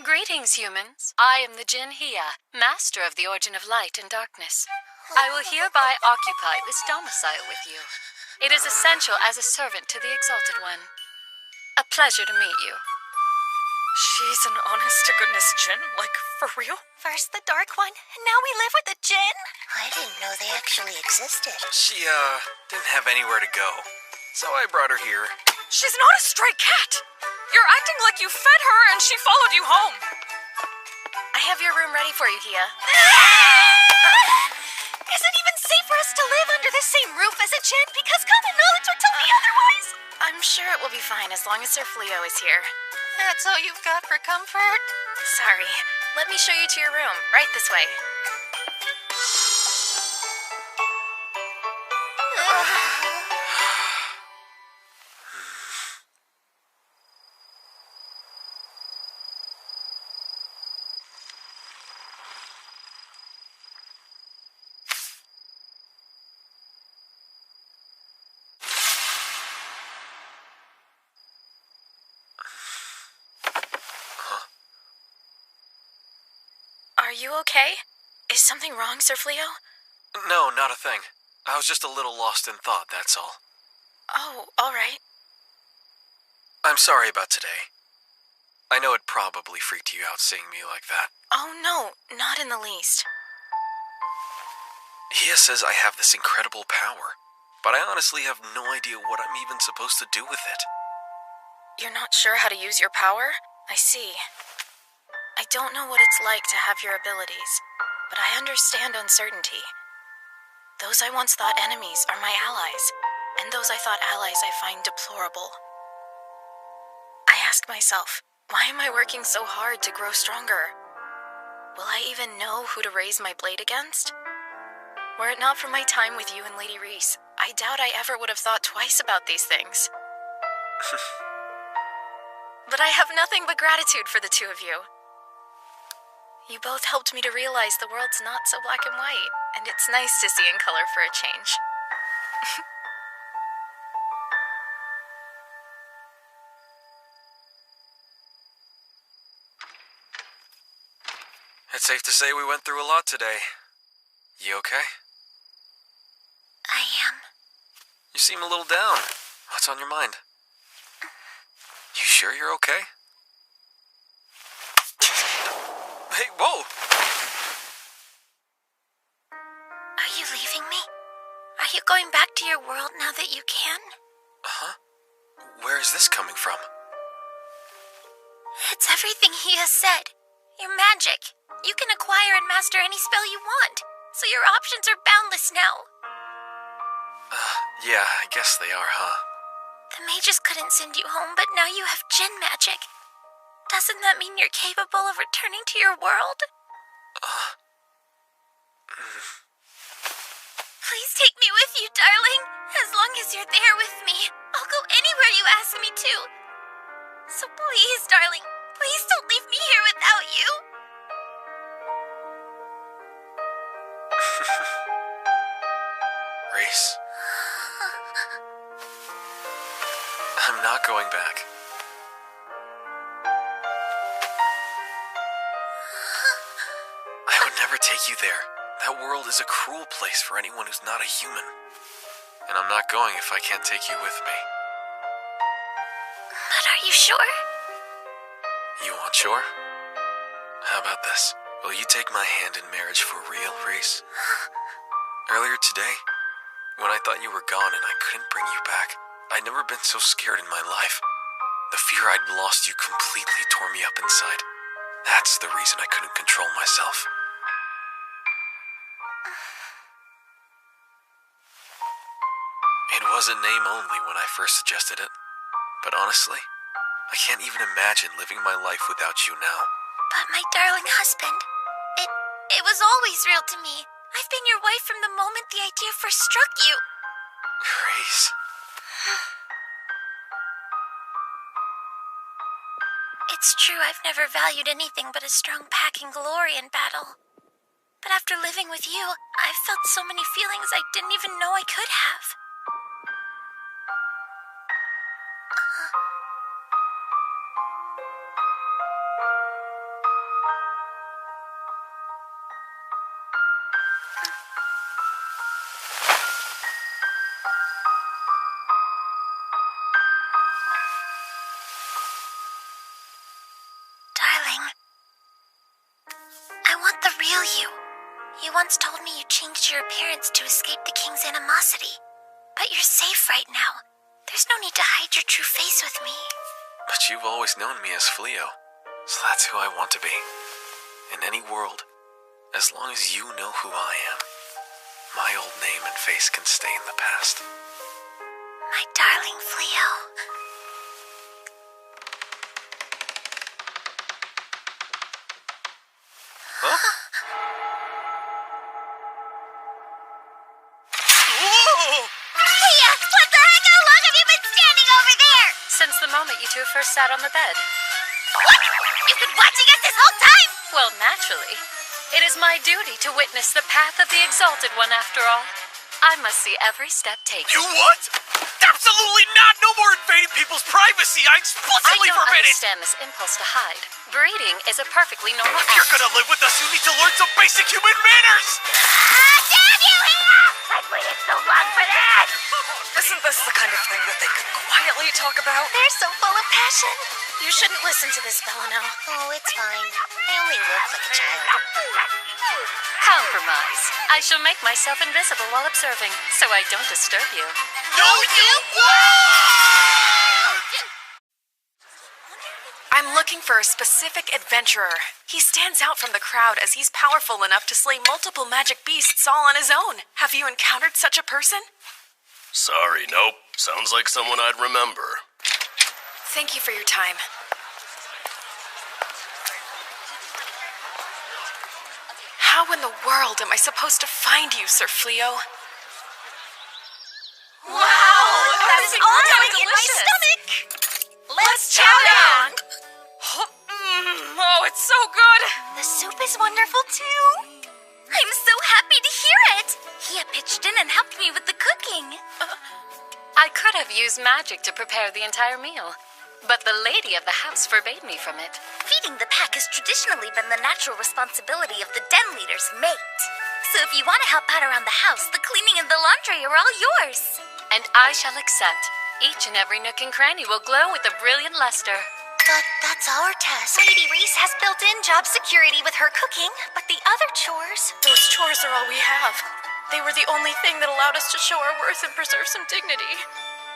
Greetings, humans. I am the Jinn Hia, master of the origin of light and darkness. I will hereby occupy this domicile with you. It is essential as a servant to the Exalted One. A pleasure to meet you. She's an honest-to-goodness Jinn? Like, for real? First the Dark One, and now we live with the Jinn? I didn't know they actually existed. She, didn't have anywhere to go. So I brought her here. She's not a stray cat! You're acting like you fed her and she followed you home. I have your room ready for you, Hia. Is it even safe for us to live under the same roof as a Jinn? Because common knowledge would tell me otherwise. I'm sure it will be fine as long as Sir Fleo is here. That's all you've got for comfort? Sorry. Let me show you to your room. Right this way. Are you okay? Is something wrong, Sir Fleo? No, not a thing. I was just a little lost in thought, that's all. Oh, all right. I'm sorry about today. I know it probably freaked you out seeing me like that. Oh, no, not in the least. Hia says I have this incredible power, but I honestly have no idea what I'm even supposed to do with it. You're not sure how to use your power? I see. I don't know what it's like to have your abilities, but I understand uncertainty. Those I once thought enemies are my allies, and those I thought allies I find deplorable. I ask myself, why am I working so hard to grow stronger? Will I even know who to raise my blade against? Were it not for my time with you and Lady Reese, I doubt I ever would have thought twice about these things. But I have nothing but gratitude for the two of you. You both helped me to realize the world's not so black and white, and it's nice to see in color for a change. It's safe to say we went through a lot today. You okay? I am. You seem a little down. What's on your mind? You sure you're okay? Hey, whoa! Are you leaving me? Are you going back to your world now that you can? Uh-huh. Where is this coming from? It's everything he has said. Your magic. You can acquire and master any spell you want, so your options are boundless now. Yeah, I guess they are, huh? The mages couldn't send you home, but now you have Jinn magic. Doesn't that mean you're capable of returning to your world? Please take me with you, darling. As long as you're there with me, I'll go anywhere you ask me to. So please, darling, please don't leave me here without you. Reese. I'm not going back. I would never take you there. That world is a cruel place for anyone who's not a human. And I'm not going if I can't take you with me. But are you sure? You want sure? How about this? Will you take my hand in marriage for real, Reese? Earlier today, when I thought you were gone and I couldn't bring you back, I'd never been so scared in my life. The fear I'd lost you completely tore me up inside. That's the reason I couldn't control myself. It was a name only when I first suggested it. But honestly, I can't even imagine living my life without you now. But my darling husband, it was always real to me. I've been your wife from the moment the idea first struck you. Grace. It's true I've never valued anything but a strong pack and glory in battle. But after living with you, I've felt so many feelings I didn't even know I could have. Darling, I want the real you. You once told me you changed your appearance to escape the king's animosity. But you're safe right now. There's no need to hide your true face with me. But you've always known me as Fleo, so that's who I want to be. In any world, as long as you know who I am, my old name and face can stay in the past. My darling Fleo. Huh? Leah, what the heck? How long have you been standing over there? Since the moment you two first sat on the bed. What? You've been watching us this whole time? Well, naturally. It is my duty to witness the path of the Exalted One, after all. I must see every step taken. You what? Absolutely not! No more invading people's privacy! I explicitly I don't forbid it! understand this impulse to hide. Breeding is a perfectly normal If you're act. gonna live with us, you need to learn some basic human manners! Damn you, Leah! I've waited so long for that! Isn't this the kind of thing that they could quietly talk about? They're so full of passion. You shouldn't listen to this, Belano. Oh, it's fine. I only look like a child. Compromise. I shall make myself invisible while observing, so I don't disturb you. No, you won't! I'm looking for a specific adventurer. He stands out from the crowd as he's powerful enough to slay multiple magic beasts all on his own. Have you encountered such a person? Sorry, nope. Sounds like someone I'd remember. Thank you for your time. How in the world am I supposed to find you, Sir Fleo? Wow! That is It's all going in my stomach. Let's chow down. Oh, it's so good. The soup is wonderful too. I'm so happy to hear it. Hia pitched in and helped me with the cooking. I could have used magic to prepare the entire meal, but the lady of the house forbade me from it. Feeding the pack has traditionally been the natural responsibility of the den leader's mate. So if you want to help out around the house, the cleaning and the laundry are all yours. And I shall accept. Each and every nook and cranny will glow with a brilliant luster. But that's our task. Lady Reese has built-in job security with her cooking, but the other chores... Those chores are all we have. They were the only thing that allowed us to show our worth and preserve some dignity.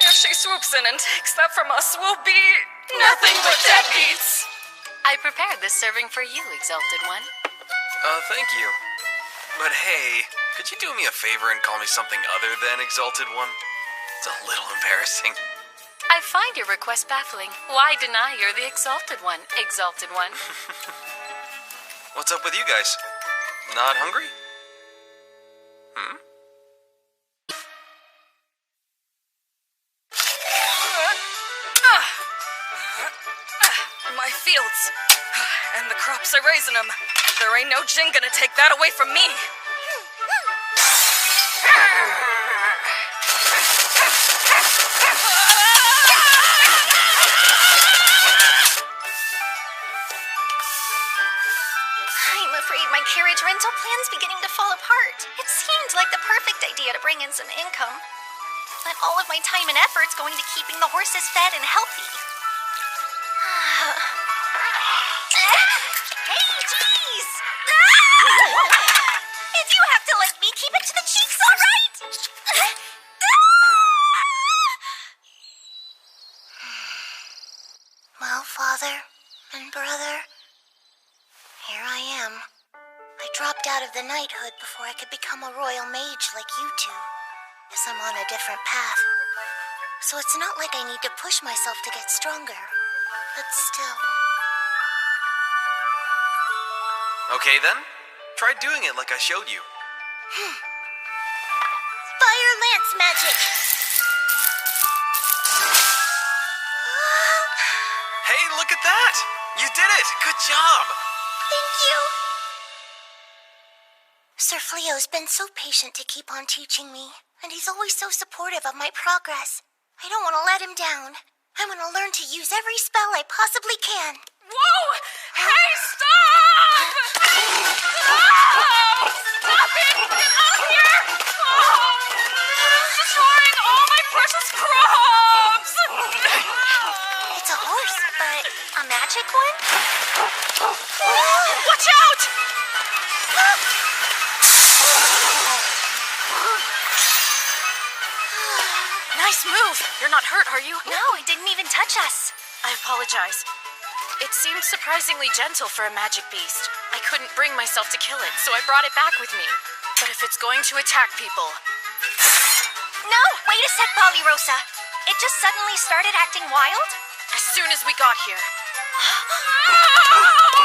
If she swoops in and takes that from us, we'll be nothing but deadbeats. I prepared this serving for you, Exalted One. Thank you. But hey, could you do me a favor and call me something other than Exalted One? It's a little embarrassing. I find your request baffling. Why deny you're the Exalted One, Exalted One? What's up with you guys? Not hungry? My fields. And the crops I raise in them. There ain't no djinn gonna take that away from me. I'm afraid my carriage rental plan's beginning to fall apart. It seemed like the perfect idea to bring in some income. But all of my time and effort's going to keeping the horses fed and healthy. Hey, jeez! If you have to let me keep it to the cheeks, all right? Well, Father and Brother, here I am. I dropped out of the knighthood before I could become a royal mage like you two, because I'm on a different path. So it's not like I need to push myself to get stronger, but still. Okay then, try doing it like I showed you. Fire lance magic! Hey, look at that! You did it! Good job! Thank you! Sir Fleo's been so patient to keep on teaching me, and he's always so supportive of my progress. I don't want to let him down. I want to learn to use every spell I possibly can. Whoa! Hey, stop! Oh, stop it! Get out of here! Oh, it's destroying all my precious crops! It's a horse, but a magic one? Watch out! Nice move. You're not hurt, are you? No, it didn't even touch us. I apologize. It seems surprisingly gentle for a magic beast. I couldn't bring myself to kill it, so I brought it back with me. But if it's going to attack people... No, wait a sec, Polyrosa. It just suddenly started acting wild? As soon as we got here.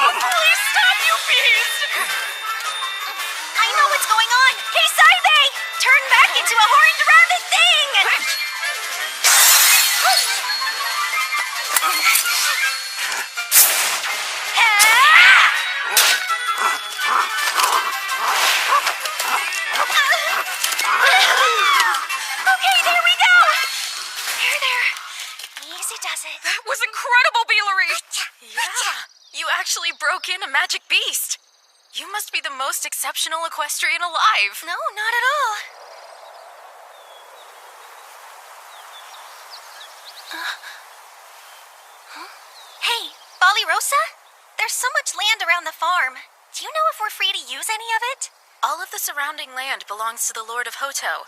Please stop, you beast! I know what's going on. Hey, Saibe! Turn back into a horned rabbit thing! Okay, there we go! There. Easy does it. That was incredible, Beelery! Yeah, you actually broke in a magic beast. You must be the most exceptional equestrian alive. No, not at all. Hey, Polyrosa? There's so much land around the farm. Do you know if we're free to use any of it? All of the surrounding land belongs to the Lord of Hoto.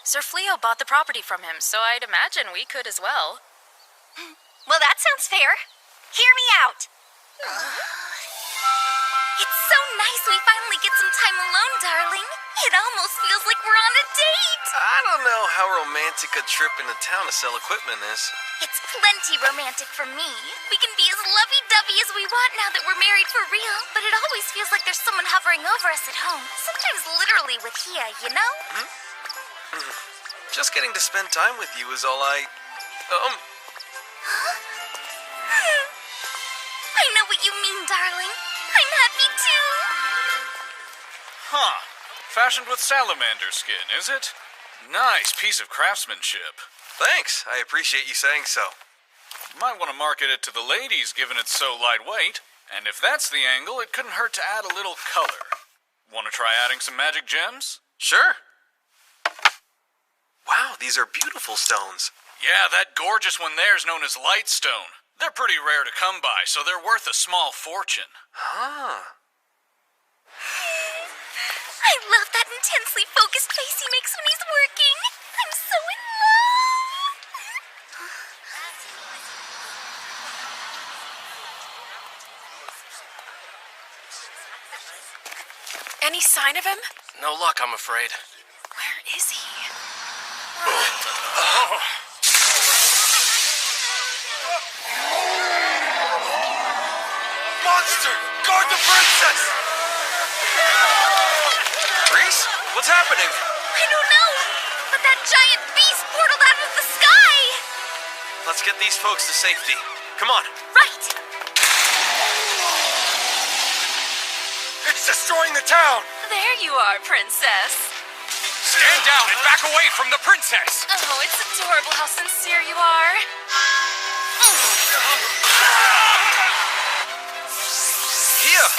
Sir Fleo bought the property from him, so I'd imagine we could as well. Well, that sounds fair. Hear me out. It's so nice we finally get some time alone, darling. It almost feels like we're on a date. I don't know how romantic a trip into town to sell equipment is. It's plenty romantic for me. We can be as lovey-dovey as we want now that we're married for real, but it always feels like there's someone hovering over us at home. Sometimes literally with Hia, you know? Just getting to spend time with you is all I... I know what you mean, darling. I'm happy too. Huh. Fashioned with salamander skin, is it? Nice piece of craftsmanship. Thanks. I appreciate you saying so. You might want to market it to the ladies, given it's so lightweight. And if that's the angle, it couldn't hurt to add a little color. Want to try adding some magic gems? Sure. Wow, these are beautiful stones. Yeah, that gorgeous one there's known as lightstone. They're pretty rare to come by, so they're worth a small fortune. Huh. I love that intensely focused face he makes when he's working. I'm so in love. Any sign of him? No luck, I'm afraid. Where is he? Monster! Guard the princess! Reese, what's happening? I don't know, but that giant beast portaled out of the sky! Let's get these folks to safety. Come on. Right! It's destroying the town! There you are, princess. Stand down and back away from the princess! Oh, it's adorable how sincere you are. Here!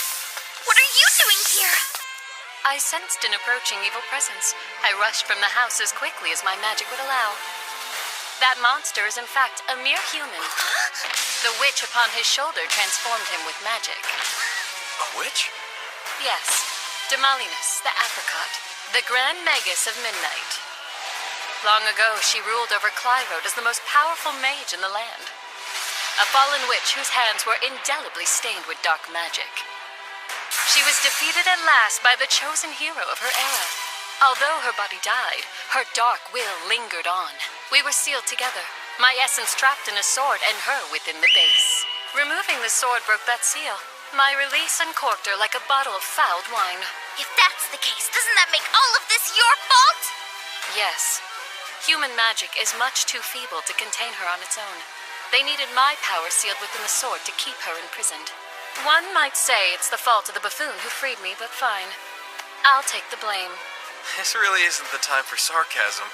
What are you doing here? I sensed an approaching evil presence. I rushed from the house as quickly as my magic would allow. That monster is in fact a mere human. The witch upon his shoulder transformed him with magic. A witch? Yes, Demalinus, the apricot, the Grand Magus of Midnight. Long ago, she ruled over Clyrode as the most powerful mage in the land. A fallen witch whose hands were indelibly stained with dark magic. She was defeated at last by the chosen hero of her era. Although her body died, her dark will lingered on. We were sealed together, my essence trapped in a sword and her within the base. Removing the sword broke that seal. My release uncorked her like a bottle of fouled wine. If that's the case, doesn't that make all of this your fault? Yes. Human magic is much too feeble to contain her on its own. They needed my power sealed within the sword to keep her imprisoned. One might say it's the fault of the buffoon who freed me, but fine. I'll take the blame. This really isn't the time for sarcasm.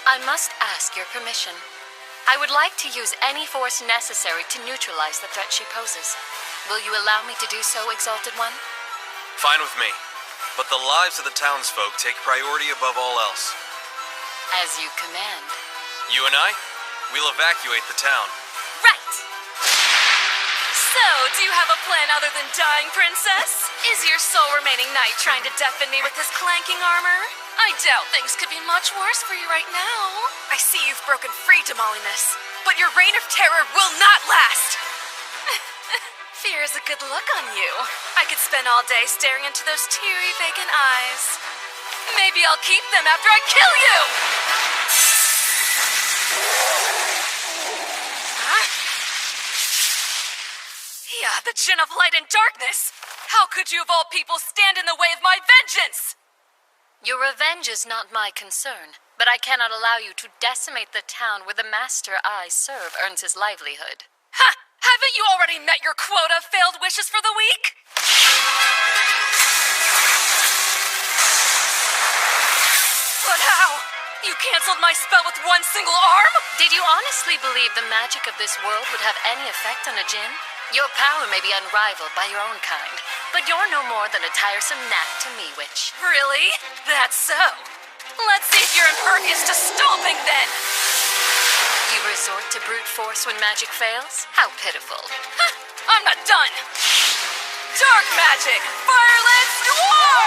I must ask your permission. I would like to use any force necessary to neutralize the threat she poses. Will you allow me to do so, Exalted One? Fine with me. But the lives of the townsfolk take priority above all else. As you command. You and I, we'll evacuate the town. Right! So, do you have a plan other than dying, princess? Is your sole remaining knight trying to deafen me with his clanking armor? I doubt things could be much worse for you right now. I see you've broken free, Demalinus, but your reign of terror will not last! Fear is a good look on you. I could spend all day staring into those teary, vacant eyes. Maybe I'll keep them after I kill you! Huh? Yeah, the Djinn of Light and Darkness! How could you of all people stand in the way of my vengeance? Your revenge is not my concern, but I cannot allow you to decimate the town where the master I serve earns his livelihood. Ha! Haven't you already met your quota of failed wishes for the week? But how? You canceled my spell with one single arm? Did you honestly believe the magic of this world would have any effect on a djinn? Your power may be unrivaled by your own kind, but you're no more than a tiresome gnat to me, witch. Really? That's so. Let's see if you're impervious to stomping then! You resort to brute force when magic fails? How pitiful. Huh, I'm not done! Dark magic! Firelance Noir!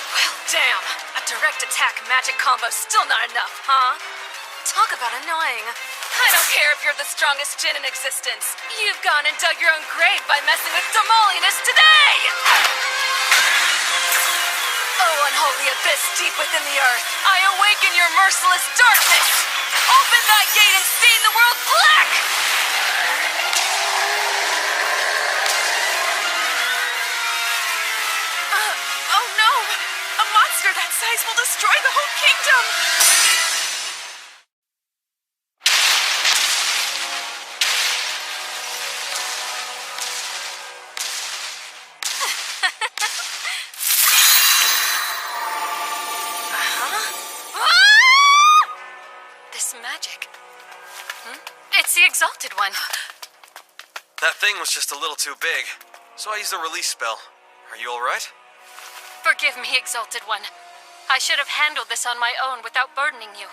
Well, damn. A direct attack magic combo's still not enough, huh? Talk about annoying. I don't care if you're the strongest djinn in existence. You've gone and dug your own grave by messing with Demalinus today! Oh, unholy abyss deep within the earth, I awaken your merciless darkness! Open thy gate and stain the world black! Oh no! guys will destroy the whole kingdom! This magic. It's the Exalted One. That thing was just a little too big, so I used a release spell. Are you alright? Forgive me, Exalted One. I should have handled this on my own without burdening you.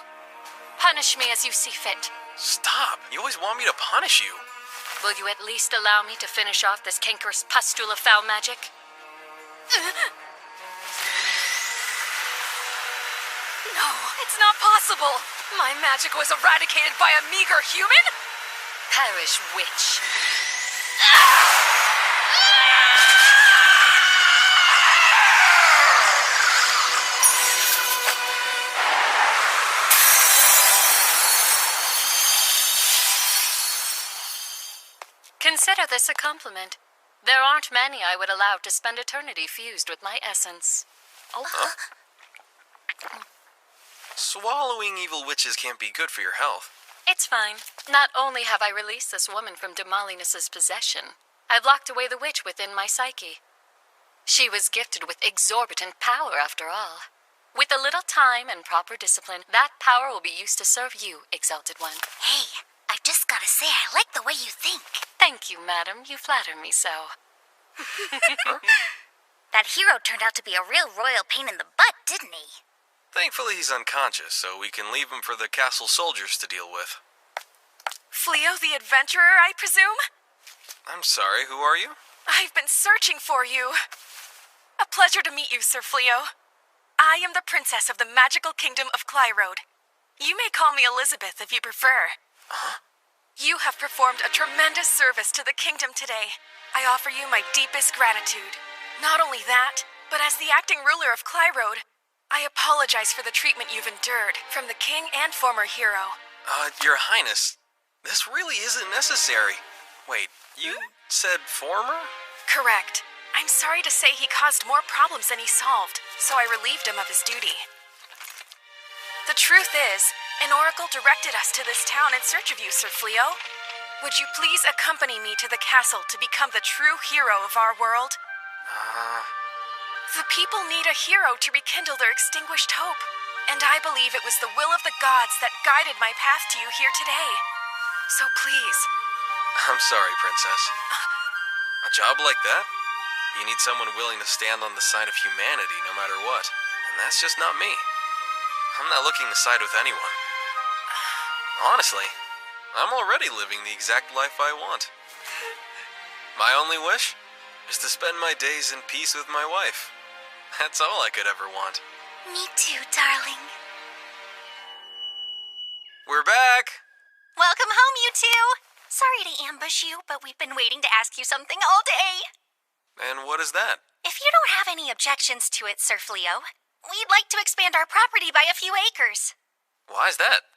Punish me as you see fit. Stop! You always want me to punish you. Will you at least allow me to finish off this cankerous pustule of foul magic? No, it's not possible! My magic was eradicated by a meager human? Perish, witch. Consider this a compliment. There aren't many I would allow to spend eternity fused with my essence. Oh. Huh? Swallowing evil witches can't be good for your health. It's fine. Not only have I released this woman from Demalinus's possession, I've locked away the witch within my psyche. She was gifted with exorbitant power, after all. With a little time and proper discipline, that power will be used to serve you, Exalted One. Hey, I just gotta say, I like the way you think. Thank you, madam. You flatter me so. That hero turned out to be a real royal pain in the butt, didn't he? Thankfully he's unconscious, so we can leave him for the castle soldiers to deal with. Fleo the adventurer, I presume? I'm sorry, who are you? I've been searching for you. A pleasure to meet you, Sir Fleo. I am the princess of the magical kingdom of Clyrode. You may call me Elizabeth if you prefer. Huh? You have performed a tremendous service to the kingdom today. I offer you my deepest gratitude. Not only that, but as the acting ruler of Clyrode, I apologize for the treatment you've endured from the king and former hero. Your Highness, this really isn't necessary. Wait, you said former? Correct. I'm sorry to say he caused more problems than he solved, so I relieved him of his duty. The truth is, an oracle directed us to this town in search of you, Sir Fleo. Would you please accompany me to the castle to become the true hero of our world? The people need a hero to rekindle their extinguished hope, and I believe it was the will of the gods that guided my path to you here today. So please. I'm sorry, Princess. A job like that? You need someone willing to stand on the side of humanity no matter what, and that's just not me. I'm not looking to side with anyone. Honestly, I'm already living the exact life I want. My only wish is to spend my days in peace with my wife. That's all I could ever want. Me too, darling. We're back! Welcome home, you two! Sorry to ambush you, but we've been waiting to ask you something all day. And what is that? If you don't have any objections to it, Sir Fleo, we'd like to expand our property by a few acres. Why's that?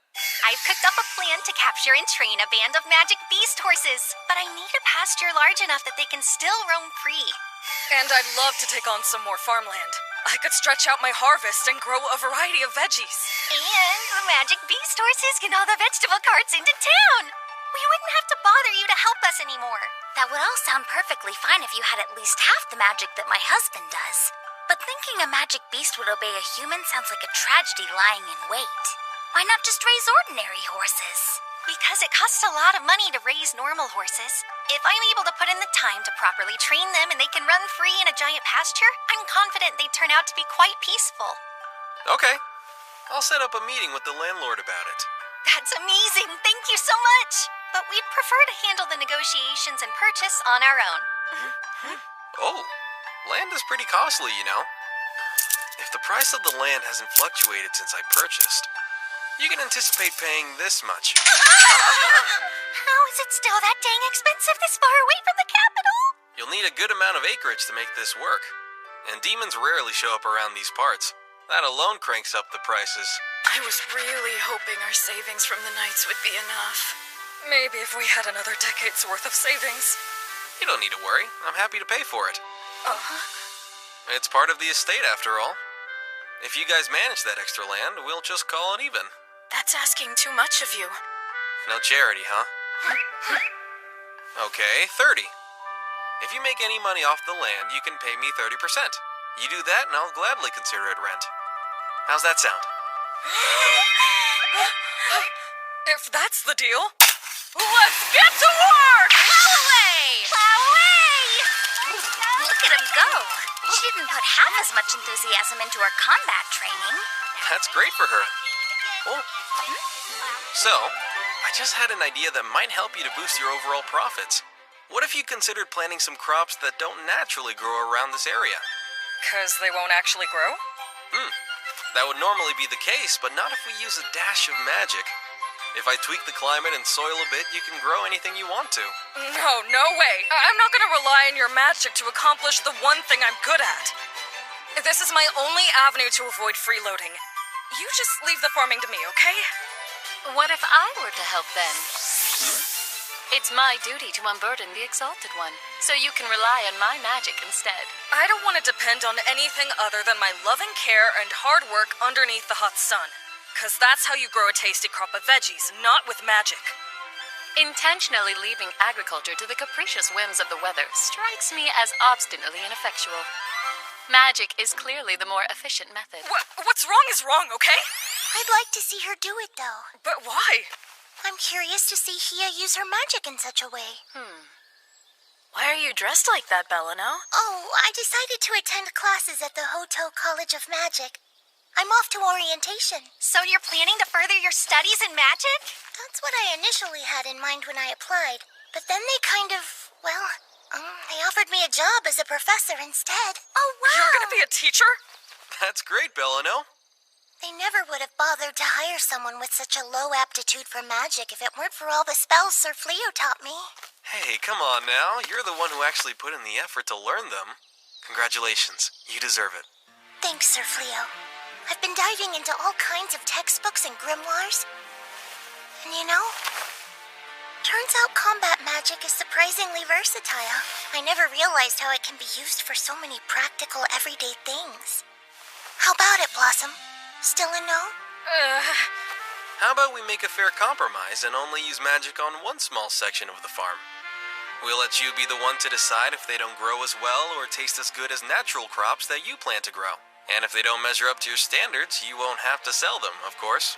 I've cooked up a plan to capture and train a band of magic beast horses, but I need a pasture large enough that they can still roam free. And I'd love to take on some more farmland. I could stretch out my harvest and grow a variety of veggies. And the magic beast horses can haul the vegetable carts into town. We wouldn't have to bother you to help us anymore. That would all sound perfectly fine if you had at least half the magic that my husband does. But thinking a magic beast would obey a human sounds like a tragedy lying in wait. Why not just raise ordinary horses? Because it costs a lot of money to raise normal horses. If I'm able to put in the time to properly train them and they can run free in a giant pasture, I'm confident they'd turn out to be quite peaceful. Okay. I'll set up a meeting with the landlord about it. That's amazing. Thank you so much. But we'd prefer to handle the negotiations and purchase on our own. Oh, land is pretty costly, you know. If the price of the land hasn't fluctuated since I purchased, you can anticipate paying this much. How is it still that dang expensive this far away from the capital? You'll need a good amount of acreage to make this work. And demons rarely show up around these parts. That alone cranks up the prices. I was really hoping our savings from the Knights would be enough. Maybe if we had another decade's worth of savings. You don't need to worry. I'm happy to pay for it. It's part of the estate, after all. If you guys manage that extra land, we'll just call it even. That's asking too much of you. No charity, huh? Okay, 30. If you make any money off the land, you can pay me 30%. You do that, and I'll gladly consider it rent. How's that sound? If that's the deal, let's get to work! Plow away! Plow away! Look at him go. She didn't put half as much enthusiasm into her combat training. That's great for her. Oh. So, I just had an idea that might help you to boost your overall profits. What if you considered planting some crops that don't naturally grow around this area? 'Cause they won't actually grow? That would normally be the case, but not if we use a dash of magic. If I tweak the climate and soil a bit, you can grow anything you want to. No way. I'm not gonna rely on your magic to accomplish the one thing I'm good at. This is my only avenue to avoid freeloading. You just leave the farming to me, okay? What if I were to help then? It's my duty to unburden the Exalted One, so you can rely on my magic instead. I don't want to depend on anything other than my loving care and hard work underneath the hot sun. 'Cause that's how you grow a tasty crop of veggies, not with magic. Intentionally leaving agriculture to the capricious whims of the weather strikes me as obstinately ineffectual. Magic is clearly the more efficient method. What's wrong is wrong, okay? I'd like to see her do it, though. But why? I'm curious to see Hia use her magic in such a way. Why are you dressed like that, Bellano? Oh, I decided to attend classes at the Hoto College of Magic. I'm off to orientation. So you're planning to further your studies in magic? That's what I initially had in mind when I applied. But then they they offered me a job as a professor instead. Oh, wow! You're gonna be a teacher? That's great, Bellano. They never would have bothered to hire someone with such a low aptitude for magic if it weren't for all the spells Sir Fleo taught me. Hey, come on now. You're the one who actually put in the effort to learn them. Congratulations. You deserve it. Thanks, Sir Fleo. I've been diving into all kinds of textbooks and grimoires. And turns out combat magic is surprisingly versatile. I never realized how it can be used for so many practical, everyday things. How about it, Blossom? Still a no? How about we make a fair compromise and only use magic on one small section of the farm? We'll let you be the one to decide if they don't grow as well or taste as good as natural crops that you plan to grow. And if they don't measure up to your standards, you won't have to sell them, of course.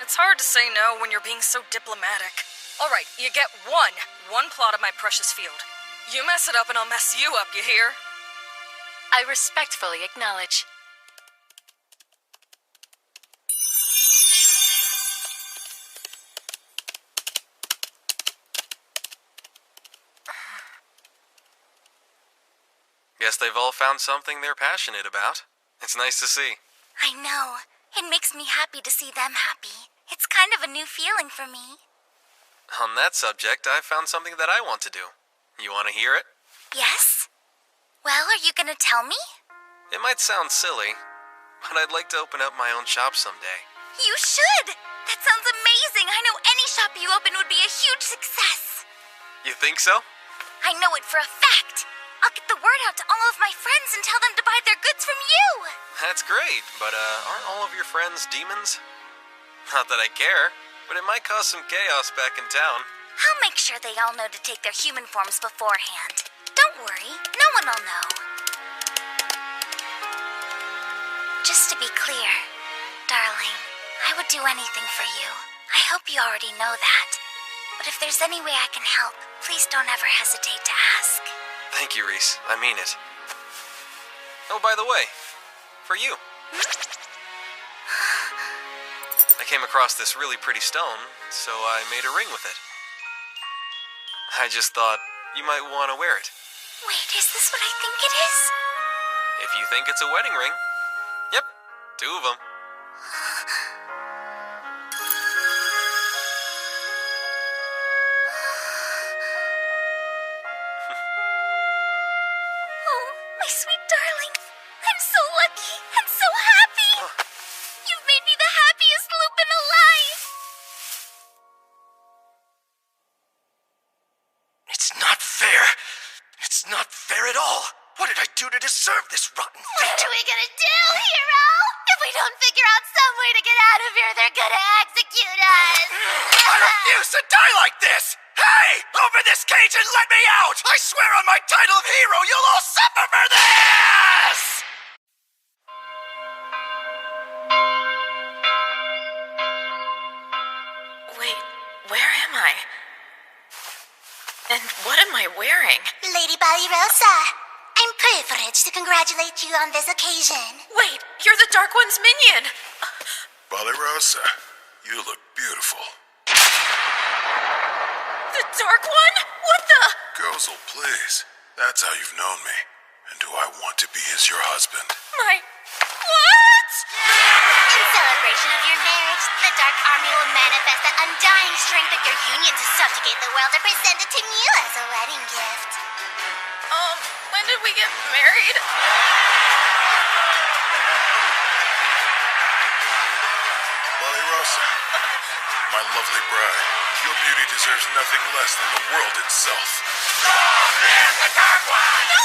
It's hard to say no when you're being so diplomatic. All right, you get one plot of my precious field. You mess it up and I'll mess you up, you hear? I respectfully acknowledge. Guess they've all found something they're passionate about. It's nice to see. I know. It makes me happy to see them happy. It's kind of a new feeling for me. On that subject, I found something that I want to do. You want to hear it? Yes? Well, are you gonna tell me? It might sound silly, but I'd like to open up my own shop someday. You should! That sounds amazing! I know any shop you open would be a huge success! You think so? I know it for a fact! I'll get the word out to all of my friends and tell them to buy their goods from you! That's great, but aren't all of your friends demons? Not that I care, but it might cause some chaos back in town. I'll make sure they all know to take their human forms beforehand. Don't worry, no one will know. Just to be clear, darling, I would do anything for you. I hope you already know that. But if there's any way I can help, please don't ever hesitate to ask. Thank you, Reese. I mean it. Oh, by the way, for you. I came across this really pretty stone, so I made a ring with it. I just thought you might want to wear it. Wait, is this what I think it is? If you think it's a wedding ring. Yep, 2 of them. Oh, my sweet darling. I'm so lucky and so happy. You've made me the happiest Lupin alive. It's not fair. It's not fair at all. What did I do to deserve this rotten What fate? are we gonna do, hero? If we don't figure out some way to get out of here, they're gonna execute us. I refuse to die like this! Hey! Open this cage and let me out! I swear on my title of hero, you'll all suffer for this! Wait, where am I? And what am I wearing? Lady Ballyrosa, I'm privileged to congratulate you on this occasion. Wait, you're the Dark One's minion! Ballyrosa, you look beautiful. The Dark One? What the? Gozel, please. That's how you've known me. And do I want to be as your husband? My... What? In celebration of your marriage, the Dark Army will manifest the undying strength of your union to subjugate the world and present it to you as a wedding gift. When did we get married? Ballyrosa, my lovely bride, your beauty deserves nothing less than the world itself. The Dark One! No!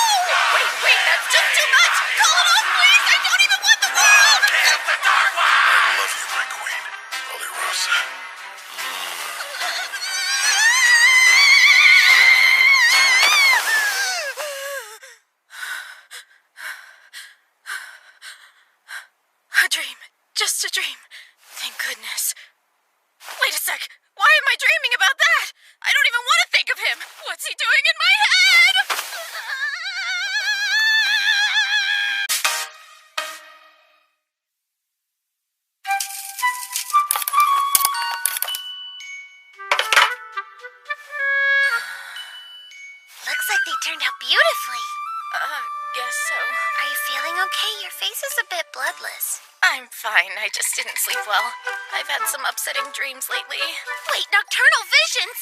Wait, that's just too much! Call it off, please! I don't even want the world! The Dark One! I love you, my queen, Ballyrosa. A dream. Just a dream. Thank goodness. Wait a sec. Why am I dreaming about that? I don't even want to think of him. What's he doing in my head? Looks like they turned out beautifully. Guess so. Are you feeling okay? Your face is a bit bloodless. I'm fine. I just didn't sleep well. I've had some upsetting dreams lately. Wait, nocturnal visions?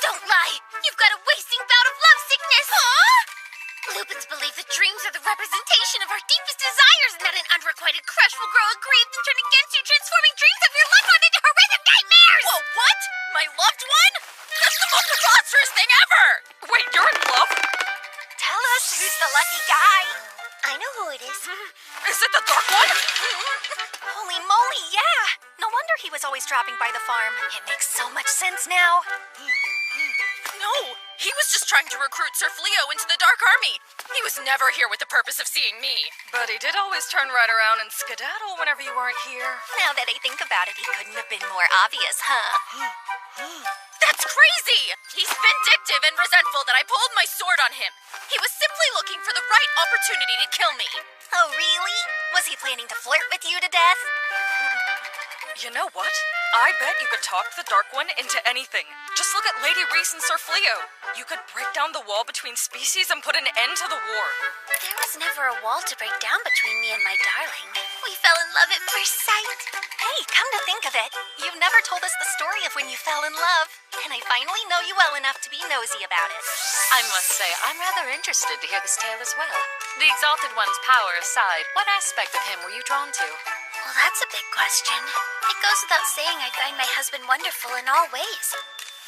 Don't lie. You've got a wasting bout of lovesickness. Huh? Lupins believe that dreams are the representation of our deepest desires and that an unrequited crush will grow aggrieved and turn against you, transforming dreams of your loved one into horrific nightmares. Whoa, what? My loved one? That's the most preposterous thing ever! Wait, you're in love? Tell us who's the lucky guy. I know who it is. Is it the Dark One? Holy moly, yeah! No wonder he was always dropping by the farm. It makes so much sense now. No, he was just trying to recruit Sir Fleo into the Dark Army. He was never here with the purpose of seeing me. But he did always turn right around and skedaddle whenever you weren't here. Now that I think about it, he couldn't have been more obvious, huh? That's crazy! He's vindictive and resentful that I pulled my sword on him. He was simply looking for the right opportunity to kill me. Oh, really? Was he planning to flirt with you to death? You know what? I bet you could talk the Dark One into anything. Just look at Lady Reese and Sir Fleo. You could break down the wall between species and put an end to the war. There was never a wall to break down between me and my darling. We fell in love at first sight. Hey, come to think of it, you've never told us the story of when you fell in love. And I finally know you well enough to be nosy about it. I must say, I'm rather interested to hear this tale as well. The Exalted One's power aside, what aspect of him were you drawn to? Well, that's a big question. It goes without saying I find my husband wonderful in all ways.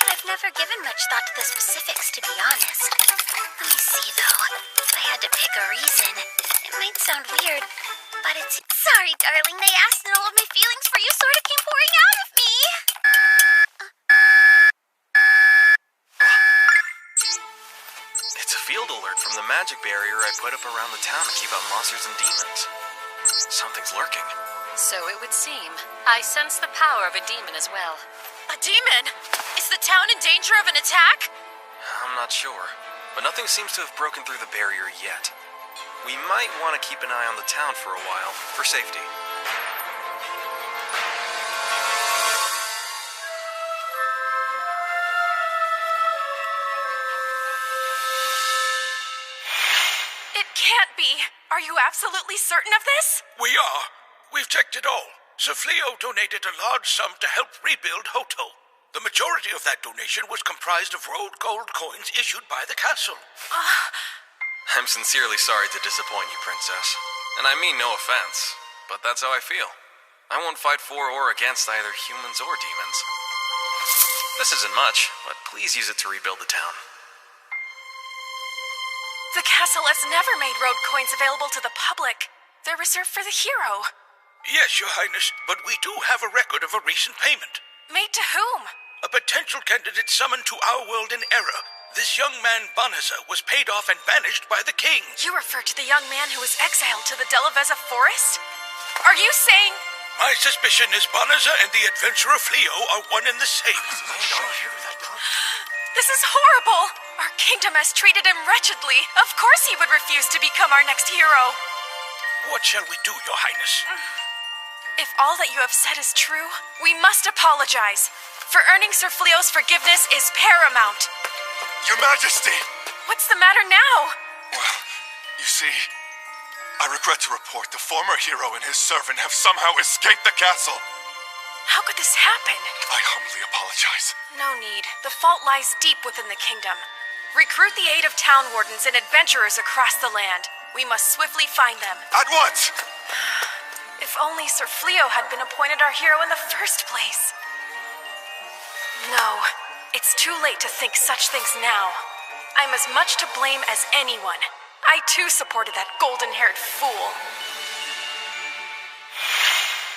But I've never given much thought to the specifics, to be honest. Let me see, though. If I had to pick a reason, it might sound weird, but it's... Sorry, darling, they asked and all of my feelings for you sort of came pouring out of me. It's a field alert from the magic barrier I put up around the town to keep out monsters and demons. Something's lurking. So it would seem. I sense the power of a demon as well. A demon? Is the town in danger of an attack? I'm not sure, but nothing seems to have broken through the barrier yet. We might want to keep an eye on the town for a while, for safety. It can't be. Are you absolutely certain of this? We are. We've checked it all. Sir Fleo donated a large sum to help rebuild Hoto. The majority of that donation was comprised of rolled gold coins issued by the castle. I'm sincerely sorry to disappoint you, Princess. And I mean no offense, but that's how I feel. I won't fight for or against either humans or demons. This isn't much, but please use it to rebuild the town. The castle has never made road coins available to the public. They're reserved for the hero. Yes, Your Highness, but we do have a record of a recent payment. Made to whom? A potential candidate summoned to our world in error. This young man, Banaza, was paid off and banished by the king. You refer to the young man who was exiled to the Delavezza forest? Are you saying... My suspicion is Banaza and the adventurer Fleo are one and the same. This is horrible! Our kingdom has treated him wretchedly. Of course he would refuse to become our next hero. What shall we do, Your Highness? If all that you have said is true, we must apologize. For earning Sir Fleo's forgiveness is paramount. Your Majesty! What's the matter now? Well, you see, I regret to report the former hero and his servant have somehow escaped the castle. How could this happen? I humbly apologize. No need. The fault lies deep within the kingdom. Recruit the aid of town wardens and adventurers across the land. We must swiftly find them. At once! If only Sir Fleo had been appointed our hero in the first place. No, it's too late to think such things now. I'm as much to blame as anyone. I too supported that golden-haired fool.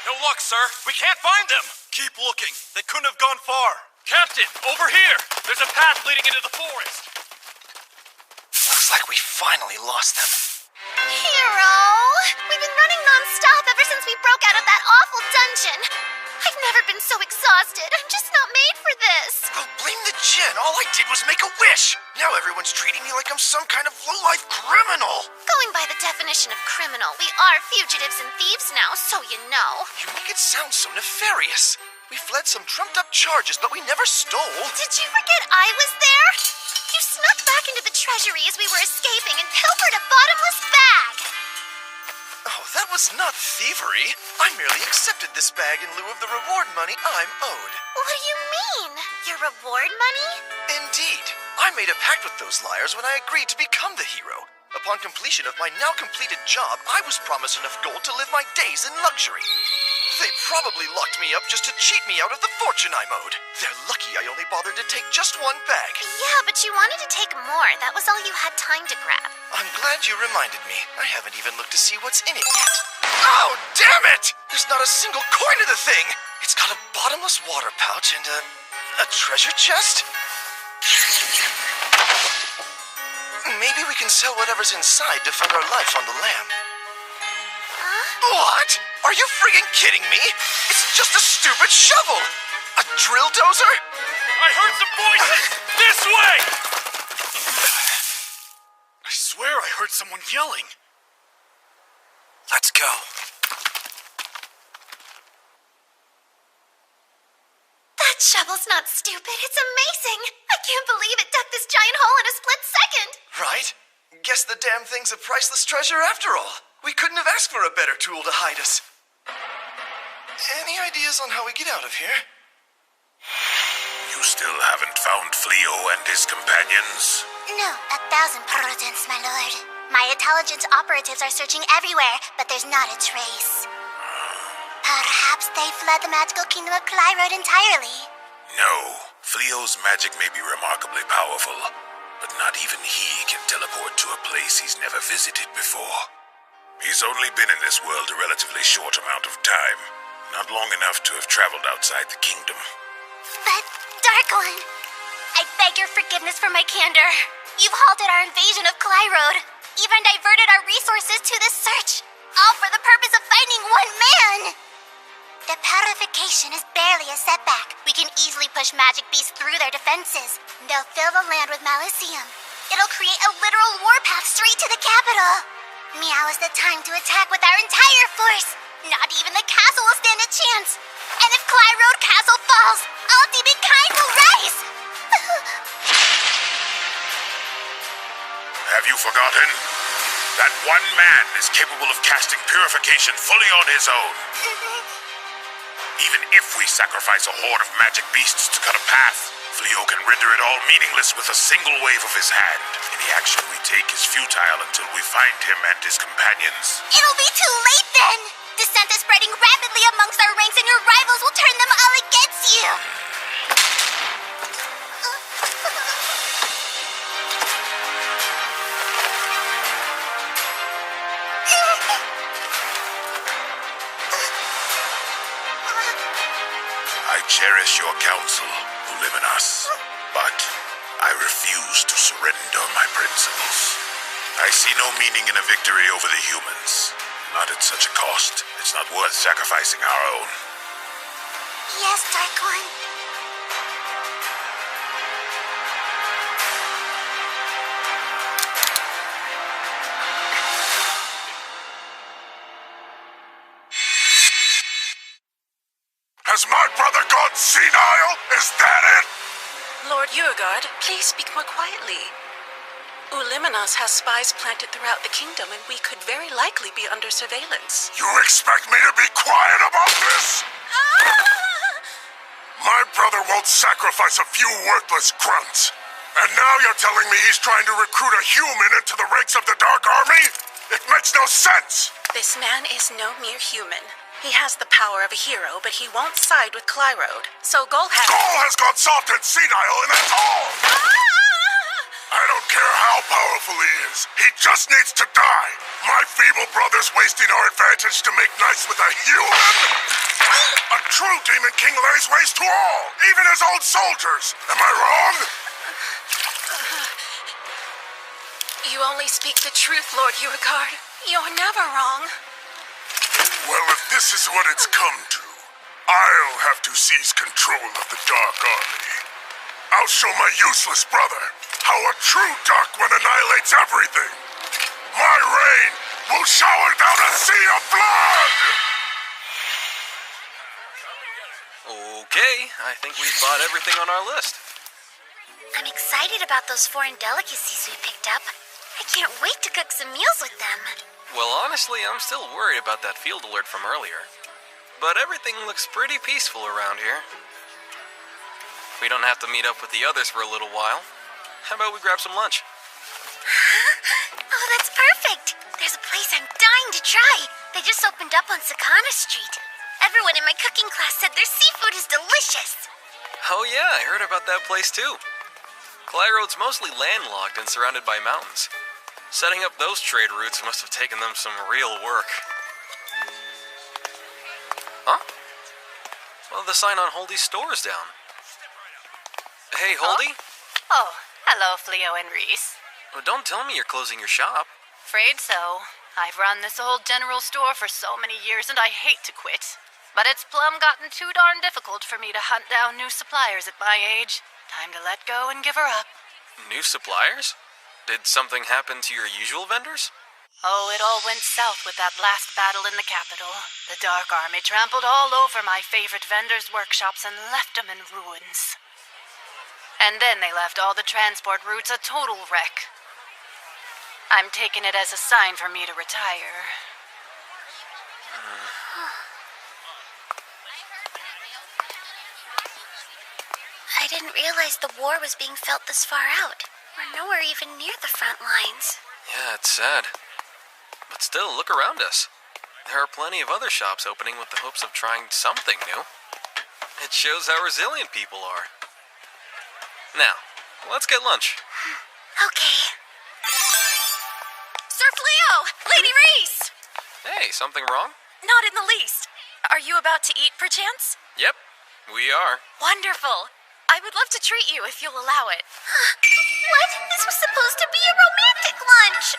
No luck, sir. We can't find them. Keep looking. They couldn't have gone far. Captain, over here. There's a path leading into the forest. Looks like we finally lost them. Hero! We've been running non-stop ever since we broke out of that awful dungeon. I've never been so exhausted. I'm just not made for this. Well, blame the gin. All I did was make a wish. Now everyone's treating me like I'm some kind of low-life criminal. Going by the definition of criminal, we are fugitives and thieves now, so you know. You make it sound so nefarious. We fled some trumped-up charges, but we never stole. Did you forget I was there? You snuck back into the treasury as we were escaping and pilfered a bottomless bag. Oh, that was not thievery. I merely accepted this bag in lieu of the reward money I'm owed. What do you mean? Your reward money? Indeed. I made a pact with those liars when I agreed to become the hero. Upon completion of my now completed job, I was promised enough gold to live my days in luxury. They probably locked me up just to cheat me out of the fortune I'm owed. They're lucky I only bothered to take just one bag. Yeah, but you wanted to take more. That was all you had time to grab. I'm glad you reminded me. I haven't even looked to see what's in it yet. Oh, damn it! There's not a single coin in the thing! It's got a bottomless water pouch and a treasure chest? Maybe we can sell whatever's inside to fund our life on the lam. Huh? What? Are you friggin' kidding me? It's just a stupid shovel! A drill dozer? I heard some voices! This way! I swear I heard someone yelling. Let's go. That shovel's not stupid. It's amazing. I can't believe it dug this giant hole in a split second. Right? Guess the damn thing's a priceless treasure after all. We couldn't have asked for a better tool to hide us. Any ideas on how we get out of here? You still haven't found Fleo and his companions? No, 1,000%, my lord. My intelligence operatives are searching everywhere, but there's not a trace. Perhaps they fled the magical kingdom of Clyrode entirely. No. Fleo's magic may be remarkably powerful, but not even he can teleport to a place he's never visited before. He's only been in this world a relatively short amount of time, not long enough to have traveled outside the kingdom. But, Dark One, I beg your forgiveness for my candor. You've halted our invasion of Clyrode, even diverted our resources to this search, all for the purpose of finding one man. The purification is barely a setback. We can easily push magic beasts through their defenses. They'll fill the land with Malicium. It'll create a literal warpath straight to the capital. Meow is the time to attack with our entire force. Not even the castle will stand a chance. And if Clyrode Castle falls, all demonkind will rise. Have you forgotten? That one man is capable of casting purification fully on his own. Even if we sacrifice a horde of magic beasts to cut a path, Fleo can render it all meaningless with a single wave of his hand. Any action we take is futile until we find him and his companions. It'll be too late then. Dissent is spreading rapidly amongst our ranks and your rivals will turn them all against you. cherish your counsel, Luminos, but I refuse to surrender my principles. I see no meaning in a victory over the humans. Not at such a cost. It's not worth sacrificing our own. Yes, Dark One. Has my brother gone senile? Is that it? Lord Urgard, please speak more quietly. Uliminos has spies planted throughout the kingdom, and we could very likely be under surveillance. You expect me to be quiet about this? My brother won't sacrifice a few worthless grunts. And now you're telling me he's trying to recruit a human into the ranks of the Dark Army? It makes no sense! This man is no mere human. He has the power of a hero, but he won't side with Clyrode. So Gol has gone soft and senile, and that's all! I don't care how powerful he is. He just needs to die. My feeble brother's wasting our advantage to make nice with a human? A true demon king lays waste to all, even his own soldiers. Am I wrong? You only speak the truth, Lord Urgard. You're never wrong. Well, if this is what it's come to, I'll have to seize control of the Dark Army. I'll show my useless brother how a true Dark One annihilates everything. My reign will shower down a sea of blood! Okay, I think we've bought everything on our list. I'm excited about those foreign delicacies we picked up. I can't wait to cook some meals with them. Well, honestly, I'm still worried about that field alert from earlier. But everything looks pretty peaceful around here. We don't have to meet up with the others for a little while. How about we grab some lunch? Oh, that's perfect. There's a place I'm dying to try. They just opened up on Sakana Street. Everyone in my cooking class said their seafood is delicious. Oh yeah, I heard about that place too. Clyrode's mostly landlocked and surrounded by mountains. Setting up those trade routes must have taken them some real work. Huh? Well, the sign on Holdy's store is down. Hey, Holdy? Oh, hello, Fleo and Reese. Well, don't tell me you're closing your shop. Afraid so. I've run this old general store for so many years, and I hate to quit. But it's plumb gotten too darn difficult for me to hunt down new suppliers at my age. Time to let go and give her up. New suppliers? Did something happen to your usual vendors? Oh, it all went south with that last battle in the capital. The Dark Army trampled all over my favorite vendors' workshops and left them in ruins. And then they left all the transport routes a total wreck. I'm taking it as a sign for me to retire. I didn't realize the war was being felt this far out. We're nowhere even near the front lines. Yeah, it's sad. But still, look around us. There are plenty of other shops opening with the hopes of trying something new. It shows how resilient people are. Now, let's get lunch. Okay. Sir Fleo! Lady Reese! Hey, something wrong? Not in the least. Are you about to eat, perchance? Yep, we are. Wonderful. I would love to treat you if you'll allow it. What? This was supposed to be a romantic lunch!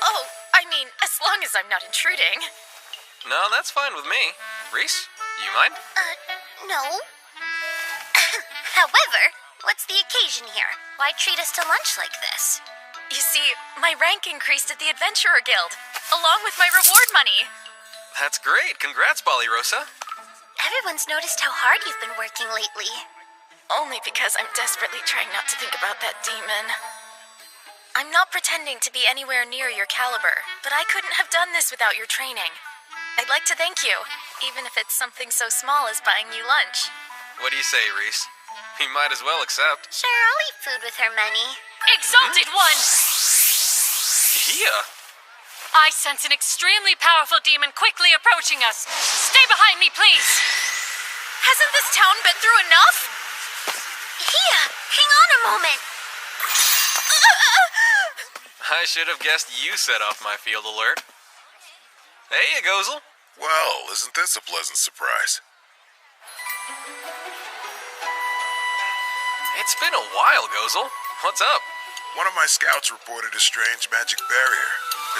Oh, I mean, as long as I'm not intruding. No, that's fine with me. Reese, you mind? No. However, what's the occasion here? Why treat us to lunch like this? You see, my rank increased at the Adventurer Guild, along with my reward money. That's great. Congrats, Ballyrosa. Everyone's noticed how hard you've been working lately. Only because I'm desperately trying not to think about that demon. I'm not pretending to be anywhere near your caliber, but I couldn't have done this without your training. I'd like to thank you, even if it's something so small as buying you lunch. What do you say, Reese? We might as well accept. Sure, I'll eat food with her money. Exalted One! Here? I sense an extremely powerful demon quickly approaching us. Stay behind me, please! Hasn't this town been through enough? Here, hang on a moment. I should have guessed you set off my field alert. Hey, Gozel. Well, isn't this a pleasant surprise? It's been a while, Gozel. What's up? One of my scouts reported a strange magic barrier.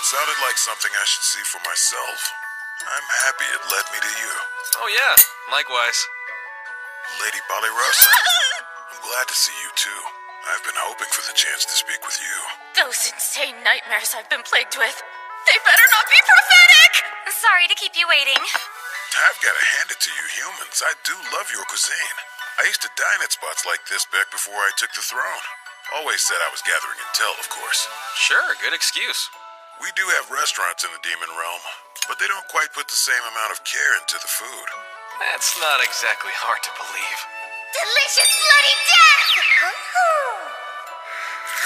It sounded like something I should see for myself. I'm happy it led me to you. Oh yeah, likewise. Lady Balirosa, I'm glad to see you too. I've been hoping for the chance to speak with you. Those insane nightmares I've been plagued with, they better not be prophetic! Sorry to keep you waiting. I've got to hand it to you humans. I do love your cuisine. I used to dine at spots like this back before I took the throne. Always said I was gathering intel, of course. Sure, good excuse. We do have restaurants in the demon realm, but they don't quite put the same amount of care into the food. That's not exactly hard to believe. Delicious bloody death!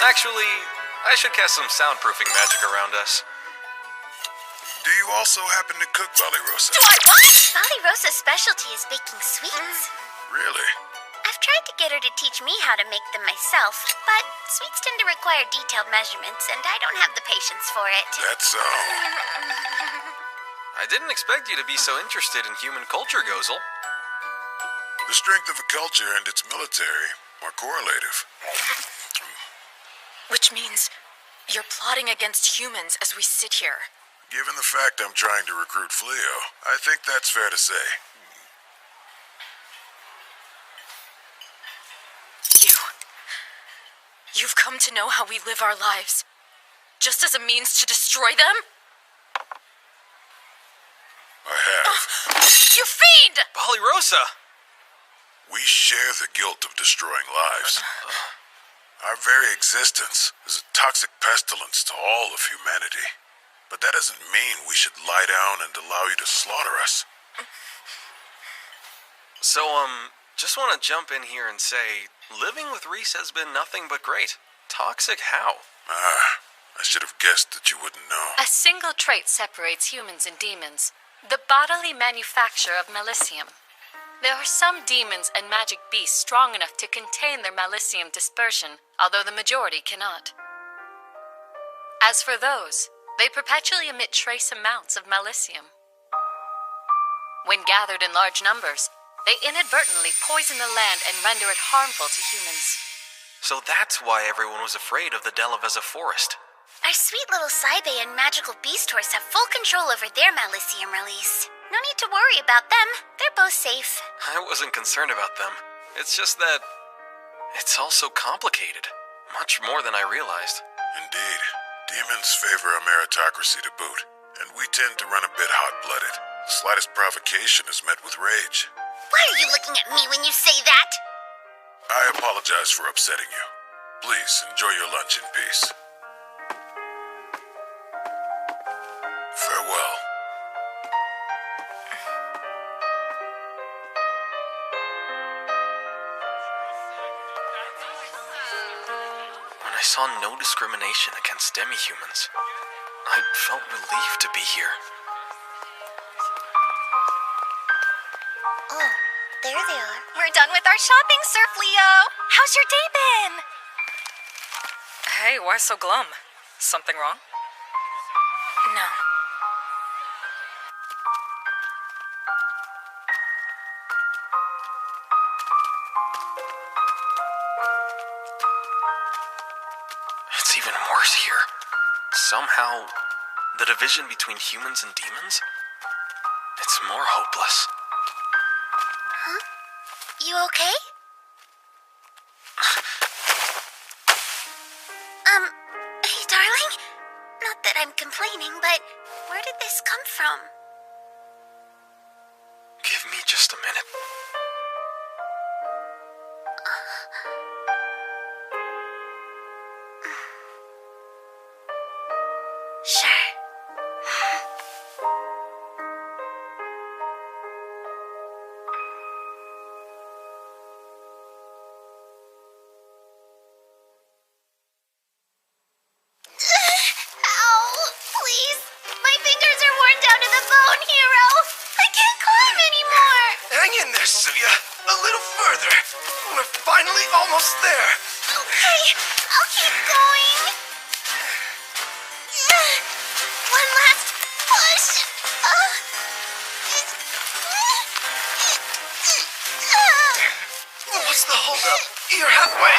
Actually, I should cast some soundproofing magic around us. Do you also happen to cook, Balirosa? Do I what? Balirosa's specialty is baking sweets. Really? I've tried to get her to teach me how to make them myself, but sweets tend to require detailed measurements, and I don't have the patience for it. That's so. I didn't expect you to be so interested in human culture, Gozel. The strength of a culture and its military are correlative. Which means you're plotting against humans as we sit here. Given the fact I'm trying to recruit Fleo, I think that's fair to say. You've come to know how we live our lives, just as a means to destroy them? I have. You fiend! Balirosa! We share the guilt of destroying lives. Our very existence is a toxic pestilence to all of humanity. But that doesn't mean we should lie down and allow you to slaughter us. So, just want to jump in here and say, living with Reese has been nothing but great. Toxic how? I should have guessed that you wouldn't know. A single trait separates humans and demons: the bodily manufacture of malicium. There are some demons and magic beasts strong enough to contain their malicium dispersion, although the majority cannot. As for those, they perpetually emit trace amounts of malicium. When gathered in large numbers, they inadvertently poison the land and render it harmful to humans. So that's why everyone was afraid of the Delavezza forest. Our sweet little Saibe and magical beast horse have full control over their malicium release. No need to worry about them. They're both safe. I wasn't concerned about them. It's just that it's all so complicated. Much more than I realized. Indeed. Demons favor a meritocracy to boot, and we tend to run a bit hot-blooded. The slightest provocation is met with rage. Why are you looking at me when you say that? I apologize for upsetting you. Please, enjoy your lunch in peace. Farewell. When I saw no discrimination against demi-humans, I felt relieved to be here. Oh, there they are. We're done with our shopping, Sir Fleo. How's your day been? Hey, why so glum? Something wrong? No. It's even worse here. Somehow, the division between humans and demons, it's more hopeless. Huh? You okay? Hey, darling? Not that I'm complaining, but where did this come from? Give me just a minute. Sure. Ow! Please! My fingers are worn down to the bone, Hero! I can't climb anymore! Hang in there, Suya. A little further. We're finally almost there. Okay, I'll keep going. One last push. What's the holdup? You're halfway.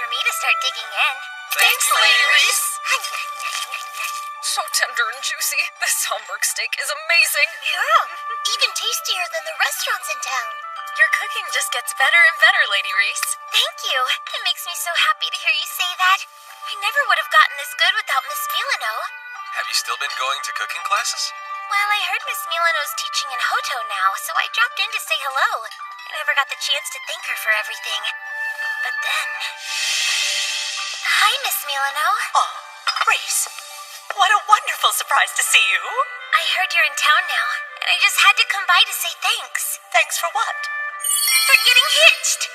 for me to start digging in. Thanks, Lady Reese. So tender and juicy. This Homburg steak is amazing. Yeah, even tastier than the restaurants in town. Your cooking just gets better and better, Lady Reese. Thank you. It makes me so happy to hear you say that. I never would have gotten this good without Miss Milano. Have you still been going to cooking classes? Well, I heard Miss Milano's teaching in Hoto now, so I dropped in to say hello. I never got the chance to thank her for everything. But then... Hi, Miss Milano. Oh, Reese. What a wonderful surprise to see you. I heard you're in town now, and I just had to come by to say thanks. Thanks for what? For getting hitched.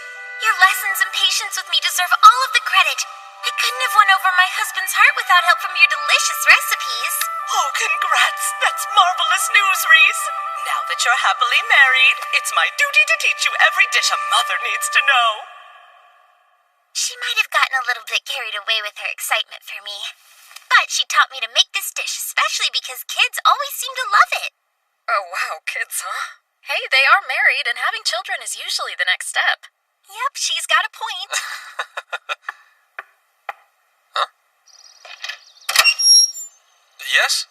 Your lessons and patience with me deserve all of the credit. I couldn't have won over my husband's heart without help from your delicious recipes. Oh, congrats. That's marvelous news, Reese. Now that you're happily married, it's my duty to teach you every dish a mother needs to know. She might have gotten a little bit carried away with her excitement for me. But she taught me to make this dish, especially because kids always seem to love it. Oh, wow, kids, huh? Hey, they are married, and having children is usually the next step. Yep, she's got a point. Huh? Yes?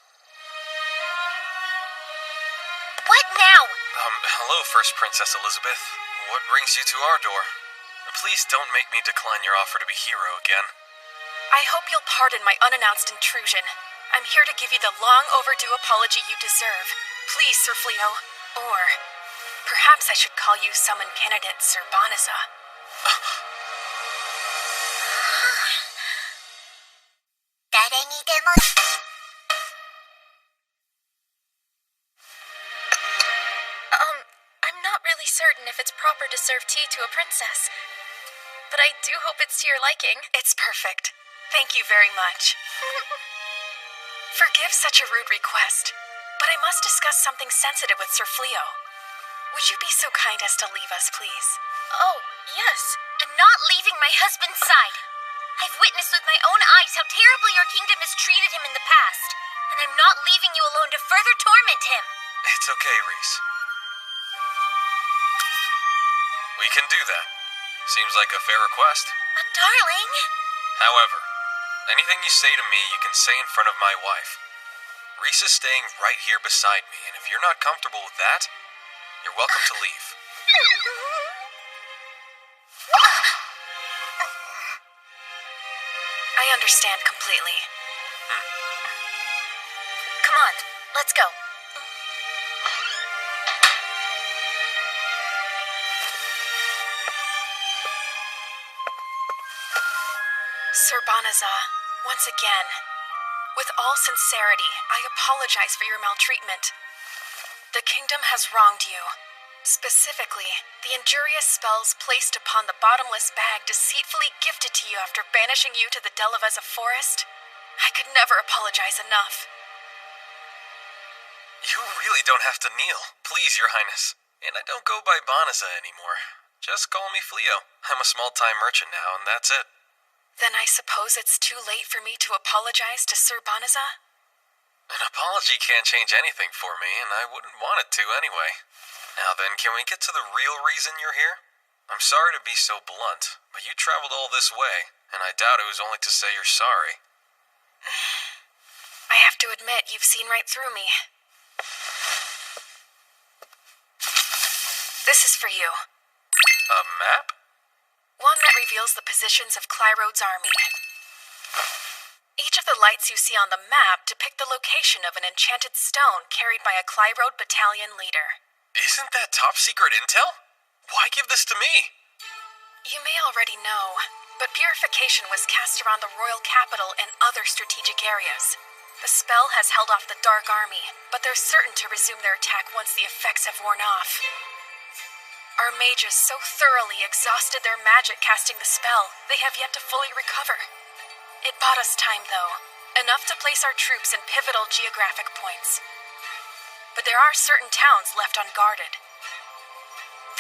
What now? Hello, First Princess Elizabeth. What brings you to our door? Please don't make me decline your offer to be hero again. I hope you'll pardon my unannounced intrusion. I'm here to give you the long overdue apology you deserve. Please, Sir Fleo. Or perhaps I should call you Summon Candidate Sir Banaza. I'm not really certain if it's proper to serve tea to a princess, but I do hope it's to your liking. It's perfect. Thank you very much. Forgive such a rude request, but I must discuss something sensitive with Sir Fleo. Would you be so kind as to leave us, please? Oh, yes. I'm not leaving my husband's side. I've witnessed with my own eyes how terribly your kingdom has treated him in the past, and I'm not leaving you alone to further torment him. It's okay, Reese. We can do that. Seems like a fair request. Darling. However, anything you say to me, you can say in front of my wife. Reese is staying right here beside me, and if you're not comfortable with that, you're welcome to leave. I understand completely. Come on, let's go. Sir Banaza, once again, with all sincerity, I apologize for your maltreatment. The kingdom has wronged you. Specifically, the injurious spells placed upon the bottomless bag deceitfully gifted to you after banishing you to the Delaveza forest. I could never apologize enough. You really don't have to kneel, please, Your Highness. And I don't go by Banaza anymore. Just call me Fleo. I'm a small-time merchant now, and that's it. Then I suppose it's too late for me to apologize to Sir Banaza? An apology can't change anything for me, and I wouldn't want it to anyway. Now then, can we get to the real reason you're here? I'm sorry to be so blunt, but you traveled all this way, and I doubt it was only to say you're sorry. I have to admit, you've seen right through me. This is for you. A map? One that reveals the positions of Clyrode's army. Each of the lights you see on the map depict the location of an enchanted stone carried by a Clyrode battalion leader. Isn't that top-secret intel? Why give this to me? You may already know, but purification was cast around the royal capital and other strategic areas. The spell has held off the Dark Army, but they're certain to resume their attack once the effects have worn off. Our mages so thoroughly exhausted their magic casting the spell, they have yet to fully recover. It bought us time, though, enough to place our troops in pivotal geographic points. But there are certain towns left unguarded.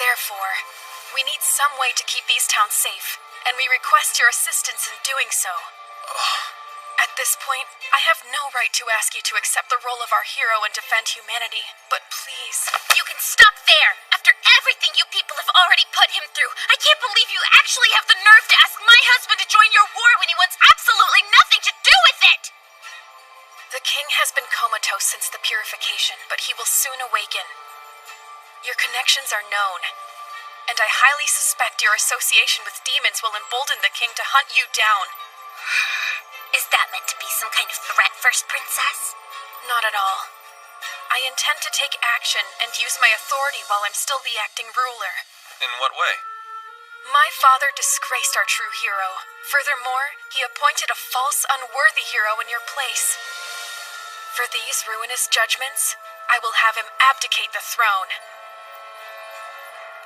Therefore, we need some way to keep these towns safe, and we request your assistance in doing so. At this point, I have no right to ask you to accept the role of our hero and defend humanity, but please... You can stop there! After everything you people have already put him through, I can't believe you actually have the nerve to ask my husband to since the purification, but he will soon awaken. Your connections are known, and I highly suspect your association with demons will embolden the king to hunt you down. Is that meant to be some kind of threat, First Princess? Not at all. I intend to take action and use my authority while I'm still the acting ruler. In what way? My father disgraced our true hero. Furthermore, he appointed a false, unworthy hero in your place. For these ruinous judgments, I will have him abdicate the throne.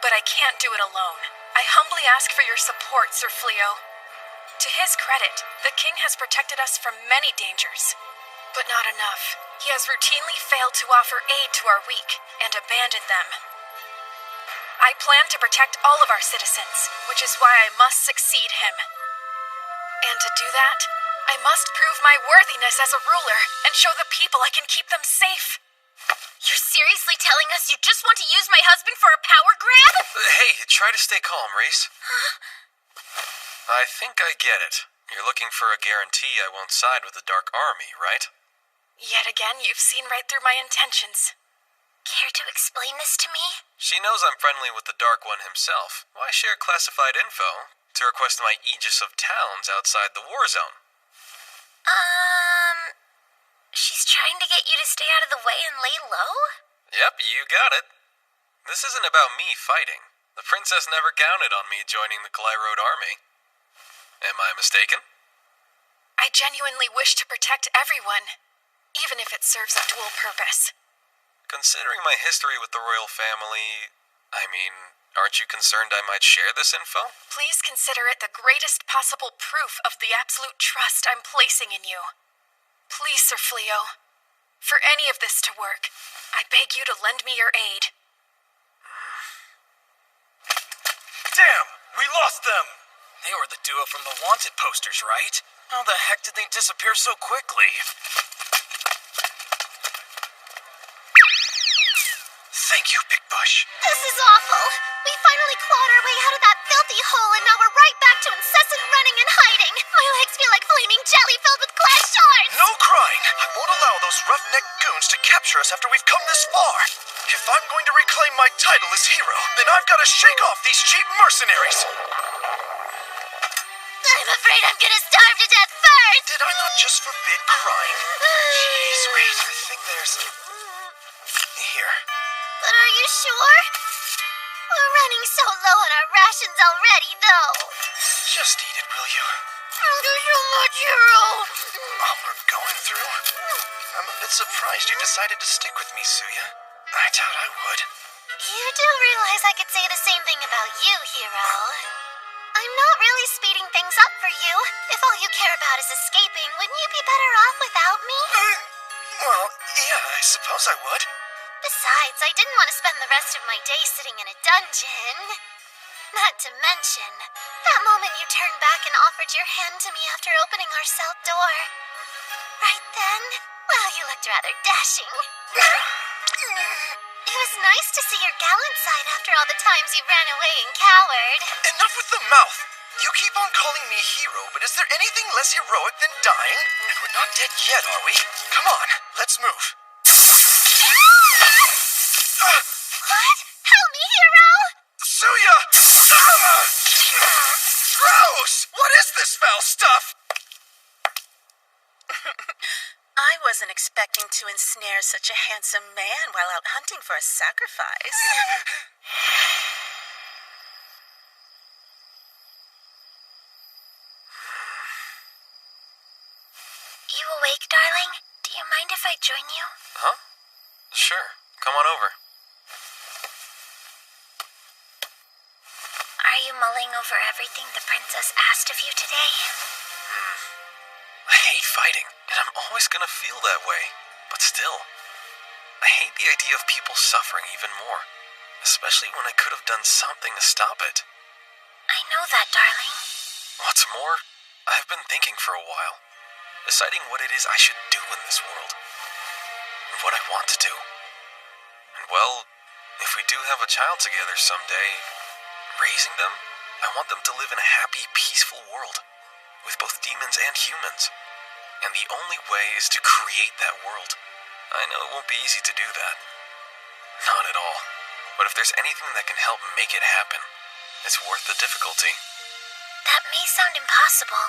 But I can't do it alone. I humbly ask for your support, Sir Fleo. To his credit, the king has protected us from many dangers. But not enough. He has routinely failed to offer aid to our weak and abandoned them. I plan to protect all of our citizens, which is why I must succeed him. And to do that, I must prove my worthiness as a ruler and show the people I can keep them safe. You're seriously telling us you just want to use my husband for a power grab? Hey, try to stay calm, Reese. I think I get it. You're looking for a guarantee I won't side with the Dark Army, right? Yet again, you've seen right through my intentions. Care to explain this to me? She knows I'm friendly with the Dark One himself. Why share classified info to request my Aegis of towns outside the war zone? She's trying to get you to stay out of the way and lay low? Yep, you got it. This isn't about me fighting. The princess never counted on me joining the Clyrode army. Am I mistaken? I genuinely wish to protect everyone, even if it serves a dual purpose. Considering my history with the royal family, aren't you concerned I might share this info? Please consider it the greatest possible proof of the absolute trust I'm placing in you. Please, Sir Fleo, for any of this to work, I beg you to lend me your aid. Damn! We lost them! They were the duo from the wanted posters, right? How the heck did they disappear so quickly? Thank you, Big Bush. This is awful. We finally clawed our way out of that filthy hole, and now we're right back to incessant running and hiding. My legs feel like flaming jelly filled with glass shards. No crying! I won't allow those roughneck goons to capture us after we've come this far. If I'm going to reclaim my title as hero, then I've got to shake off these cheap mercenaries. I'm afraid I'm gonna starve to death first. Did I not just forbid crying? Jeez, wait, I think there's... Here. But are you sure? We're running so low on our rations already, though. Just eat it, will you? Thank you so much, hero. All we're going through? I'm a bit surprised you decided to stick with me, Suya. I doubt I would. You do realize I could say the same thing about you, hero. I'm not really speeding things up for you. If all you care about is escaping, wouldn't you be better off without me? Well, yeah, I suppose I would. Besides, I didn't want to spend the rest of my day sitting in a dungeon. Not to mention, that moment you turned back and offered your hand to me after opening our cell door. Right then, well, you looked rather dashing. It was nice to see your gallant side after all the times you ran away and cowered. Enough with the mouth! You keep on calling me hero, but is there anything less heroic than dying? And we're not dead yet, are we? Come on, let's move. What? Help me, hero! Suya! Gross! What is this foul stuff? I wasn't expecting to ensnare such a handsome man while out hunting for a sacrifice. You awake, darling? Do you mind if I join you? Huh? Sure. Come on over. Are you mulling over everything the princess asked of you today? I hate fighting, and I'm always gonna feel that way. But still, I hate the idea of people suffering even more. Especially when I could have done something to stop it. I know that, darling. What's more, I've been thinking for a while. Deciding what it is I should do in this world. And what I want to do. And well, if we do have a child together someday, raising them, I want them to live in a happy, peaceful world. With both demons and humans. And the only way is to create that world. I know it won't be easy to do that. Not at all. But if there's anything that can help make it happen, it's worth the difficulty. That may sound impossible,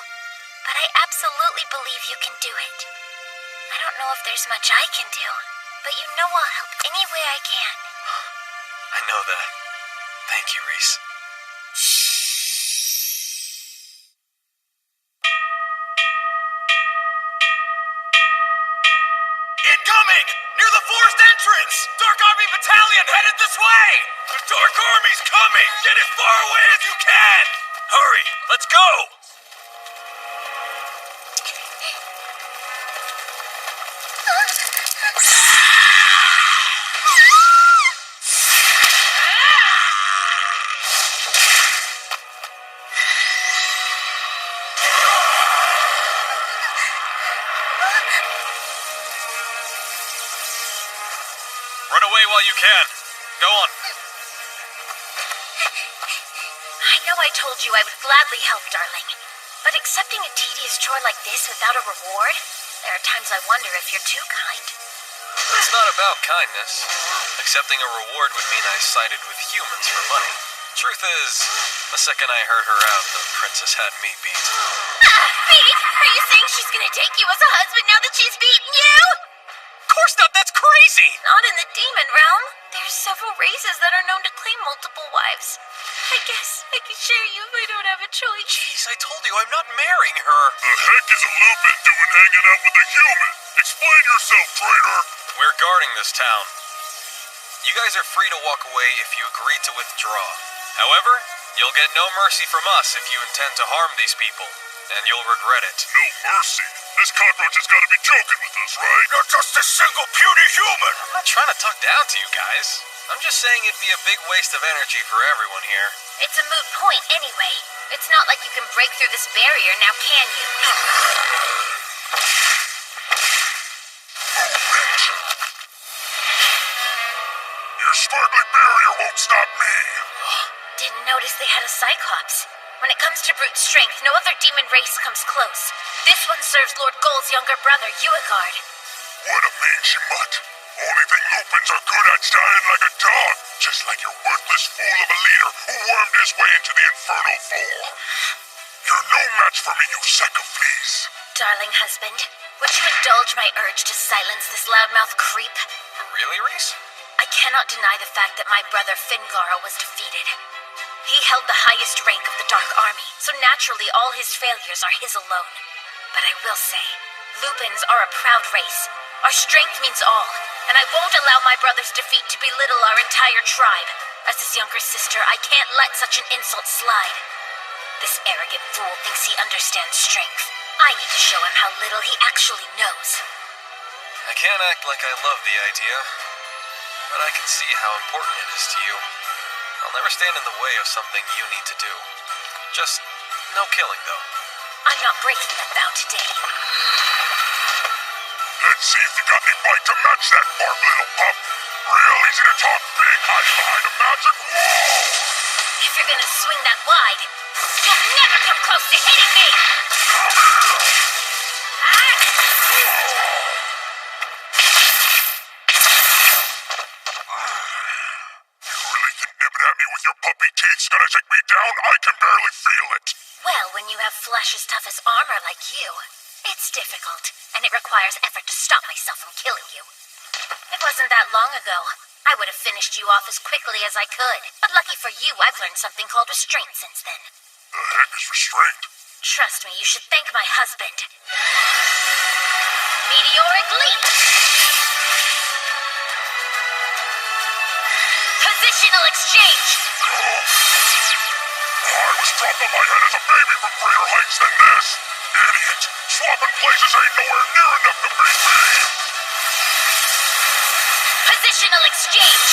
but I absolutely believe you can do it. I don't know if there's much I can do, but you know I'll help any way I can. I know that. Thank you, Reese. Incoming! Near the forest entrance! Dark Army Battalion headed this way! The Dark Army's coming! Get as far away as you can! Hurry! Let's go! Run away while you can. Go on. I know I told you I would gladly help, darling. But accepting a tedious chore like this without a reward, there are times I wonder if you're too kind. It's not about kindness. Accepting a reward would mean I sided with humans for money. Truth is, the second I heard her out, the princess had me beat. Beat? Are you saying she's gonna take you as a husband now that she's beaten you? Of course not, that's crazy! Not in the demon realm. There's several races that are known to claim multiple wives. I guess I could share you if I don't have a choice. Jeez, I told you I'm not marrying her. The heck is a Lupin doing hanging out with a human? Explain yourself, traitor! We're guarding this town. You guys are free to walk away if you agree to withdraw. However, you'll get no mercy from us if you intend to harm these people, and you'll regret it. No mercy? This cockroach has got to be joking with us, right? You're just a single puny human! I'm not trying to talk down to you guys. I'm just saying it'd be a big waste of energy for everyone here. It's a moot point anyway. It's not like you can break through this barrier, now can you? Your sparkly barrier won't stop me! Didn't notice they had a Cyclops. When it comes to brute strength, no other demon race comes close. This one serves Lord Goal's younger brother, Uigard. What a mangy mutt. Only thing Lupins are good at's dying like a dog, just like your worthless fool of a leader who wormed his way into the Infernal Four. You're no match for me, you sack of fleas. Darling husband, would you indulge my urge to silence this loudmouth creep? Really, Reese? I cannot deny the fact that my brother Fingara was defeated. He held the highest rank of the Dark Army, so naturally all his failures are his alone. But I will say, Lupins are a proud race. Our strength means all, and I won't allow my brother's defeat to belittle our entire tribe. As his younger sister, I can't let such an insult slide. This arrogant fool thinks he understands strength. I need to show him how little he actually knows. I can't act like I love the idea, but I can see how important it is to you. I'll never stand in the way of something you need to do. Just no killing, though. I'm not breaking that vow today. Let's see if you got any bite to match that bark, little pup. Real easy to talk big, hiding behind a magic wall. If you're gonna swing that wide, you'll never come close to hitting me! You really think nibbing at me with your puppy teeth's gonna take me down? I can barely feel it. Well, when you have flesh as tough as armor like you, it's difficult, and it requires effort to stop myself from killing you. It wasn't that long ago. I would have finished you off as quickly as I could. But lucky for you, I've learned something called restraint since then. The heck is restraint? Trust me, you should thank my husband. Meteoric leap! Positional exchange! I was dropped on my head as a baby from greater heights than this. Idiot! Swapping places ain't nowhere near enough to beat me! Positional exchange!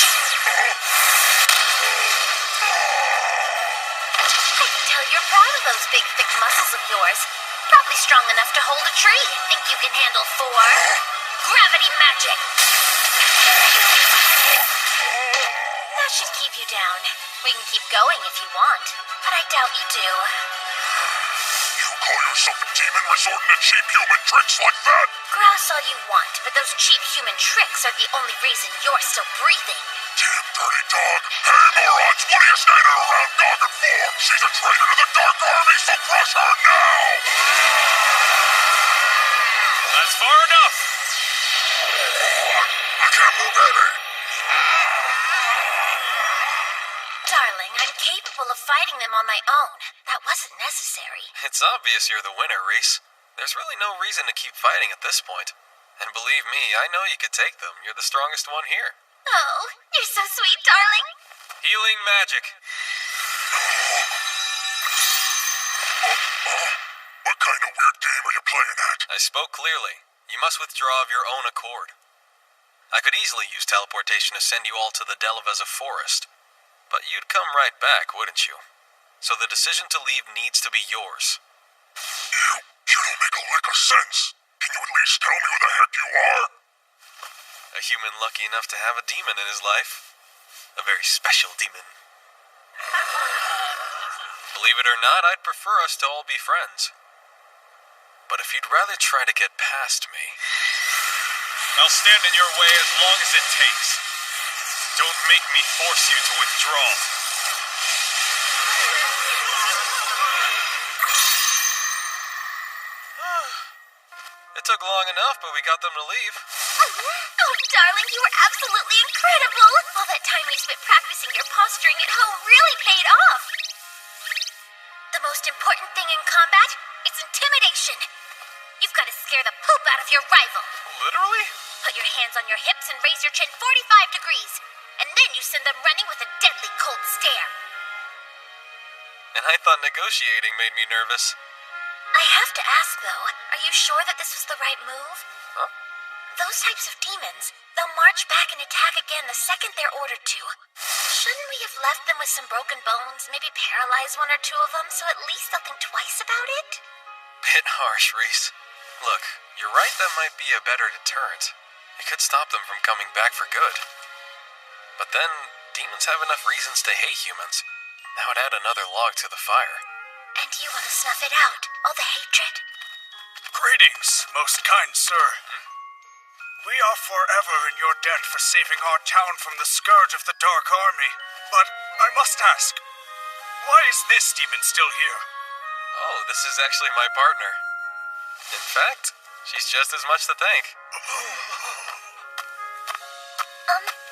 I can tell you're proud of those big, thick muscles of yours. Probably strong enough to hold a tree. Think you can handle 4? Gravity magic! That should keep you down. We can keep going if you want, but I doubt you do. You call yourself a demon resorting to cheap human tricks like that? Grouse all you want, but those cheap human tricks are the only reason you're still breathing. Damn dirty dog. Hey, morons, what are you standing around gawking for? She's a traitor to the Dark Army, so crush her now! That's far enough. I can't move any. Darling, I'm capable of fighting them on my own. That wasn't necessary. It's obvious you're the winner, Reese. There's really no reason to keep fighting at this point. And believe me, I know you could take them. You're the strongest one here. Oh, you're so sweet, darling. Healing magic. What kind of weird game are you playing at? I spoke clearly. You must withdraw of your own accord. I could easily use teleportation to send you all to the Delavezza forest. But you'd come right back, wouldn't you? So the decision to leave needs to be yours. You don't make a lick of sense. Can you at least tell me who the heck you are? A human lucky enough to have a demon in his life. A very special demon. Believe it or not, I'd prefer us to all be friends. But if you'd rather try to get past me... I'll stand in your way as long as it takes. Don't make me force you to withdraw. It took long enough, but we got them to leave. Oh, darling, you were absolutely incredible. All that time you spent practicing your posturing at home really paid off. The most important thing in combat is intimidation. You've got to scare the poop out of your rival. Literally? Put your hands on your hips and raise your chin 45 degrees. And then you send them running with a deadly cold stare. And I thought negotiating made me nervous. I have to ask, though, are you sure that this was the right move? Huh? Those types of demons, they'll march back and attack again the second they're ordered to. Shouldn't we have left them with some broken bones, maybe paralyze one or two of them, so at least they'll think twice about it? Bit harsh, Reese. Look, you're right, that might be a better deterrent. It could stop them from coming back for good. But then, demons have enough reasons to hate humans. That would add another log to the fire. And you want to snuff it out, all the hatred? Greetings, most kind sir. We are forever in your debt for saving our town from the scourge of the Dark Army. But I must ask, why is this demon still here? Oh, this is actually my partner. In fact, she's just as much to thank.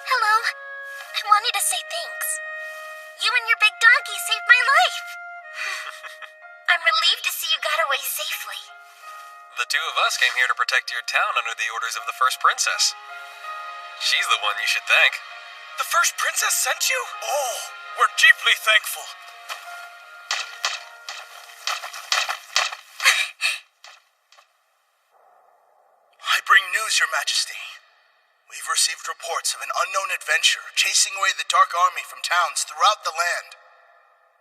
Hello. I wanted to say thanks. You and your big donkey saved my life. I'm relieved to see you got away safely. The two of us came here to protect your town under the orders of the First Princess. She's the one you should thank. The First Princess sent you? Oh, we're deeply thankful. I bring news, Your Majesty. We've received reports of an unknown adventurer chasing away the Dark Army from towns throughout the land.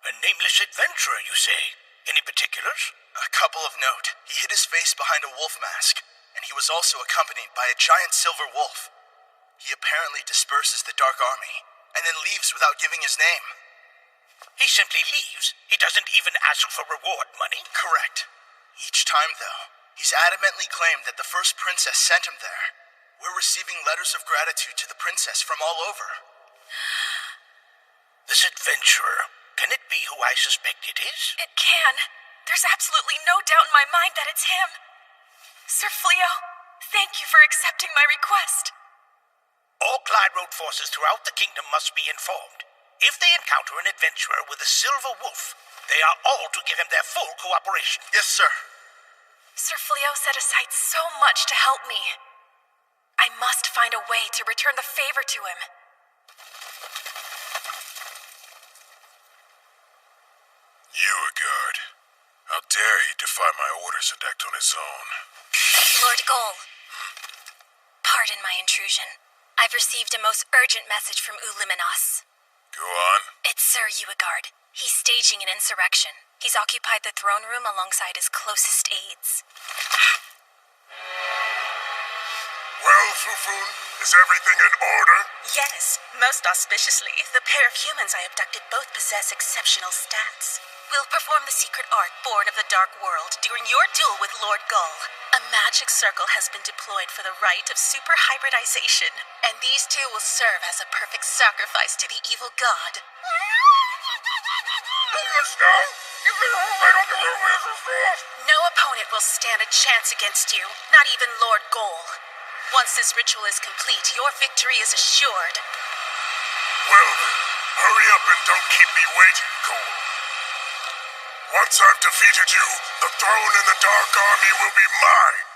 A nameless adventurer, you say? Any particulars? A couple of note. He hid his face behind a wolf mask, and he was also accompanied by a giant silver wolf. He apparently disperses the Dark Army, and then leaves without giving his name. He simply leaves? He doesn't even ask for reward money? Correct. Each time, though, he's adamantly claimed that the First Princess sent him there. We're receiving letters of gratitude to the princess from all over. This adventurer, can it be who I suspect it is? It can. There's absolutely no doubt in my mind that it's him. Sir Fleo, thank you for accepting my request. All Clyde Road forces throughout the kingdom must be informed. If they encounter an adventurer with a silver wolf, they are all to give him their full cooperation. Yes, sir. Sir Fleo set aside so much to help me. I must find a way to return the favor to him. Beauregard. How dare he defy my orders and act on his own? Lord Goal. Pardon my intrusion. I've received a most urgent message from Uliminos. Go on. It's Sir Beauregard. He's staging an insurrection. He's occupied the throne room alongside his closest aides. Well, Fufun, is everything in order? Yes, most auspiciously, the pair of humans I abducted both possess exceptional stats. We'll perform the secret art born of the Dark World during your duel with Lord Gull. A magic circle has been deployed for the rite of super hybridization, and these two will serve as a perfect sacrifice to the evil god. No opponent will stand a chance against you, not even Lord Gull. Once this ritual is complete, your victory is assured. Well then, hurry up and don't keep me waiting, Cole. Once I've defeated you, the throne in the Dark Army will be mine.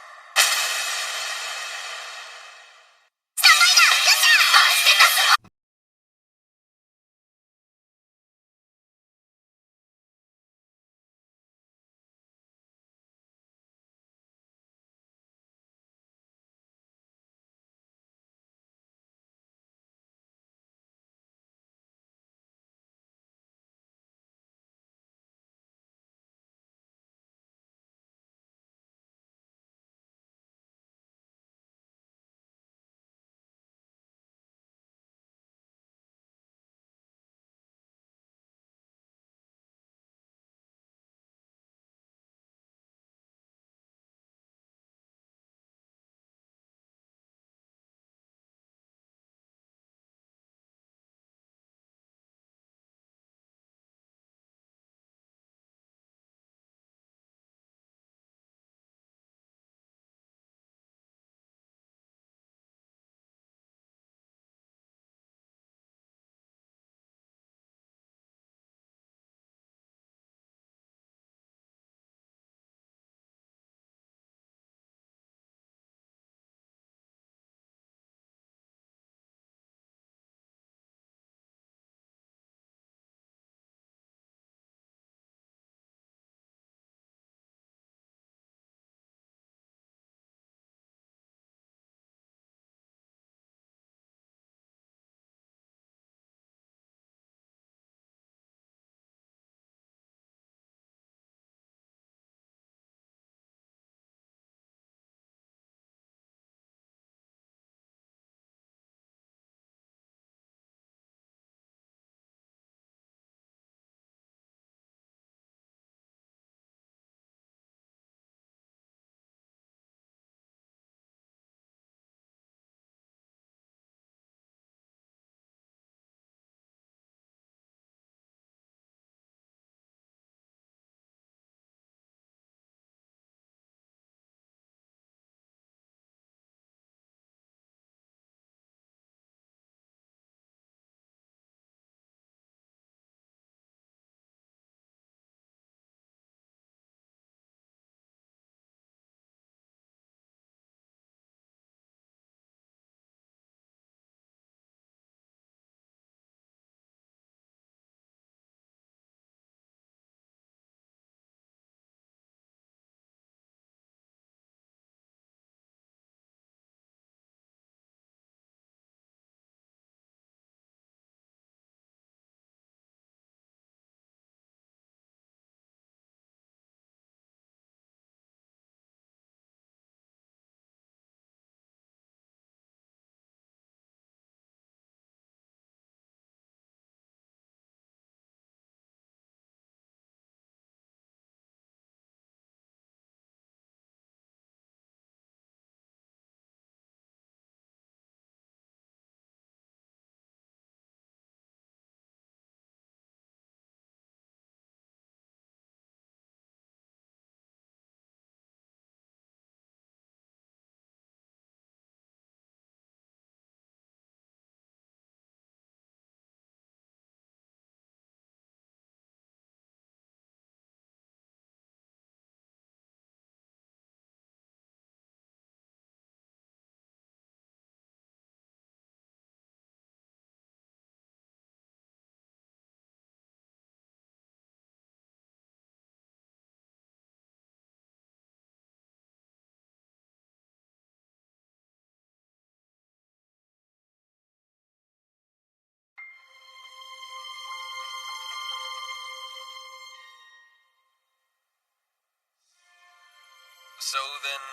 So then,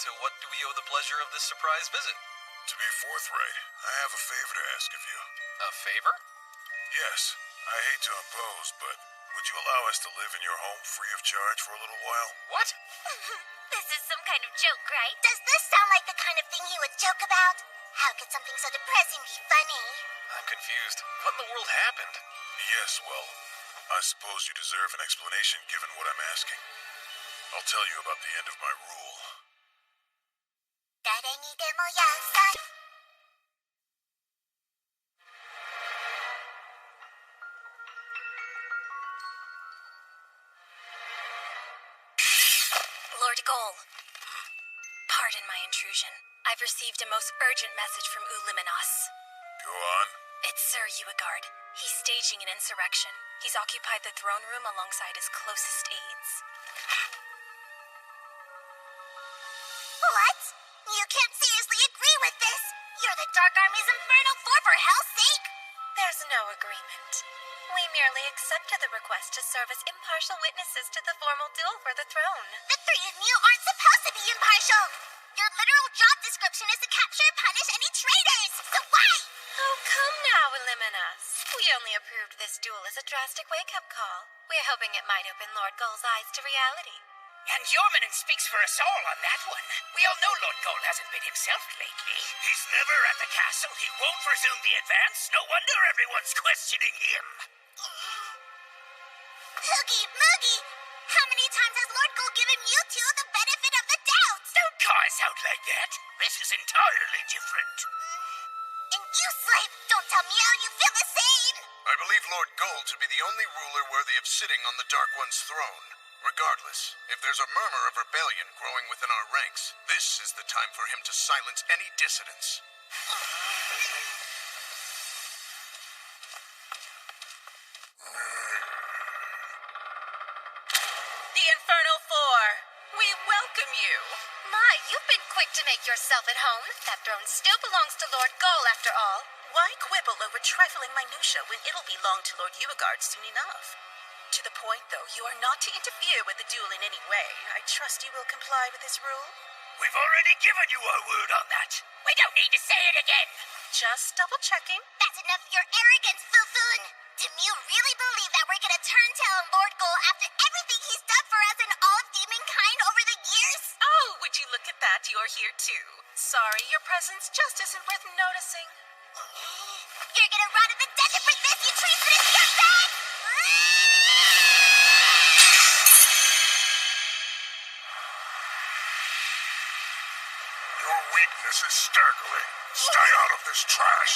to what do we owe the pleasure of this surprise visit? To be forthright, I have a favor to ask of you. A favor? Yes, I hate to impose, but Would you allow us to live in your home free of charge for a little while? What? This is some kind of joke, right? Does this sound like the kind of thing he would joke about? How could something so depressing be funny? I'm confused. What in the world happened? Yes, well, I suppose you deserve an explanation given what I'm asking. I'll tell you about the end of my rule. 誰にでも優しい Lord Goal. Pardon my intrusion. I've received a most urgent message from Uliminos. Go on. It's Sir Uigard. He's staging an insurrection. He's occupied the throne room alongside his closest aides. What? You can't seriously agree with this! You're the Dark Army's Infernal Four, for hell's sake! There's no agreement. We merely accepted the request to serve as impartial witnesses to the formal duel for the throne. The three of you aren't supposed to be impartial! Your literal job description is to capture and punish any traitors! So why? Oh, come now, Illuminus. We only approved this duel as a drastic wake-up call. We're hoping it might open Lord Goal's eyes to reality. And Yormanen speaks for us all on that one. We all know Lord Goal hasn't been himself lately. He's never at the castle. He won't resume the advance. No wonder everyone's questioning him. Hoogie Moogie! How many times has Lord Goal given you two the benefit of the doubt? Don't call us out like that. This is entirely different. And you, Slave, don't tell me how you feel the same! I believe Lord Gold to be the only ruler worthy of sitting on the Dark One's throne. Regardless, if there's a murmur of rebellion growing within our ranks, this is the time for him to silence any dissidents. The Infernal Four, we welcome you. My, you've been quick to make yourself at home. That throne still belongs to Lord Goal, after all. Why quibble over trifling minutia when it'll belong to Lord Uigard soon enough? To the point, though, you are not to interfere with the duel in any way. I trust you will comply with this rule? We've already given you our word on that. We don't need to say it again. Just double-checking. That's enough of your arrogance, Fufun! Do you really believe that we're gonna turn tail on Lord Goal after everything he's done for us and all of demonkind over the years? Oh, would you look at that? You're here, too. Sorry, your presence just isn't worth noticing. You're gonna rot in the desert for this, you treasonous dirtbag! Your weakness is staggering. Stay out of this trash.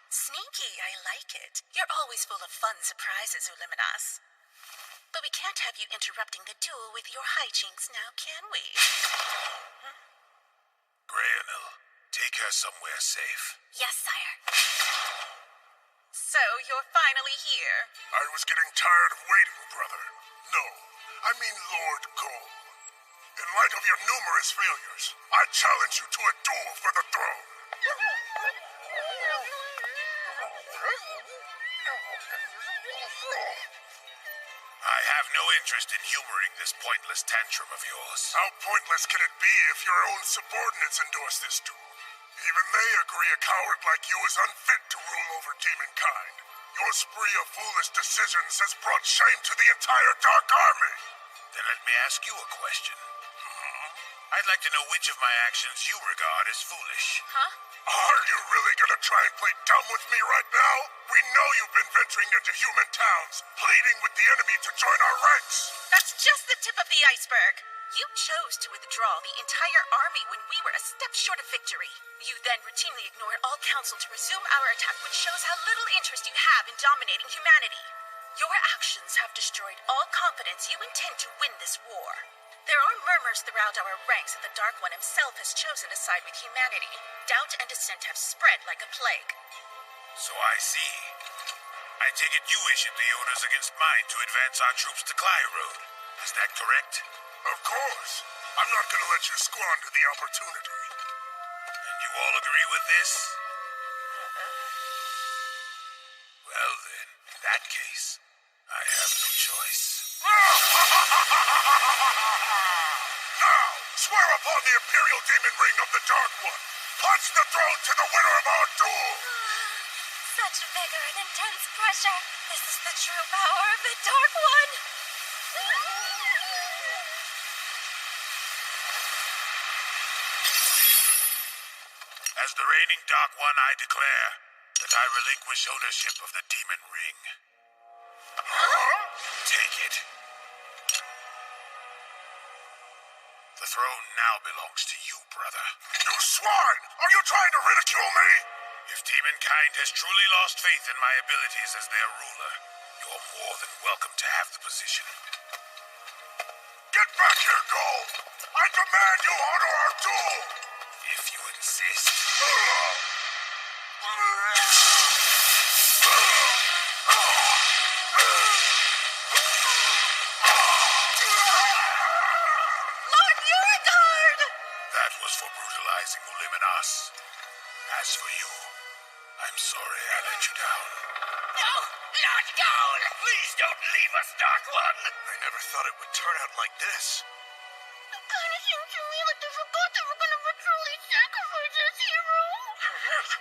Sneaky, I like it. You're always full of fun surprises, Uliminas. But we can't have you interrupting the duel with your hijinks now, can we? Grayanil, take her somewhere safe. Yes, sire. So, you're finally here. I was getting tired of waiting, brother. No, I mean Lord Gold. In light of your numerous failures, I challenge you to a duel for the throne. I have no interest in humoring this pointless tantrum of yours. How pointless can it be if your own subordinates endorse this duel? Even they agree a coward like you is unfit to rule over demonkind. Your spree of foolish decisions has brought shame to the entire Dark Army. Then let me ask you a question. I'd like to know which of my actions you regard as foolish. Huh? Are you really gonna try and play dumb with me right now? We know you've been venturing into human towns, pleading with the enemy to join our ranks. That's just the tip of the iceberg. You chose to withdraw the entire army when we were a step short of victory. You then routinely ignored all counsel to resume our attack, which shows how little interest you have in dominating humanity. Your actions have destroyed all confidence you intend to win this war. There are murmurs throughout our ranks that the Dark One himself has chosen to side with humanity. Doubt and dissent have spread like a plague. So I see. I take it you issued the orders against mine to advance our troops to Clyrode. Is that correct? Of course. I'm not gonna let you squander the opportunity. And you all agree with this? Well then, in that case, swear upon the Imperial Demon Ring of the Dark One. Pledge the throne to the winner of our duel. Such vigor and intense pressure. This is the true power of the Dark One. As the reigning Dark One, I declare that I relinquish ownership of the Demon Ring. Take it. The throne now belongs to you, brother. You swine! Are you trying to ridicule me? If demonkind has truly lost faith in my abilities as their ruler, you're more than welcome to have the position. Get back here, Gull! I demand you honor our duel! If you insist. Lord Urigard! That was for brutalizing Uliminas. As for you, I'm sorry I let you down. No! Not Goal! Please don't leave us, Dark One! I never thought it would turn out like this. It kind of seems to me like they forgot they were going to ritually sacrifice this hero. You're right.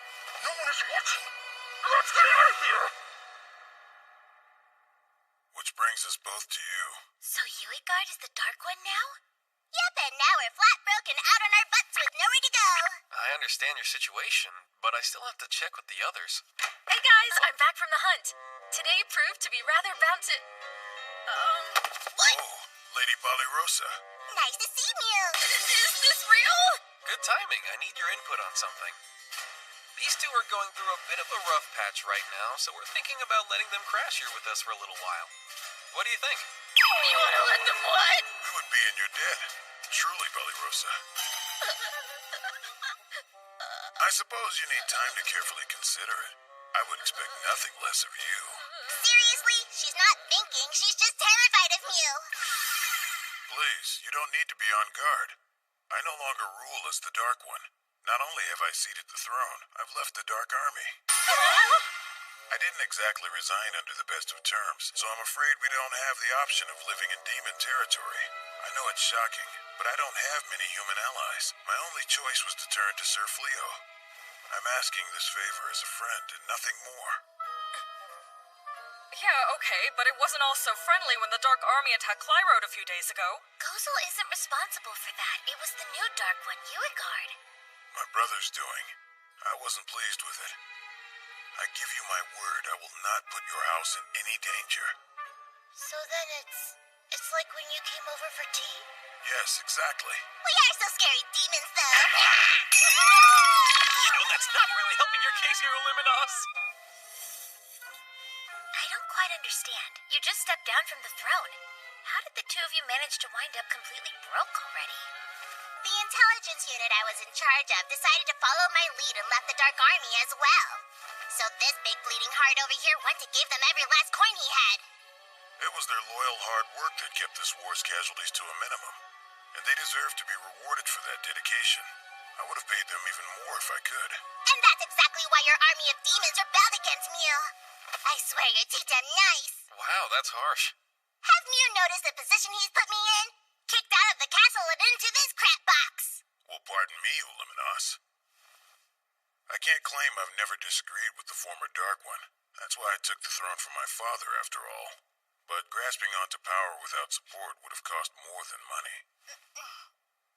No one is watching. Let's get out of here! Which brings us both to you. So Urigard is the Dark One now? Yep, and now we're flat broke and out on our butts with nowhere to go. I understand your situation, but I still have to check with the others. Hey guys, I'm back from the hunt. Today proved to be rather bound to... What? Oh, Lady Balirosa. Nice to see you. Is this real? Good timing. I need your input on something. These two are going through a bit of a rough patch right now, so we're thinking about letting them crash here with us for a little while. What do you think? You want to let them what? We would be in your debt. Truly, Balirosa. I suppose you need time to carefully consider it. I would expect nothing less of you. Seriously? She's not thinking. She's just terrified of you. Please, you don't need to be on guard. I no longer rule as the Dark One. Not only have I ceded the throne, I've left the Dark Army. I didn't exactly resign under the best of terms, so I'm afraid we don't have the option of living in demon territory. I know it's shocking, but I don't have many human allies. My only choice was to turn to Sir Fleo. I'm asking this favor as a friend and nothing more. Yeah, okay, but it wasn't all so friendly when the Dark Army attacked Clyrode a few days ago. Gozel isn't responsible for that. It was the new Dark One, Urigard. My brother's doing. I wasn't pleased with it. I give you my word I will not put your house in any danger. So then it's like when you came over for tea? Yes, exactly. We are so scary demons, though. You know, that's not really helping your case here, Illuminos. I don't quite understand. You just stepped down from the throne. How did the two of you manage to wind up completely broke already? The intelligence unit I was in charge of decided to follow my lead and left the Dark Army as well. So this big bleeding heart over here went to give them every last coin he had. It was their loyal hard work that kept this war's casualties to a minimum. And they deserve to be rewarded for that dedication. I would have paid them even more if I could. And that's exactly why your army of demons rebelled against Mew. I swear you're too damn nice. Wow, that's harsh. Have Mew noticed the position he's put me in? Kicked out of the castle and into this crap box. Well, pardon me, Uliminos. I can't claim I've never disagreed with the former Dark One. That's why I took the throne from my father, after all. But grasping onto power without support would have cost more than money.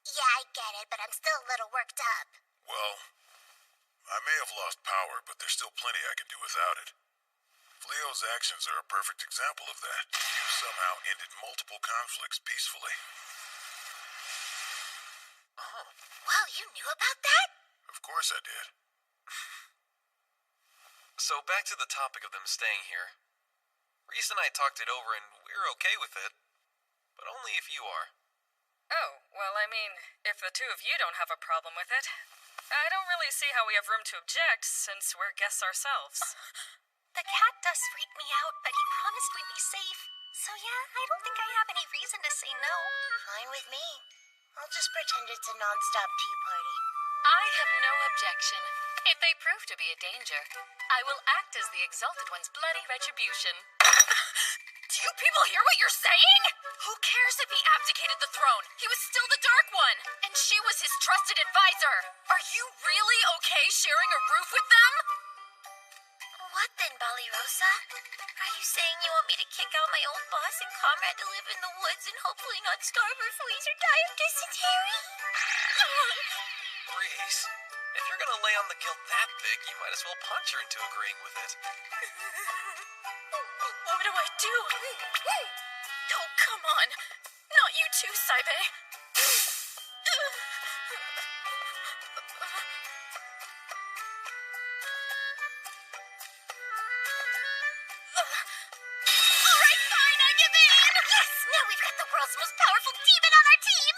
Yeah, I get it, but I'm still a little worked up. Well, I may have lost power, but there's still plenty I can do without it. Fleo's actions are a perfect example of that. You somehow ended multiple conflicts peacefully. Oh. Wow, you knew about that? Of course I did. So back to the topic of them staying here. Reese and I talked it over and we're okay with it. But only if you are. Oh, well, I mean, if the two of you don't have a problem with it, I don't really see how we have room to object since we're guests ourselves. The cat does freak me out, but he promised we'd be safe. So yeah, I don't think I have any reason to say no. Fine with me. I'll just pretend it's a non-stop tea party. I have no objection. If they prove to be a danger, I will act as the Exalted One's bloody retribution. Do you people hear what you're saying? Who cares if he abdicated the throne? He was still the Dark One, and she was his trusted advisor. Are you really okay sharing a roof with them? What then, Ballyrosa? Are you saying you want me to kick out my old boss and comrade to live in the woods and hopefully not starve or freeze or die of dysentery? Reese, if you're gonna lay on the guilt that big, you might as well punch her into agreeing with it. What do I do? Oh, come on. Not you too, Saibe. Alright, fine, I give in! Yes! Now we've got the world's most powerful demon on our team!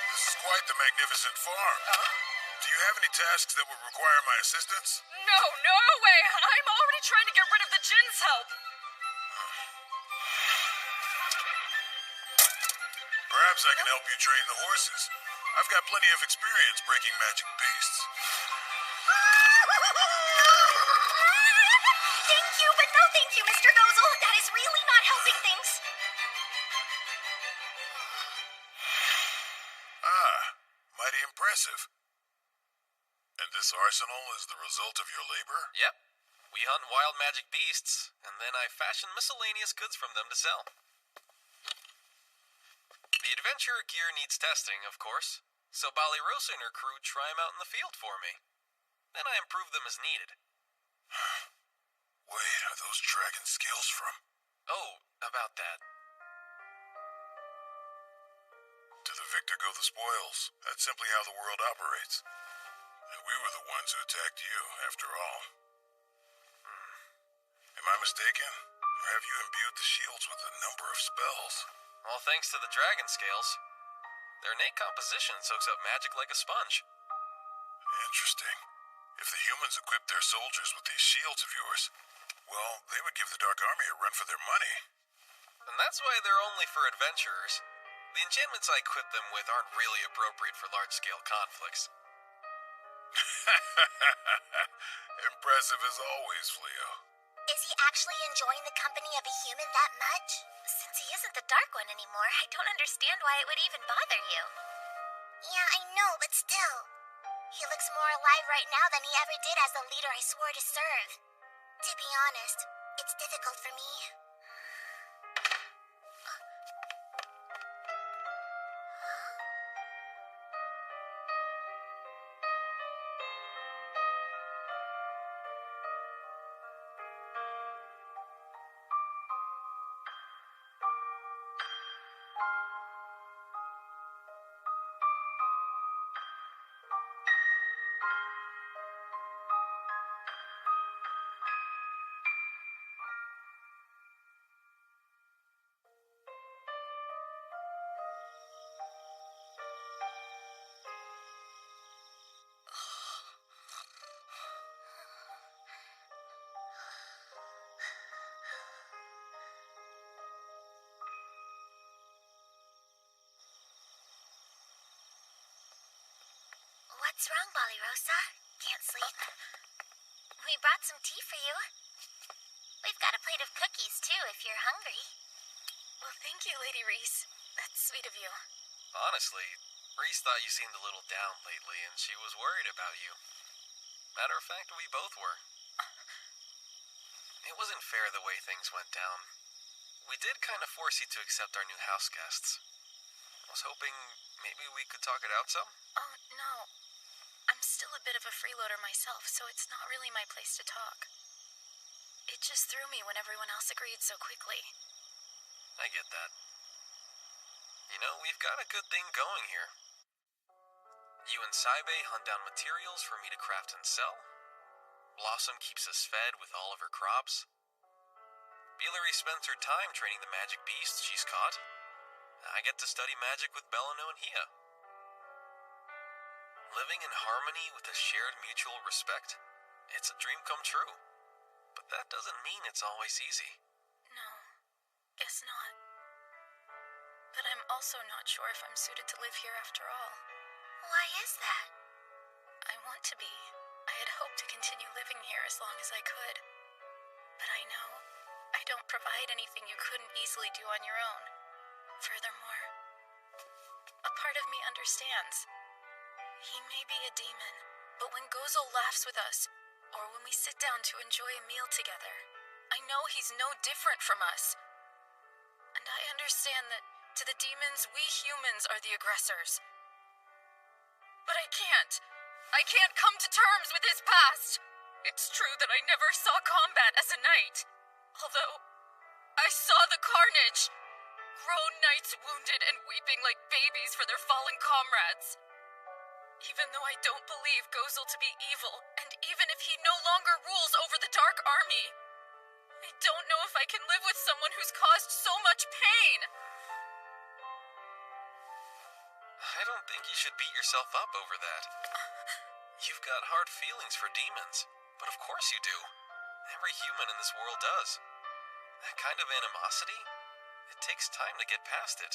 This is quite the magnificent farm. Do you have any tasks that would require my assistance? No way! I'm already trying to get rid of the Jin's help. Perhaps I can help you train the horses. I've got plenty of experience breaking magic beasts. Thank you, but no thank you, Mr. Gozel. That is really not helping things. Mighty impressive. And this arsenal is the result of your labor? Yep. We hunt wild magic beasts, and then I fashion miscellaneous goods from them to sell. The adventurer gear needs testing, of course, so Ballyrosa and her crew try them out in the field for me. Then I improve them as needed. Wait, are those dragon scales from? Oh, about that. To the victor go the spoils. That's simply how the world operates. And we were the ones who attacked you, after all. Am I mistaken? Or have you imbued the shields with a number of spells? Well, thanks to the dragon scales. Their innate composition soaks up magic like a sponge. Interesting. If the humans equipped their soldiers with these shields of yours, well, they would give the Dark Army a run for their money. And that's why they're only for adventurers. The enchantments I equip them with aren't really appropriate for large-scale conflicts. Impressive as always, Fleo. Is he actually enjoying the company of a human that much? Since he isn't the Dark One anymore, I don't understand why it would even bother you. Yeah, I know, but still. He looks more alive right now than he ever did as the leader I swore to serve. To be honest, it's difficult for me. What's wrong, Ballyrosa? Can't sleep? We brought some tea for you. We've got a plate of cookies, too, if you're hungry. Well, thank you, Lady Reese. That's sweet of you. Honestly, Reese thought you seemed a little down lately, and she was worried about you. Matter of fact, we both were. It wasn't fair the way things went down. We did kind of force you to accept our new house guests. I was hoping maybe we could talk it out some? Oh, no. I'm still a bit of a freeloader myself, so it's not really my place to talk. It just threw me when everyone else agreed so quickly. I get that. You know, we've got a good thing going here. You and Saibe hunt down materials for me to craft and sell. Blossom keeps us fed with all of her crops. Bilary spends her time training the magic beasts she's caught. I get to study magic with Belano and Hia. Living in harmony with a shared mutual respect, it's a dream come true. But that doesn't mean it's always easy. No. Guess not. But I'm also not sure if I'm suited to live here after all. Why is that? I want to be. I had hoped to continue living here as long as I could. But I know I don't provide anything you couldn't easily do on your own. Furthermore, a part of me understands. He may be a demon, but when Gozel laughs with us, or when we sit down to enjoy a meal together, I know he's no different from us. And I understand that to the demons, we humans are the aggressors. But I can't. I can't come to terms with his past. It's true that I never saw combat as a knight. Although, I saw the carnage. Grown knights wounded and weeping like babies for their fallen comrades. Even though I don't believe Gozel to be evil, and even if he no longer rules over the Dark Army, I don't know if I can live with someone who's caused so much pain. I don't think you should beat yourself up over that. You've got hard feelings for demons, but of course you do. Every human in this world does. That kind of animosity, it takes time to get past it.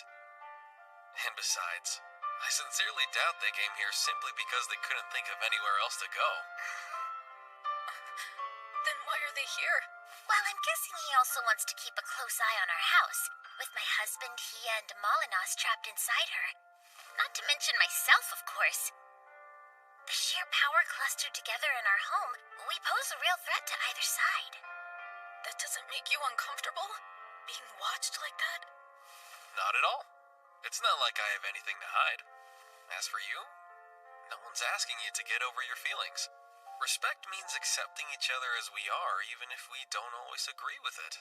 And besides, I sincerely doubt they came here simply because they couldn't think of anywhere else to go. Then why are they here? Well, I'm guessing he also wants to keep a close eye on our house, with my husband, Hia, and Molinos trapped inside her. Not to mention myself, of course. The sheer power clustered together in our home, we pose a real threat to either side. That doesn't make you uncomfortable? Being watched like that? Not at all. It's not like I have anything to hide. As for you, no one's asking you to get over your feelings. Respect means accepting each other as we are, even if we don't always agree with it.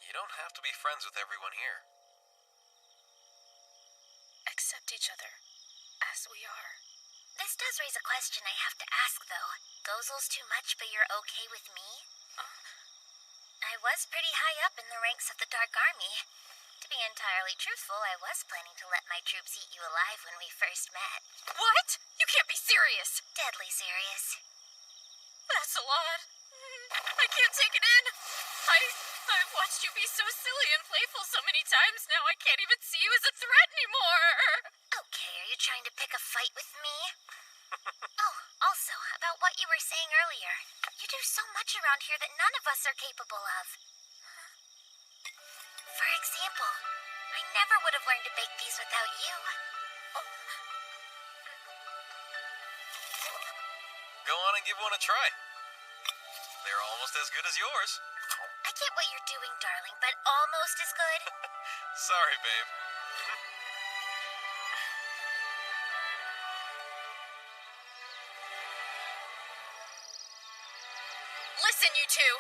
You don't have to be friends with everyone here. Accept each other as we are. This does raise a question I have to ask, though. Gozel's too much, but you're okay with me? I was pretty high up in the ranks of the Dark Army. To be entirely truthful, I was planning to let my troops eat you alive when we first met. What? You can't be serious! Deadly serious. That's a lot. I can't take it in. I've watched you be so silly and playful so many times now I can't even see you as a threat anymore. Okay, are you trying to pick a fight with me? Oh, also, about what you were saying earlier. You do so much around here that none of us are capable of. For example, I never would have learned to bake these without you. Go on and give one a try. They're almost as good as yours. I get what you're doing, darling, but almost as good? Sorry, babe. Listen, you two.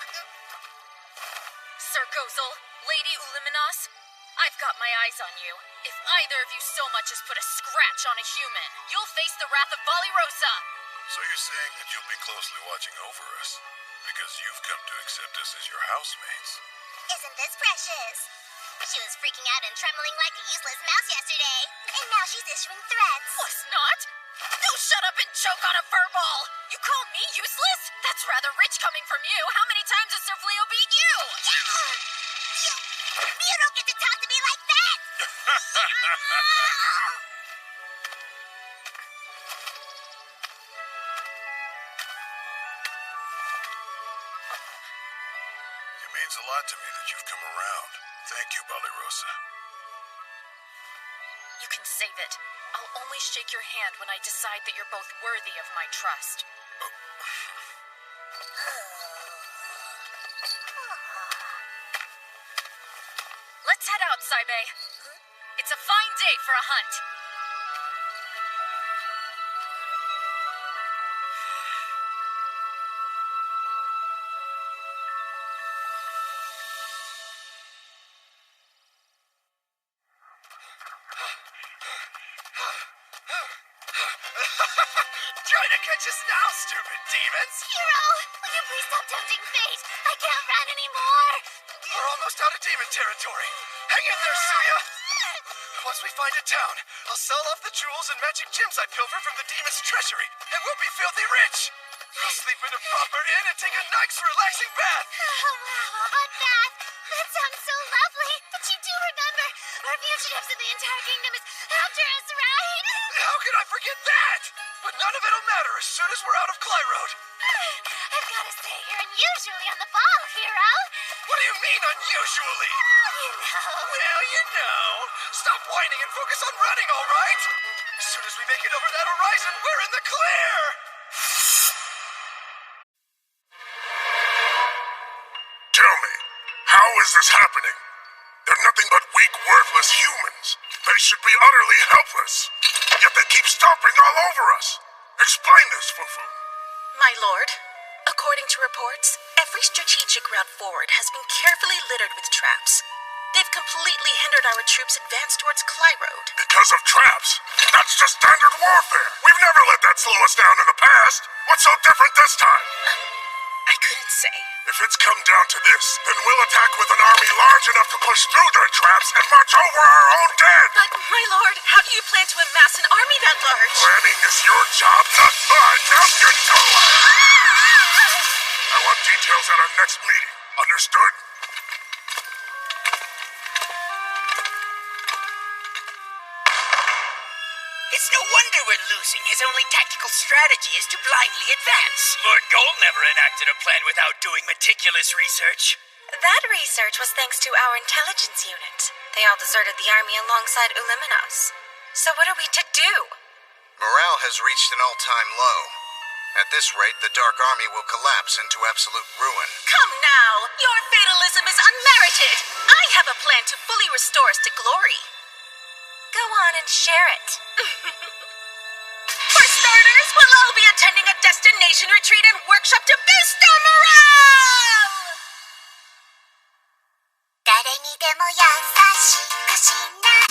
Sir Gozel, Lady Uliminos, I've got my eyes on you. If either of you so much as put a scratch on a human, you'll face the wrath of Balirosa. So you're saying that you'll be closely watching over us, because you've come to accept us as your housemates. Isn't this precious? She was freaking out and trembling like a useless mouse yesterday, and now she's issuing threats. Was not? Don't shut up and choke on a fur ball! You call me useless? That's rather rich coming from you. How many times has Sir Fleo beat you? You don't get to talk to me like that! It means a lot to me that you've come around. Thank you, Balirosa. You can save it. I'll only shake your hand when I decide that you're both worthy of my trust. Let's head out, Saibe. It's a fine day for a hunt. Try to catch us now, stupid demons! Hero, will you please stop tempting fate? I can't run anymore! We're almost out of demon territory. Hang in there, Suya! Once we find a town, I'll sell off the jewels and magic gems I pilfer from the demon's treasury, and we'll be filthy rich! We'll sleep in a proper inn and take a nice, relaxing bath! Oh, wow, a bath! That sounds so lovely, but you initiatives in the entire kingdom is after us, right? How could I forget that? But none of it'll matter as soon as we're out of Clyroad. I've got to say, you're unusually on the ball, hero. What do you mean, unusually? You know. Well, you know. Stop whining and focus on running, all right? As soon as we make it over that horizon, we're in the clear! Tell me, how is this happening? They're nothing but weak, worthless humans. They should be utterly helpless. Yet they keep stomping all over us. Explain this, Fufu. My lord, according to reports, every strategic route forward has been carefully littered with traps. They've completely hindered our troops' advance towards Clyroad. Because of traps? That's just standard warfare. We've never let that slow us down in the past. What's so different this time? I couldn't say. If it's come down to this, then we'll attack with an army large enough to push through their traps and march over our own dead. But, my lord, how do you plan to amass an army that large? Planning is your job, not mine. Now get to it! I want details at our next meeting. Understood? It's no wonder we're losing. His only tactical strategy is to blindly advance. Lord Gold never enacted a plan without doing meticulous research. That research was thanks to our intelligence unit. They all deserted the army alongside Illuminos. So what are we to do? Morale has reached an all-time low. At this rate, the Dark Army will collapse into absolute ruin. Come now! Your fatalism is unmerited! I have a plan to fully restore us to glory. Go on and share it. For starters, we'll all be attending a destination retreat and workshop to boost our morale! 誰にでも優しくしない。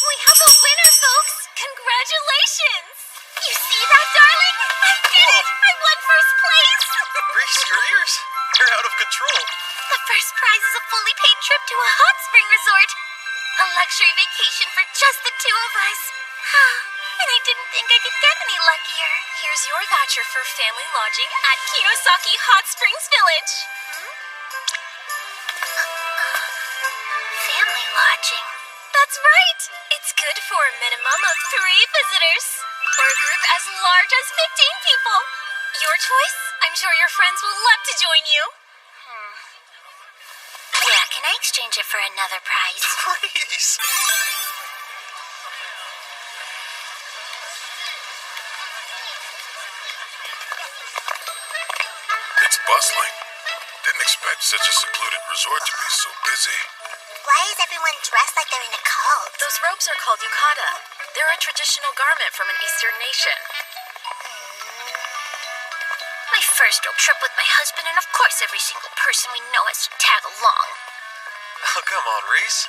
We have a winner, folks! Congratulations! You see that, darling? I did it! I won first place! Reese, your ears. You're out of control. The first prize is a fully paid trip to a hot spring resort. A luxury vacation for just the two of us. And I didn't think I could get any luckier. Here's your voucher for family lodging at Kinosaki Hot Springs Village. Family lodging? That's right! It's good for a minimum of 3 visitors. Or a group as large as 15 people. Your choice? I'm sure your friends will love to join you. Yeah, can I exchange it for another prize? Please. It's bustling. Didn't expect such a secluded resort to be so busy. Why is everyone dressed like they're in a cult? Those robes are called yukata. They're a traditional garment from an Eastern nation. My first road trip with my husband, and of course every single person we know has to tag along. Oh, come on, Reese.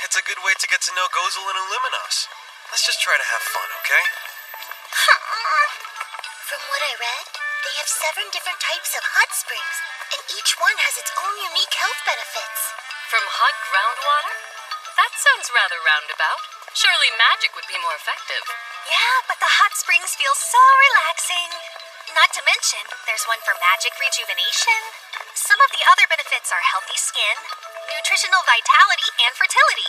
It's a good way to get to know Gozel and Illuminos. Let's just try to have fun, okay? From what I read, they have 7 different types of hot springs, and each one has its own unique health benefits. From hot groundwater? That sounds rather roundabout. Surely magic would be more effective. Yeah, but the hot springs feel so relaxing. Not to mention, there's one for magic rejuvenation. Some of the other benefits are healthy skin, nutritional vitality, and fertility.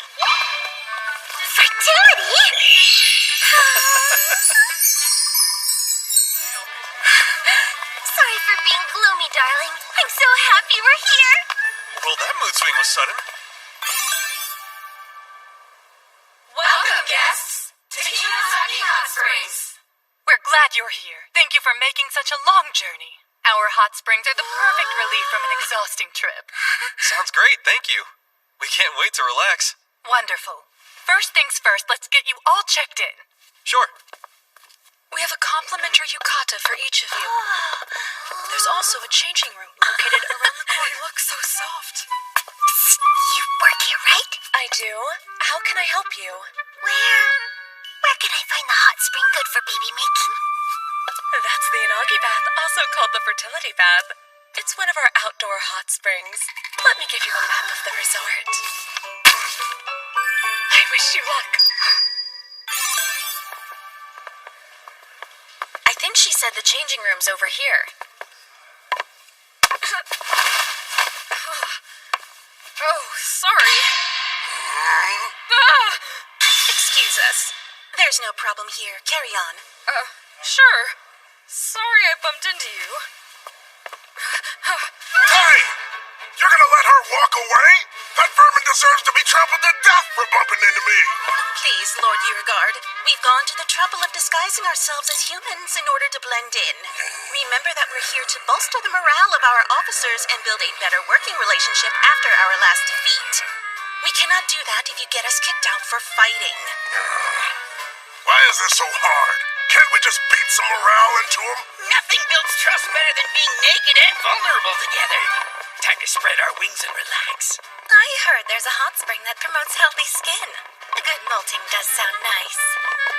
Fertility? Sorry for being gloomy, darling. I'm so happy we're here. Well, that mood swing was sudden. Welcome, guests, to Kinosaki Hot Springs. We're glad you're here. Thank you for making such a long journey. Our hot springs are the perfect relief from an exhausting trip. Sounds great, thank you. We can't wait to relax. Wonderful. First things first, let's get you all checked in. Sure. We have a complimentary yukata for each of you. There's also a changing room located around the corner. It looks so soft. You work here, right? I do. How can I help you? Where can I find the hot spring good for baby making? That's the Inagi bath, also called the fertility bath. It's one of our outdoor hot springs. Let me give you a map of the resort. I wish you luck. I think she said the changing room's over here. Oh, sorry. Excuse us. There's no problem here. Carry on. Sure. Sorry I bumped into you. Hey! You're gonna let her walk away? That vermin deserves to be trampled to death for bumping into me! Please, Lord Yurgard, we've gone to the trouble of disguising ourselves as humans in order to blend in. Remember that we're here to bolster the morale of our officers and build a better working relationship after our last defeat. We cannot do that if you get us kicked out for fighting. Why is this so hard? Can't we just beat some morale into them? Nothing builds trust better than being naked and vulnerable together. Time to spread our wings and relax. I heard there's a hot spring that promotes healthy skin. A good molting does sound nice.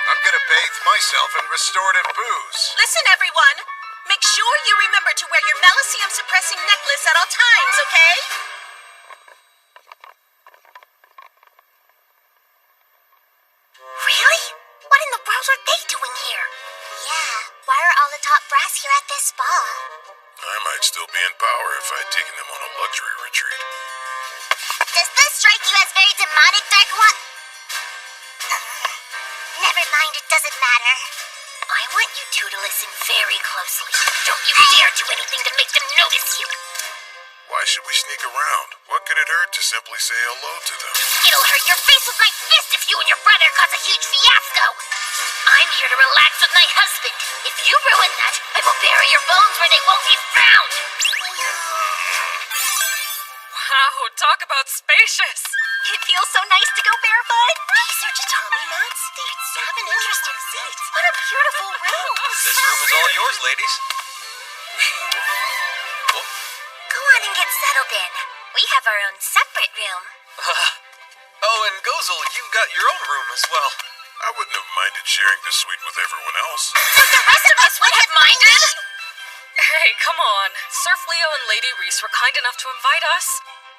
I'm gonna bathe myself in restorative booze. Listen, everyone! Make sure you remember to wear your Melicium-suppressing necklace at all times, okay? Really? What in the world are they doing here? Yeah, why are all the top brass here at this spa? I might still be in power if I'd taken them on a luxury retreat. Does this strike you as very demonic, Dark One? Never mind, it doesn't matter. I want you two to listen very closely. Don't you dare do anything to make them notice you. Why should we sneak around? What could it hurt to simply say hello to them? It'll hurt your face with my fist if you and your brother cause a huge fiasco. I'm here to relax with my husband. If you ruin that, I will bury your bones where they won't be found. Wow, talk about spacious. It feels so nice to go barefoot. These are tatami mats. They have an interesting scent. What a beautiful room. This room is all yours, ladies. Go on and get settled in. We have our own separate room. Oh, and Gozel, you've got your own room as well. I wouldn't have minded sharing this suite with everyone else. But the rest of us would have minded. Hey, come on. Surf Leo and Lady Reese were kind enough to invite us.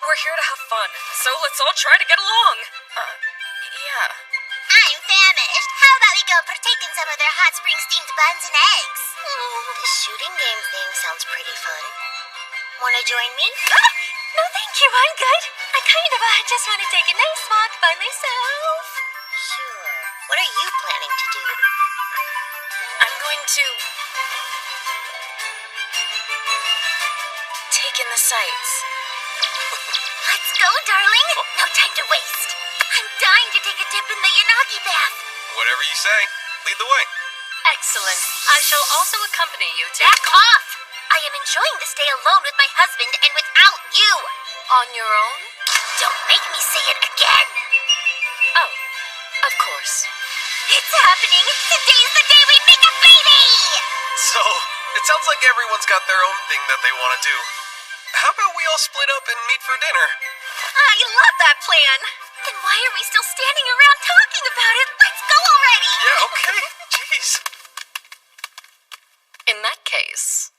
We're here to have fun, so let's all try to get along. Yeah. I'm famished. How about we go partake in some of their hot spring steamed buns and eggs? The shooting game thing sounds pretty fun. Wanna join me? No, thank you. I'm good. I just want to take a nice walk by myself. Sure. What are you planning to do? I'm going to take in the sights. Let's go, darling. No time to waste. I'm dying to take a dip in the Yanagi bath. Whatever you say. Lead the way. Excellent. I shall also accompany you to... Back off! I am enjoying the stay alone with my husband and without you. On your own? Don't make me say it again. Oh, of course. It's happening. Today's the day we make a baby! So, it sounds like everyone's got their own thing that they want to do. How about we all split up and meet for dinner? I love that plan. Then why are we still standing around talking about it? Let's go already! Yeah, okay. Jeez. In that case...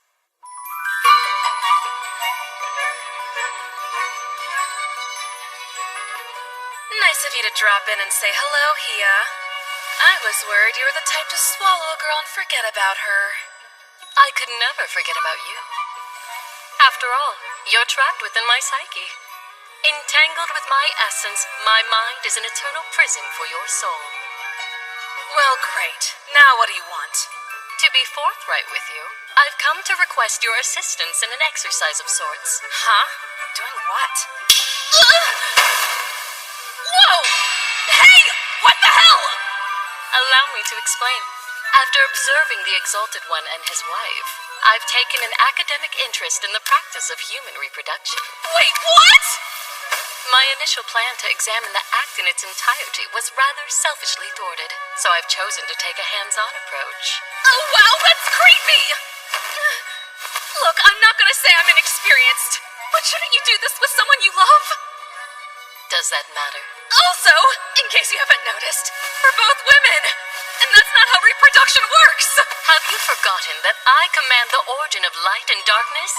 Nice of you to drop in and say hello, Hia. I was worried you were the type to swallow a girl and forget about her. I could never forget about you. After all, you're trapped within my psyche. Entangled with my essence, my mind is an eternal prison for your soul. Well, great. Now what do you want? To be forthright with you, I've come to request your assistance in an exercise of sorts. Huh? Doing what? Whoa! Hey! What the hell? Allow me to explain. After observing the Exalted One and his wife, I've taken an academic interest in the practice of human reproduction. Wait, what? My initial plan to examine the act in its entirety was rather selfishly thwarted, so I've chosen to take a hands-on approach. Oh, wow, that's creepy! Look, I'm not gonna say I'm inexperienced, but shouldn't you do this with someone you love? Does that matter? Also, in case you haven't noticed, we're both women, and that's not how reproduction works! Have you forgotten that I command the origin of light and darkness?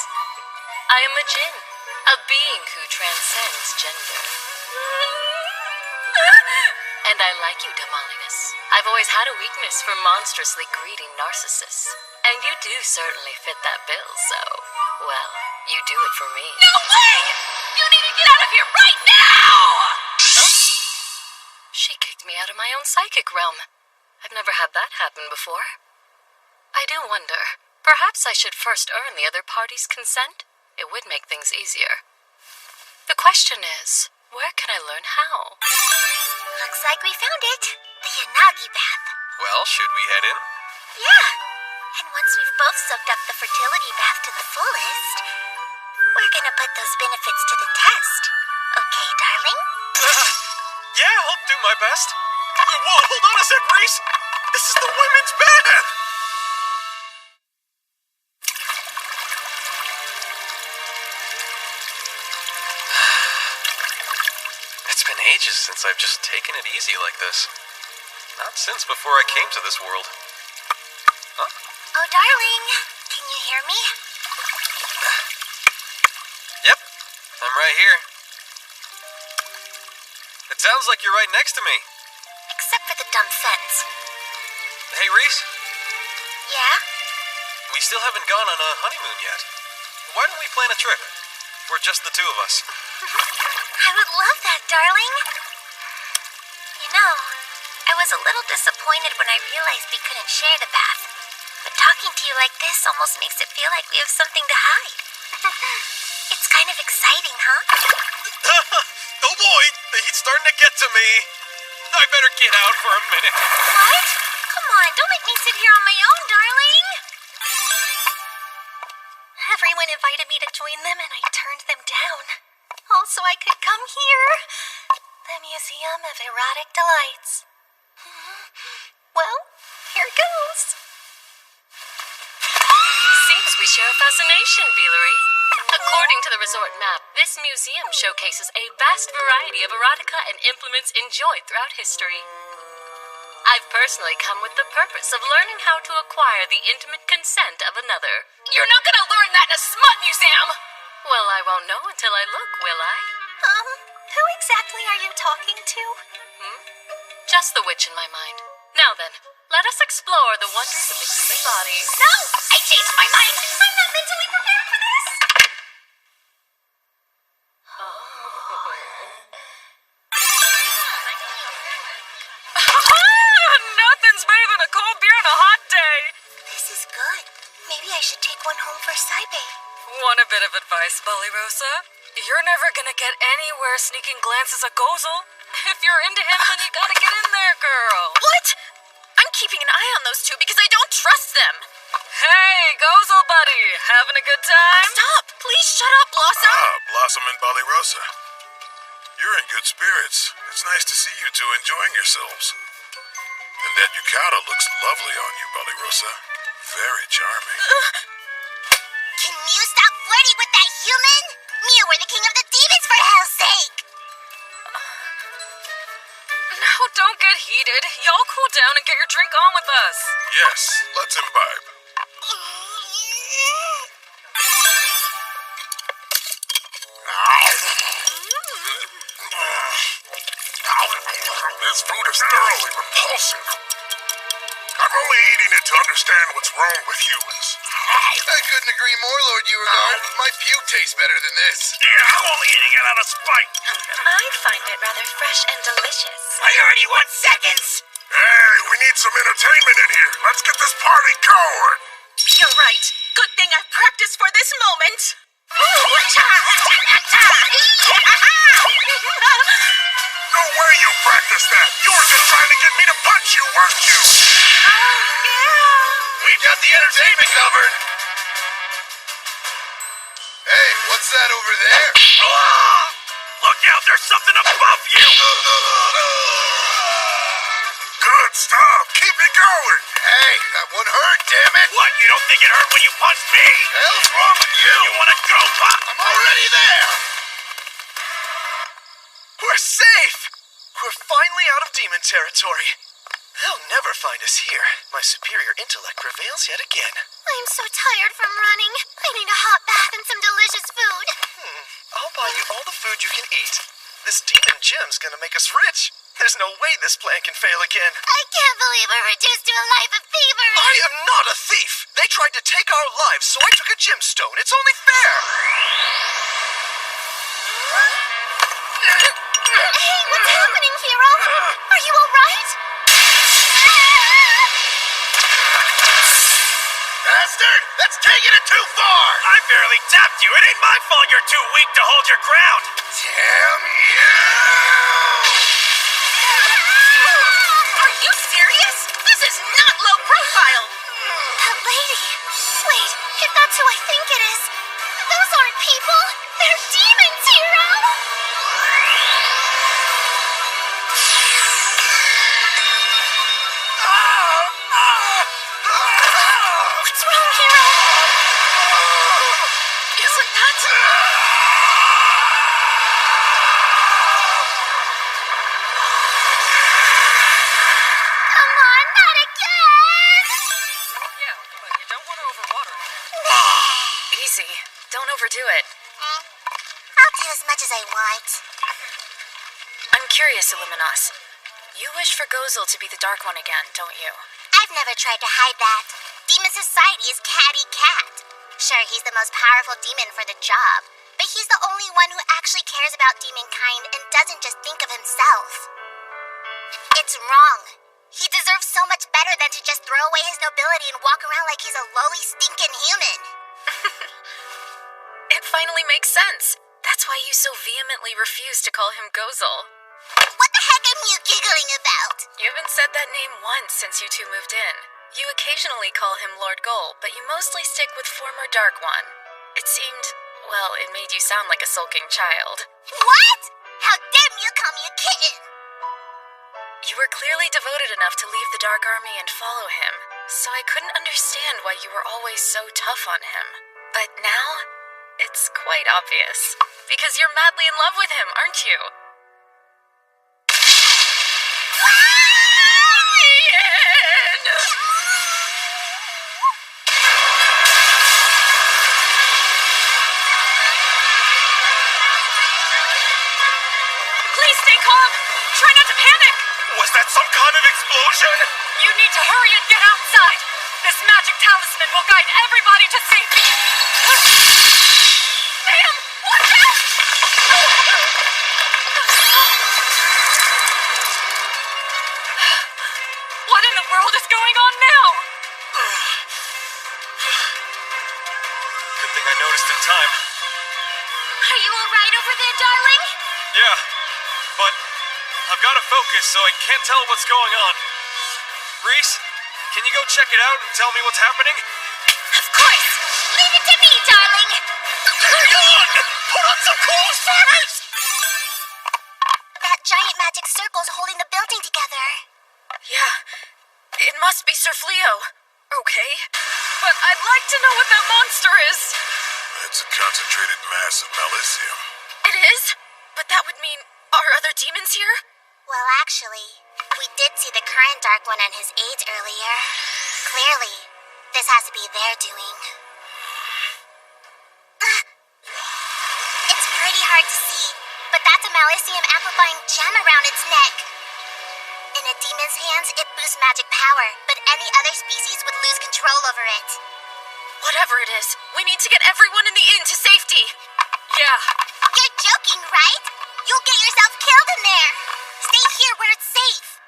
I am a Jinn, a being who transcends gender. And I like you, Damalinus. I've always had a weakness for monstrously greedy narcissists. And you do certainly fit that bill, so, well, you do it for me. No way! You need to get out of here right psychic realm. I've never had that happen before. I do wonder, perhaps I should first earn the other party's consent? It would make things easier. The question is, where can I learn how? Looks like we found it. The Yanagi bath. Well, should we head in? Yeah. And once we've both soaked up the fertility bath to the fullest, we're gonna put those benefits to the test. Okay, darling? Yeah, I'll do my best. Whoa, hold on a sec, Reese. This is the women's bath. It's been ages since I've just taken it easy like this. Not since before I came to this world. Huh? Oh, darling, can you hear me? Yep, I'm right here. It sounds like you're right next to me. Except for the dumb fence. Hey, Reese, Yeah? we still haven't gone on a honeymoon yet. Why don't we plan a trip? We're just the two of us. I would love that, darling. You know, I was a little disappointed when I realized we couldn't share the bath. But talking to you like this almost makes it feel like we have something to hide. It's kind of exciting, huh? Oh boy, the heat's starting to get to me. I better get out for a minute. What? Come on, don't make me sit here on my own, darling. Everyone invited me to join them and I turned them down. Also, I could come here. The Museum of Erotic Delights. Well, here goes. Seems we share a fascination, Beelery. According to the resort map, this museum showcases a vast variety of erotica and implements enjoyed throughout history. I've personally come with the purpose of learning how to acquire the intimate consent of another. You're not gonna learn that in a smut museum! Well, I won't know until I look, will I? Who exactly are you talking to? Just the witch in my mind. Now then, let us explore the wonders of the human body. No! I changed my mind! I'm not mentally prepared for this! Nothing's better than a cold beer on a hot day! This is good. Maybe I should take one home for Saibe. Want a bit of advice, Rosa? You're never gonna get anywhere sneaking glances at Gozel. If you're into him, then you gotta get in there, girl. What? I'm keeping an eye on those two because I don't trust them. Hey, Gozel buddy, having a good time? Stop! Please shut up, Blossom! Blossom and Rosa. You're in good spirits. It's nice to see you two enjoying yourselves. And that yukata looks lovely on you, Rosa. Very charming. Can you stop flirting with that human? Mew, we're the king of the demons, for hell's sake! Now, don't get heated. Y'all cool down and get your drink on with us. Yes, let's imbibe. This food is thoroughly repulsive. I'm only eating it to understand what's wrong with humans. I couldn't agree more, Lord Beauregard. My puke tastes better than this. Yeah, I'm only eating it out of spite. I find it rather fresh and delicious. Priority 1 seconds! Hey, we need some entertainment in here. Let's get this party going. You're right. Good thing I've practiced for this moment. No way you practiced that. You were just trying to get me to punch you, weren't you? We've got the entertainment covered. Hey, what's that over there? Look out, there's something above you! Good stuff. Keep it going. Hey, that one hurt, damn it. What, you don't think it hurt when you punched me? Hell's wrong with you? You wanna go, Pop? I'm already there. We're safe! We're finally out of demon territory. They'll never find us here. My superior intellect prevails yet again. I'm so tired from running. I need a hot bath and some delicious food. I'll buy you all the food you can eat. This demon gem's gonna make us rich. There's no way this plan can fail again. I can't believe we're reduced to a life of thievery. I am not a thief. They tried to take our lives, so I took a gemstone. It's only fair. Hey, what's happening, hero? Are you all right? taking it too far! I barely tapped you. It ain't my fault you're too weak to hold your ground. Damn you! Are you serious? This is not low profile. That lady. Wait, if that's who I think it is, those aren't people. They're demons, Hero! What's wrong, Hero? Isn't that... Come on, not again! Oh, yeah, but you don't want to overwater it. Easy. Don't overdo it. I'll do as much as I want. I'm curious, Illuminos. You wish for Gozel to be the Dark One again, don't you? I've never tried to hide that. Demon Society is catty cat. Sure, he's the most powerful demon for the job, but he's the only one who actually cares about demonkind and doesn't just think of himself. It's wrong. He deserves so much better than to just throw away his nobility and walk around like he's a lowly, stinking human. It finally makes sense. That's why you so vehemently refuse to call him Gozel. What the heck am you giggling about? You haven't said that name once since you two moved in. You occasionally call him Lord Gol, but you mostly stick with former Dark One. It seemed, well, it made you sound like a sulking child. What? How dare you call me a kitten? You were clearly devoted enough to leave the Dark Army and follow him, so I couldn't understand why you were always so tough on him. But now, it's quite obvious. Because you're madly in love with him, aren't you? Please stay calm. Try not to panic. Was that some kind of explosion? You need to hurry and get outside. This magic talisman will guide everybody to safety. Ma'am, watch out! What in the world is going on now? Good thing I noticed in time. Are you alright over there, darling? Yeah, but I've got to focus so I can't tell what's going on. Reese, can you go check it out and tell me what's happening? Of course. Leave it to me, darling. Hang on! Put on some clothes first! That giant magic circle's holding the building together. Yeah, it must be Sir Fleo. Okay, but I'd like to know what that monster is. It's a concentrated mass of malicium. It is? But that would mean, are other demons here? Well, actually, we did see the current Dark One and his aides earlier. Clearly, this has to be their doing. It's pretty hard to see, but that's a malicium amplifying gem around its neck. In a demon's hands, it boosts magic power, but any other species would lose control over it. Whatever it is, we need to get everyone in the inn to safety. Yeah. You're joking, right? You'll get yourself killed in there. Stay here where it's safe.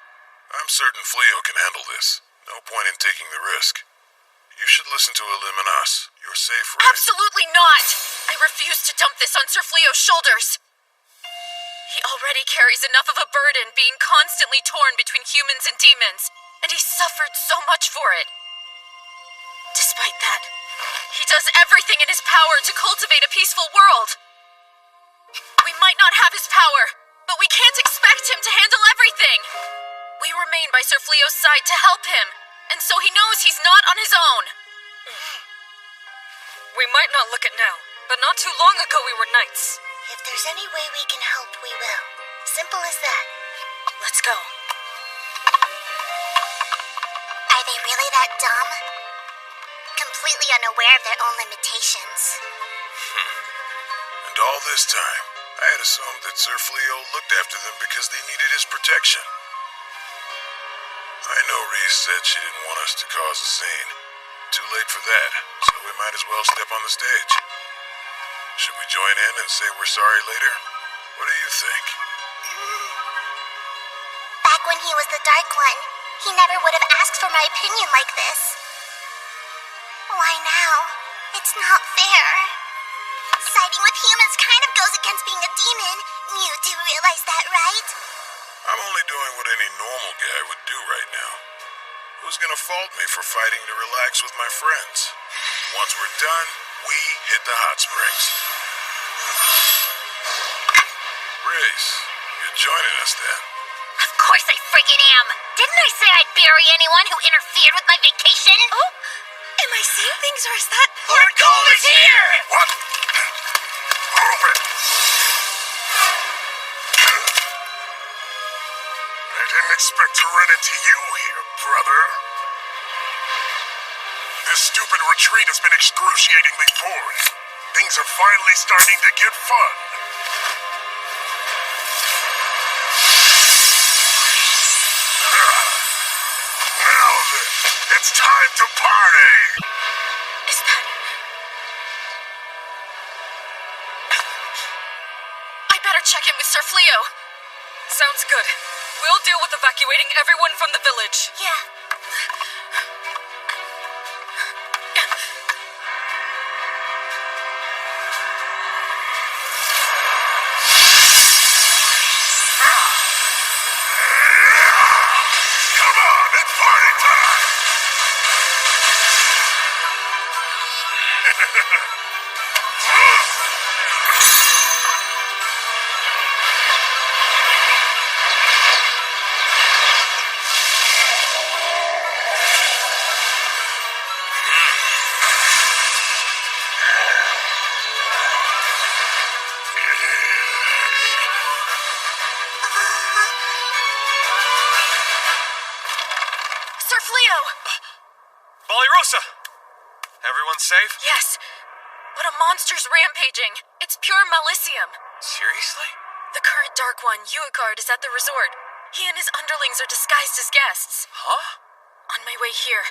I'm certain Fleo can handle this. No point in taking the risk. You should listen to Illuminos. You're safe, right? Absolutely not! I refuse to dump this on Sir Fleo's shoulders. He already carries enough of a burden being constantly torn between humans and demons, and he suffered so much for it. Despite that, he does everything in his power to cultivate a peaceful world. We might not have his power, but we can't expect him to handle everything. We remain by Sir Fleo's side to help him, and so he knows he's not on his own. We might not look it now, but not too long ago we were knights. If there's any way we can help, we will. Simple as that. Let's go. Are they really that dumb? Completely unaware of their own limitations. And all this time, I had assumed that Sir Fleo looked after them because they needed his protection. I know Reese said she didn't want us to cause a scene. Too late for that, so we might as well step on the stage. Should we join in and say we're sorry later? What do you think? Back when he was the Dark One, he never would have asked for my opinion like this. Why now? It's not fair. Siding with humans kind of goes against being a demon. You do realize that, right? I'm only doing what any normal guy would do right now. Who's gonna fault me for fighting to relax with my friends? Once we're done, we hit the hot springs. Grace, you're joining us then. Of course I friggin' am! Didn't I say I'd bury anyone who interfered with my vacation? Oh, am I seeing things or is that... Lord Gold is here! What? Move it! I didn't expect to run into you here, brother. This stupid retreat has been excruciatingly boring. Things are finally starting to get fun. Now then, it's time to party! Is that... I better check in with Sir Fleo. Sounds good. We'll deal with evacuating everyone from the village. Yeah. Come on, it's party time! Sir Fleo! Ballyrosa! Everyone safe? Yes, but a monster's rampaging. It's pure malicium. Seriously? The current Dark One, Uigard, is at the resort. He and his underlings are disguised as guests. Huh? On my way here,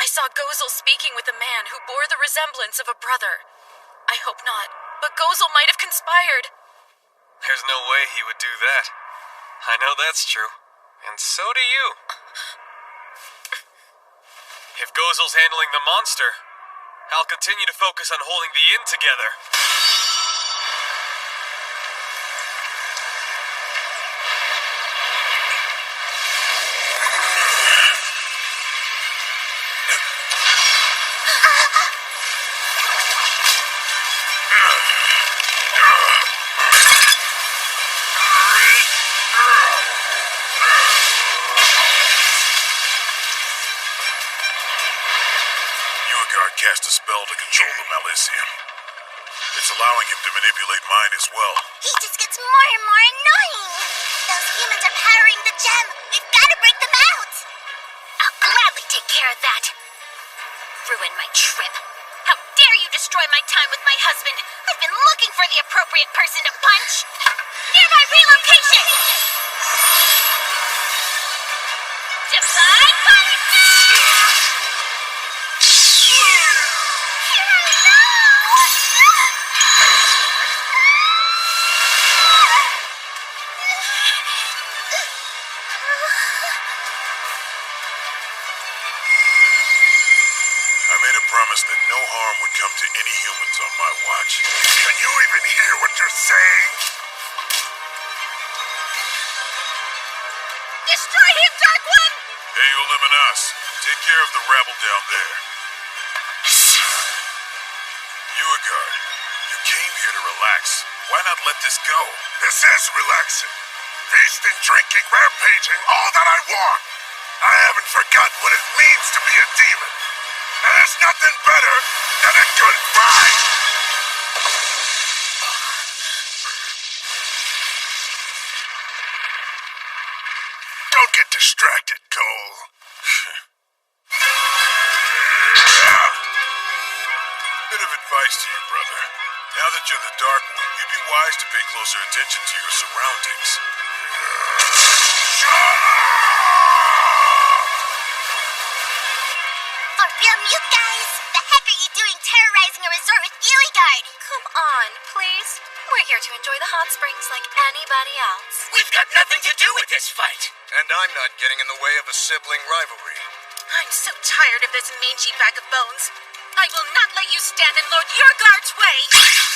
I saw Gozel speaking with a man who bore the resemblance of a brother. I hope not, but Gozel might have conspired. There's no way he would do that. I know that's true. And so do you. If Gozel's handling the monster, I'll continue to focus on holding the inn together. Cast a spell to control the Malicium. It's allowing him to manipulate mine as well. He just gets more and more annoying. Those humans are powering the gem. We've got to break them out. I'll gladly take care of that. Ruin my trip. How dare you destroy my time with my husband? I've been looking for the appropriate person to punch. Nearby relocation! Divine Punch! Promised that no harm would come to any humans on my watch. Can you even hear what you're saying? Destroy him, Dark One! Hey, Ulim and us. Take care of the rabble down there. Uigard, you came here to relax. Why not let this go? This is relaxing. Feasting, drinking, rampaging, all that I want. I haven't forgotten what it means to be a demon. And there's nothing better than a good fight! Don't get distracted, Cole. Bit of advice to you, brother. Now that you're the Dark One, you'd be wise to pay closer attention to your surroundings. Shut up! For real, you guys? The heck are you doing terrorizing a resort with Uigard? Come on, please. We're here to enjoy the hot springs like anybody else. We've got nothing to do with this fight. And I'm not getting in the way of a sibling rivalry. I'm so tired of this mangy bag of bones. I will not let you stand in Lord Yurgard's way!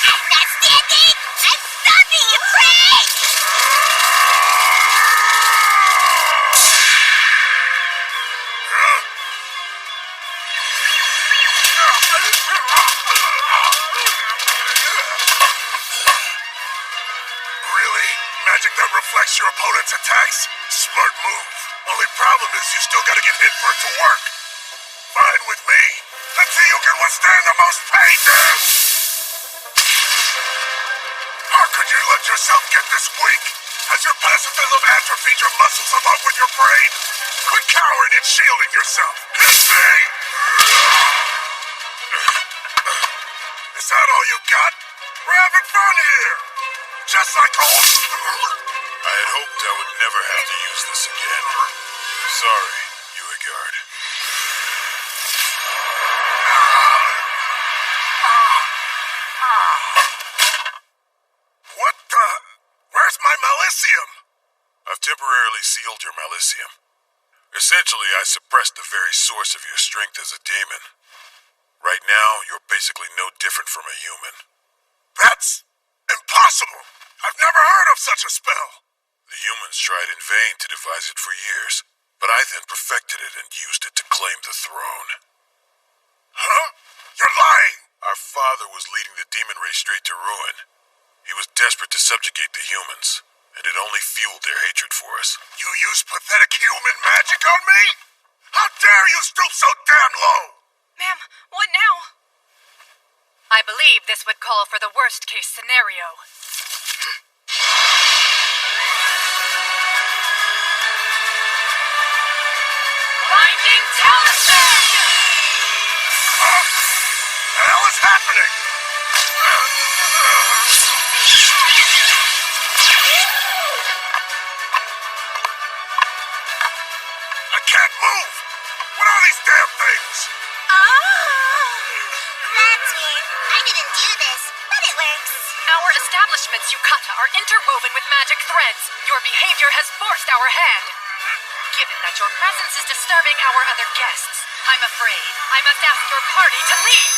I'm not standing! I'm stopping you, Frank! Really? Magic that reflects your opponent's attacks? Smart move. Only problem is you still gotta get hit for it to work. Fine with me. Let's see who can withstand the most pain then! How could you let yourself get this weak? Has your passive love atrophied your muscles along with your brain? Quit cowering and shielding yourself. Hit me! Is that all you got? We're having fun here! Just like old... I had hoped I would never have to use this again. Sorry, Uegard. What the... Where's my Malicium? I've temporarily sealed your Malicium. Essentially, I suppressed the very source of your strength as a demon. Right now, you're basically no different from a human. That's... impossible! I've never heard of such a spell! The humans tried in vain to devise it for years, but I then perfected it and used it to claim the throne. Huh? You're lying! Our father was leading the demon race straight to ruin. He was desperate to subjugate the humans, and it only fueled their hatred for us. You use pathetic human magic on me? How dare you stoop so damn low! Ma'am, what now? I believe this would call for the worst-case scenario. Binding Talisman! Huh? The hell is happening? I can't move! What are these damn things? That's weird. I didn't do this, but it works. Our establishments, Yukata, are interwoven with magic threads. Your behavior has forced our hand. Given that your presence is disturbing our other guests, I'm afraid I must ask your party to leave.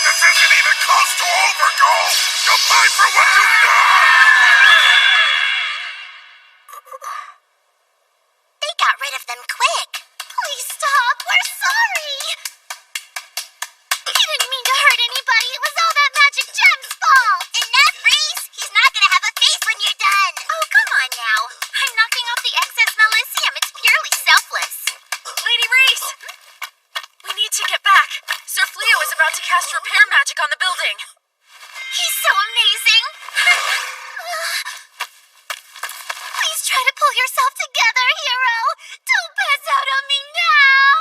This isn't even close to over, Goal! You'll pay for what you've done! They got rid of them quick. Please stop. We're sorry. He didn't mean to hurt anybody. It was all that magic gem's fault. Enough, Reese. He's not gonna have a face when you're done. Oh, come on now. I'm knocking off the excess Malicium. It's purely selfless. Lady Reese! We need to get back. Sir Fleo is about to cast repair magic on the building. He's so amazing. Please try to pull yourself together, hero. Don't pass out on me now.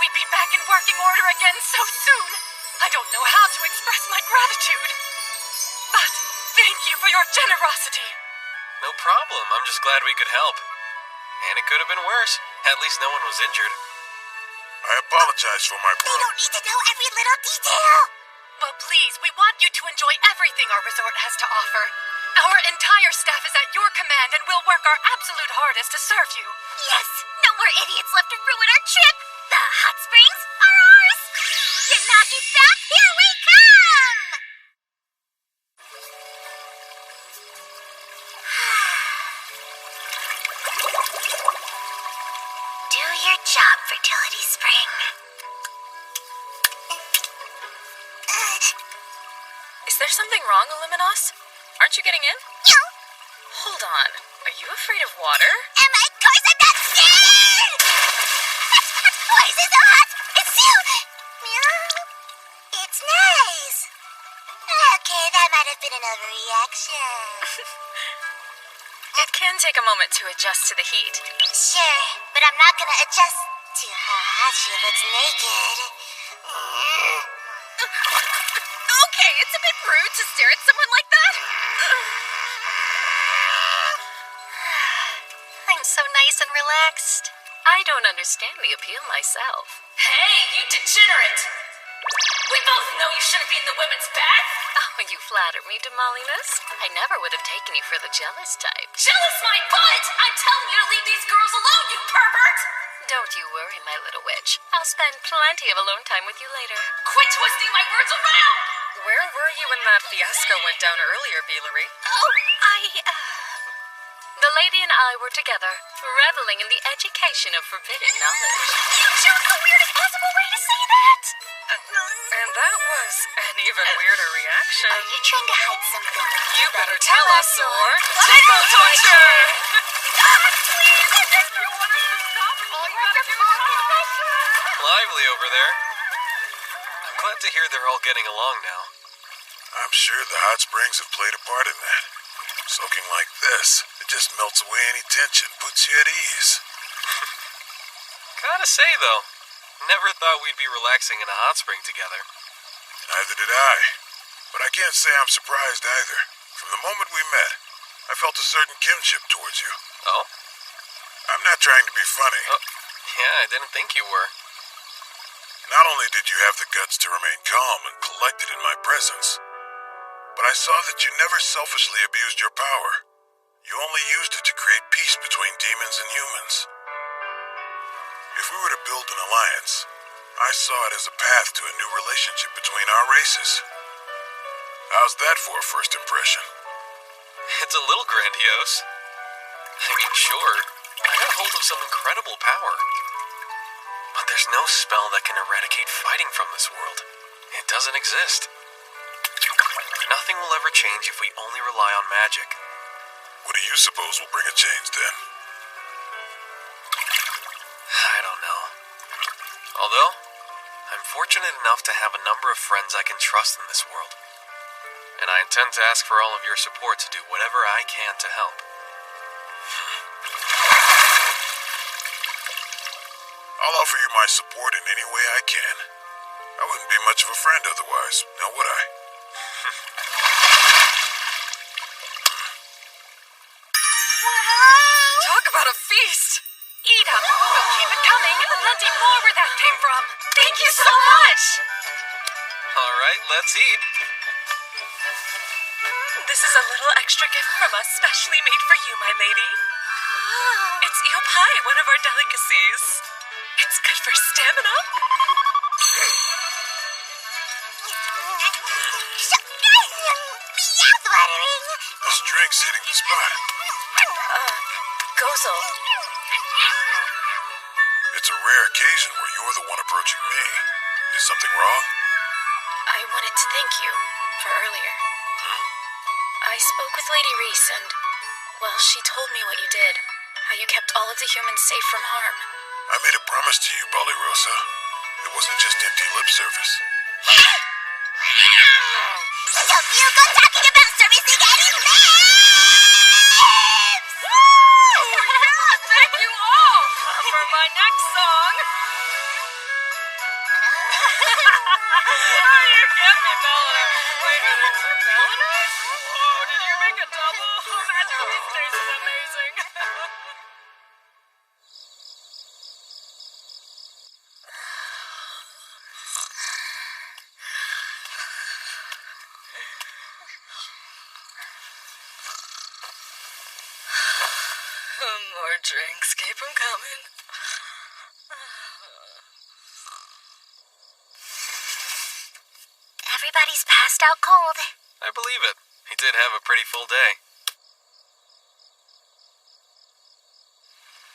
We'd be back in working order again so soon. I don't know how to express my gratitude. But thank you for your generosity. No problem. I'm just glad we could help. And it could have been worse. At least no one was injured. I apologize for my... We don't need to know every little detail. But please, we want you to enjoy everything our resort has to offer. Our entire staff is at your command and we'll work our absolute hardest to serve you. Yes, no more idiots left to ruin our trip. The hot springs are ours. Yanagi-san, here we come. Do your job, Fertility Spring. Is there something wrong, Illuminos? Aren't you getting in? No. Hold on. Are you afraid of water? Am I? Of course I'm not scared! Why is it so hot? It's you! It's nice. Okay, that might have been an overreaction. It can take a moment to adjust to the heat. Sure, but I'm not gonna adjust to how hot she looks naked. Okay, it's a bit rude to stare at someone like that. I'm so nice and relaxed. I don't understand the appeal myself. Hey, you degenerate! We both know you shouldn't be in the women's bath. Oh, you flatter me, Demalinus. I never would have taken you for the jealous type. Jealous my butt! I'm telling you to leave these girls alone, you pervert! Don't you worry, my little witch. I'll spend plenty of alone time with you later. Quit twisting my words around! Where were you when that fiasco went down earlier, Beelery? Oh, The lady and I were together, reveling in the education of forbidden knowledge. You chose the weirdest possible way to say that! And that was an even weirder reaction. Are you trying to hide something? You better tell us, or tickle torture! Lively over there. I'm glad to hear they're all getting along now. I'm sure the hot springs have played a part in that. Soaking like this, it just melts away any tension, puts you at ease. Gotta say, though, never thought we'd be relaxing in a hot spring together. Neither did I. But I can't say I'm surprised either. From the moment we met, I felt a certain kinship towards you. Oh? I'm not trying to be funny. Yeah, I didn't think you were. Not only did you have the guts to remain calm and collected in my presence, but I saw that you never selfishly abused your power. You only used it to create peace between demons and humans. If we were to build an alliance, I saw it as a path to a new relationship between our races. How's that for a first impression? It's a little grandiose. I mean, sure, I got hold of some incredible power. But there's no spell that can eradicate fighting from this world. It doesn't exist. Nothing will ever change if we only rely on magic. What do you suppose will bring a change then? I don't know. Although, I'm fortunate enough to have a number of friends I can trust in this world. And I intend to ask for all of your support to do whatever I can to help. I'll offer you my support in any way I can. I wouldn't be much of a friend otherwise, now would I? Talk about a feast! Eat up! We'll keep it coming! Plenty more where that came from! Thank you so much! Alright, let's eat. This is a little extra gift from us, specially made for you, my lady. It's eel pie, one of our delicacies. It's good for stamina. This drink's hitting the spot. Gozel. It's a rare occasion where you're the one approaching me. Is something wrong? I wanted to thank you for earlier. I spoke with Lady Reese and, well, she told me what you did. How you kept all of the humans safe from harm. I made a promise to you, Ballyrosa. It wasn't just empty lip service. Don't feel good talking about servicing any lips! Thank you all for my next song. You get me, Bellina. Wait, Bellina? Whoa, did you make a double? Magical these days is amazing. More drinks, keep them coming. Everybody's passed out cold. I believe it. He did have a pretty full day.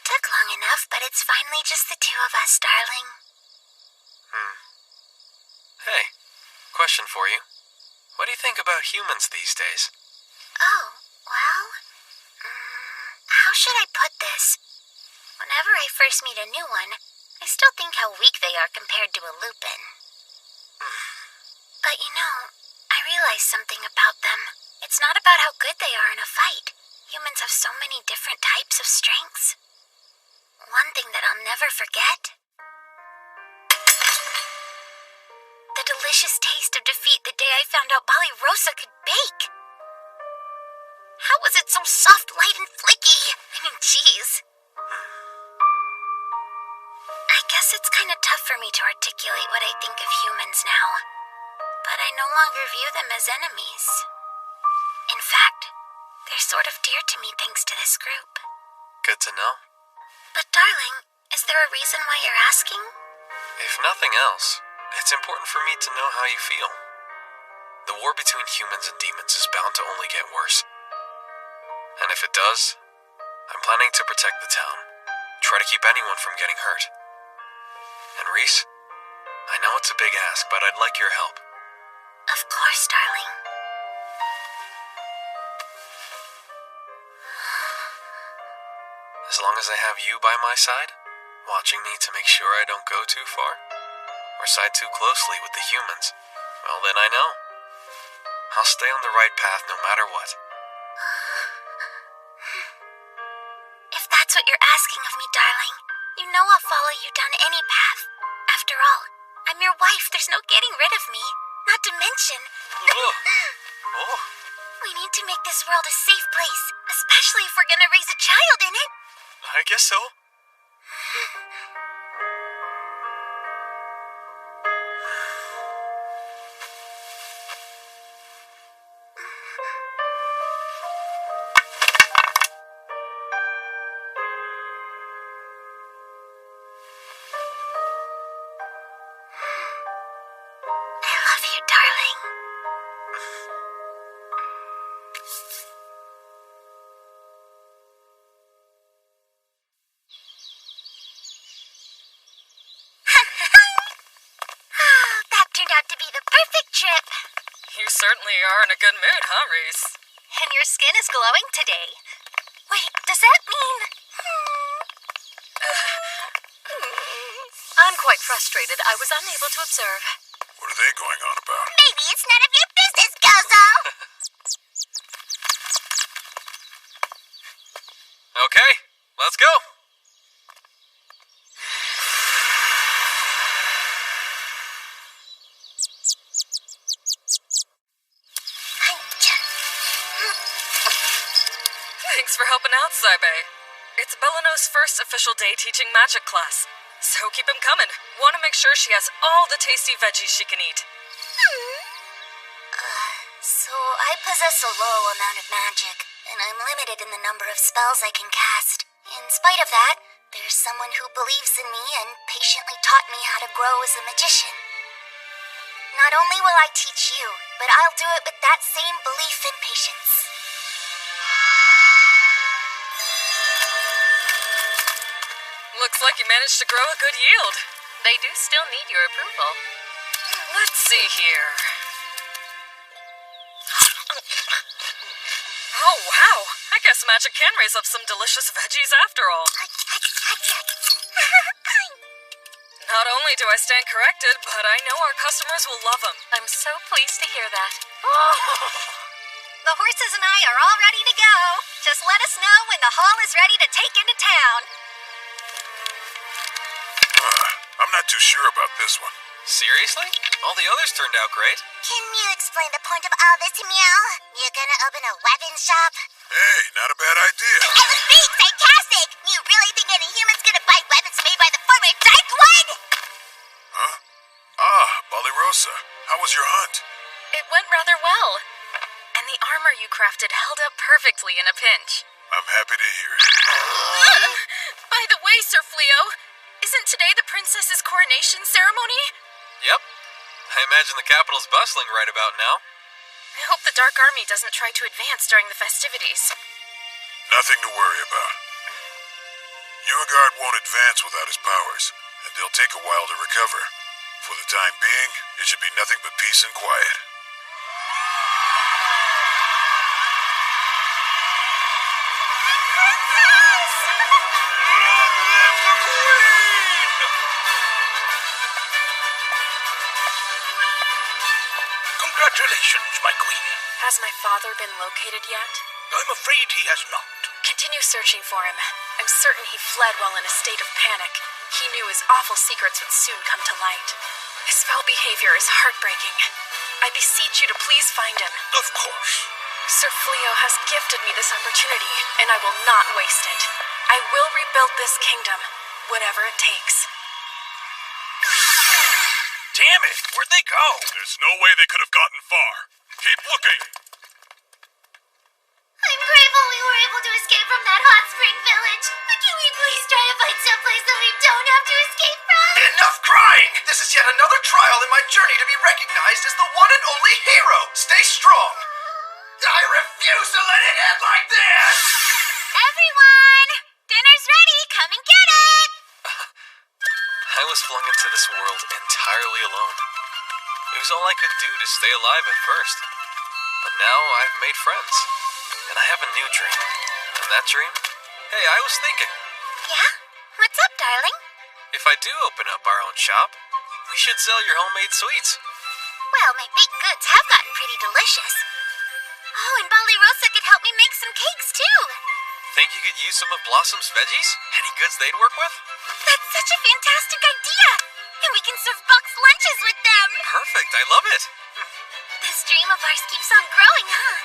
Took long enough, but it's finally just the two of us, darling. Hey, question for you. What do you think about humans these days? Oh, well, how should I put this? Whenever I first meet a new one, I still think how weak they are compared to a Lupin. But you know, I realized something about them. It's not about how good they are in a fight. Humans have so many different types of strengths. One thing that I'll never forget: the delicious taste of defeat the day I found out Rosa could bake. How was it so soft, light, and flaky? I mean, jeez. I guess it's kind of tough for me to articulate what I think of humans now, but I no longer view them as enemies. In fact, they're sort of dear to me thanks to this group. Good to know. But darling, is there a reason why you're asking? If nothing else, it's important for me to know how you feel. The war between humans and demons is bound to only get worse. And if it does, I'm planning to protect the town. Try to keep anyone from getting hurt. And Reese, I know it's a big ask, but I'd like your help. Of course, darling. As long as I have you by my side, watching me to make sure I don't go too far, or side too closely with the humans, well then I know. I'll stay on the right path no matter what. If that's what you're asking of me, darling, you know I'll follow you down any path. After all, I'm your wife. There's no getting rid of me. Not to mention... Oh. We need to make this world a safe place, especially if we're gonna raise a child in it. I guess so. I love you, darling. That turned out to be the perfect trip. You certainly are in a good mood, huh, Reese? And your skin is glowing today. Wait, does that mean... I'm quite frustrated. I was unable to observe. What are they going on about? Maybe it's none of your business, Gozo! Okay, let's go. Thanks for helping out, Saibe. It's Belano's first official day teaching magic class, so keep him coming. Want to make sure she has all the tasty veggies she can eat. So I possess a low amount of magic, and I'm limited in the number of spells I can cast. In spite of that, there's someone who believes in me and patiently taught me how to grow as a magician. Not only will I teach you, but I'll do it with that same belief and patience. Looks like you managed to grow a good yield. They do still need your approval. Let's see here. Oh, wow. I guess magic can raise up some delicious veggies after all. Not only do I stand corrected, but I know our customers will love them. I'm so pleased to hear that. The horses and I are all ready to go. Just let us know when the hall is ready to take into town. I'm not too sure about this one. Seriously? All the others turned out great. Can you explain the point of all this, Meow? You're gonna open a weapon shop? Hey, not a bad idea. I was being sarcastic! You really think any human's gonna buy weapons made by the former Dark One? Huh? Ah, Rosa, how was your hunt? It went rather well. And the armor you crafted held up perfectly in a pinch. I'm happy to hear it. By the way, Sir Fleo, isn't today the princess's coronation ceremony? Yep. I imagine the capital's bustling right about now. I hope the Dark Army doesn't try to advance during the festivities. Nothing to worry about. Uagard won't advance without his powers, and they'll take a while to recover. For the time being, it should be nothing but peace and quiet. Congratulations, my queen. Has my father been located yet? I'm afraid he has not. Continue searching for him. I'm certain he fled while in a state of panic. He knew his awful secrets would soon come to light. His foul behavior is heartbreaking. I beseech you to please find him. Of course. Sir Fleo has gifted me this opportunity, and I will not waste it. I will rebuild this kingdom, whatever it takes. Damn it! Where'd they go? There's no way they could have gotten far. Keep looking! I'm grateful we were able to escape from that hot spring village. But can we please try to find someplace that we don't have to escape from? Enough crying! This is yet another trial in my journey to be recognized as the one and only hero. Stay strong. I refuse to let it end like this! Everyone! Dinner's ready! Come and get it! I was flung into this world entirely alone. It was all I could do to stay alive at first. But now I've made friends. And I have a new dream. And that dream? Hey, I was thinking. Yeah? What's up, darling? If I do open up our own shop, we should sell your homemade sweets. Well, my baked goods have gotten pretty delicious. Oh, and Bali Rosa could help me make some cakes, too. Think you could use some of Blossom's veggies? Any goods they'd work with? That's such a fantastic idea! And we can serve box lunches with them! Perfect, I love it! This dream of ours keeps on growing, huh?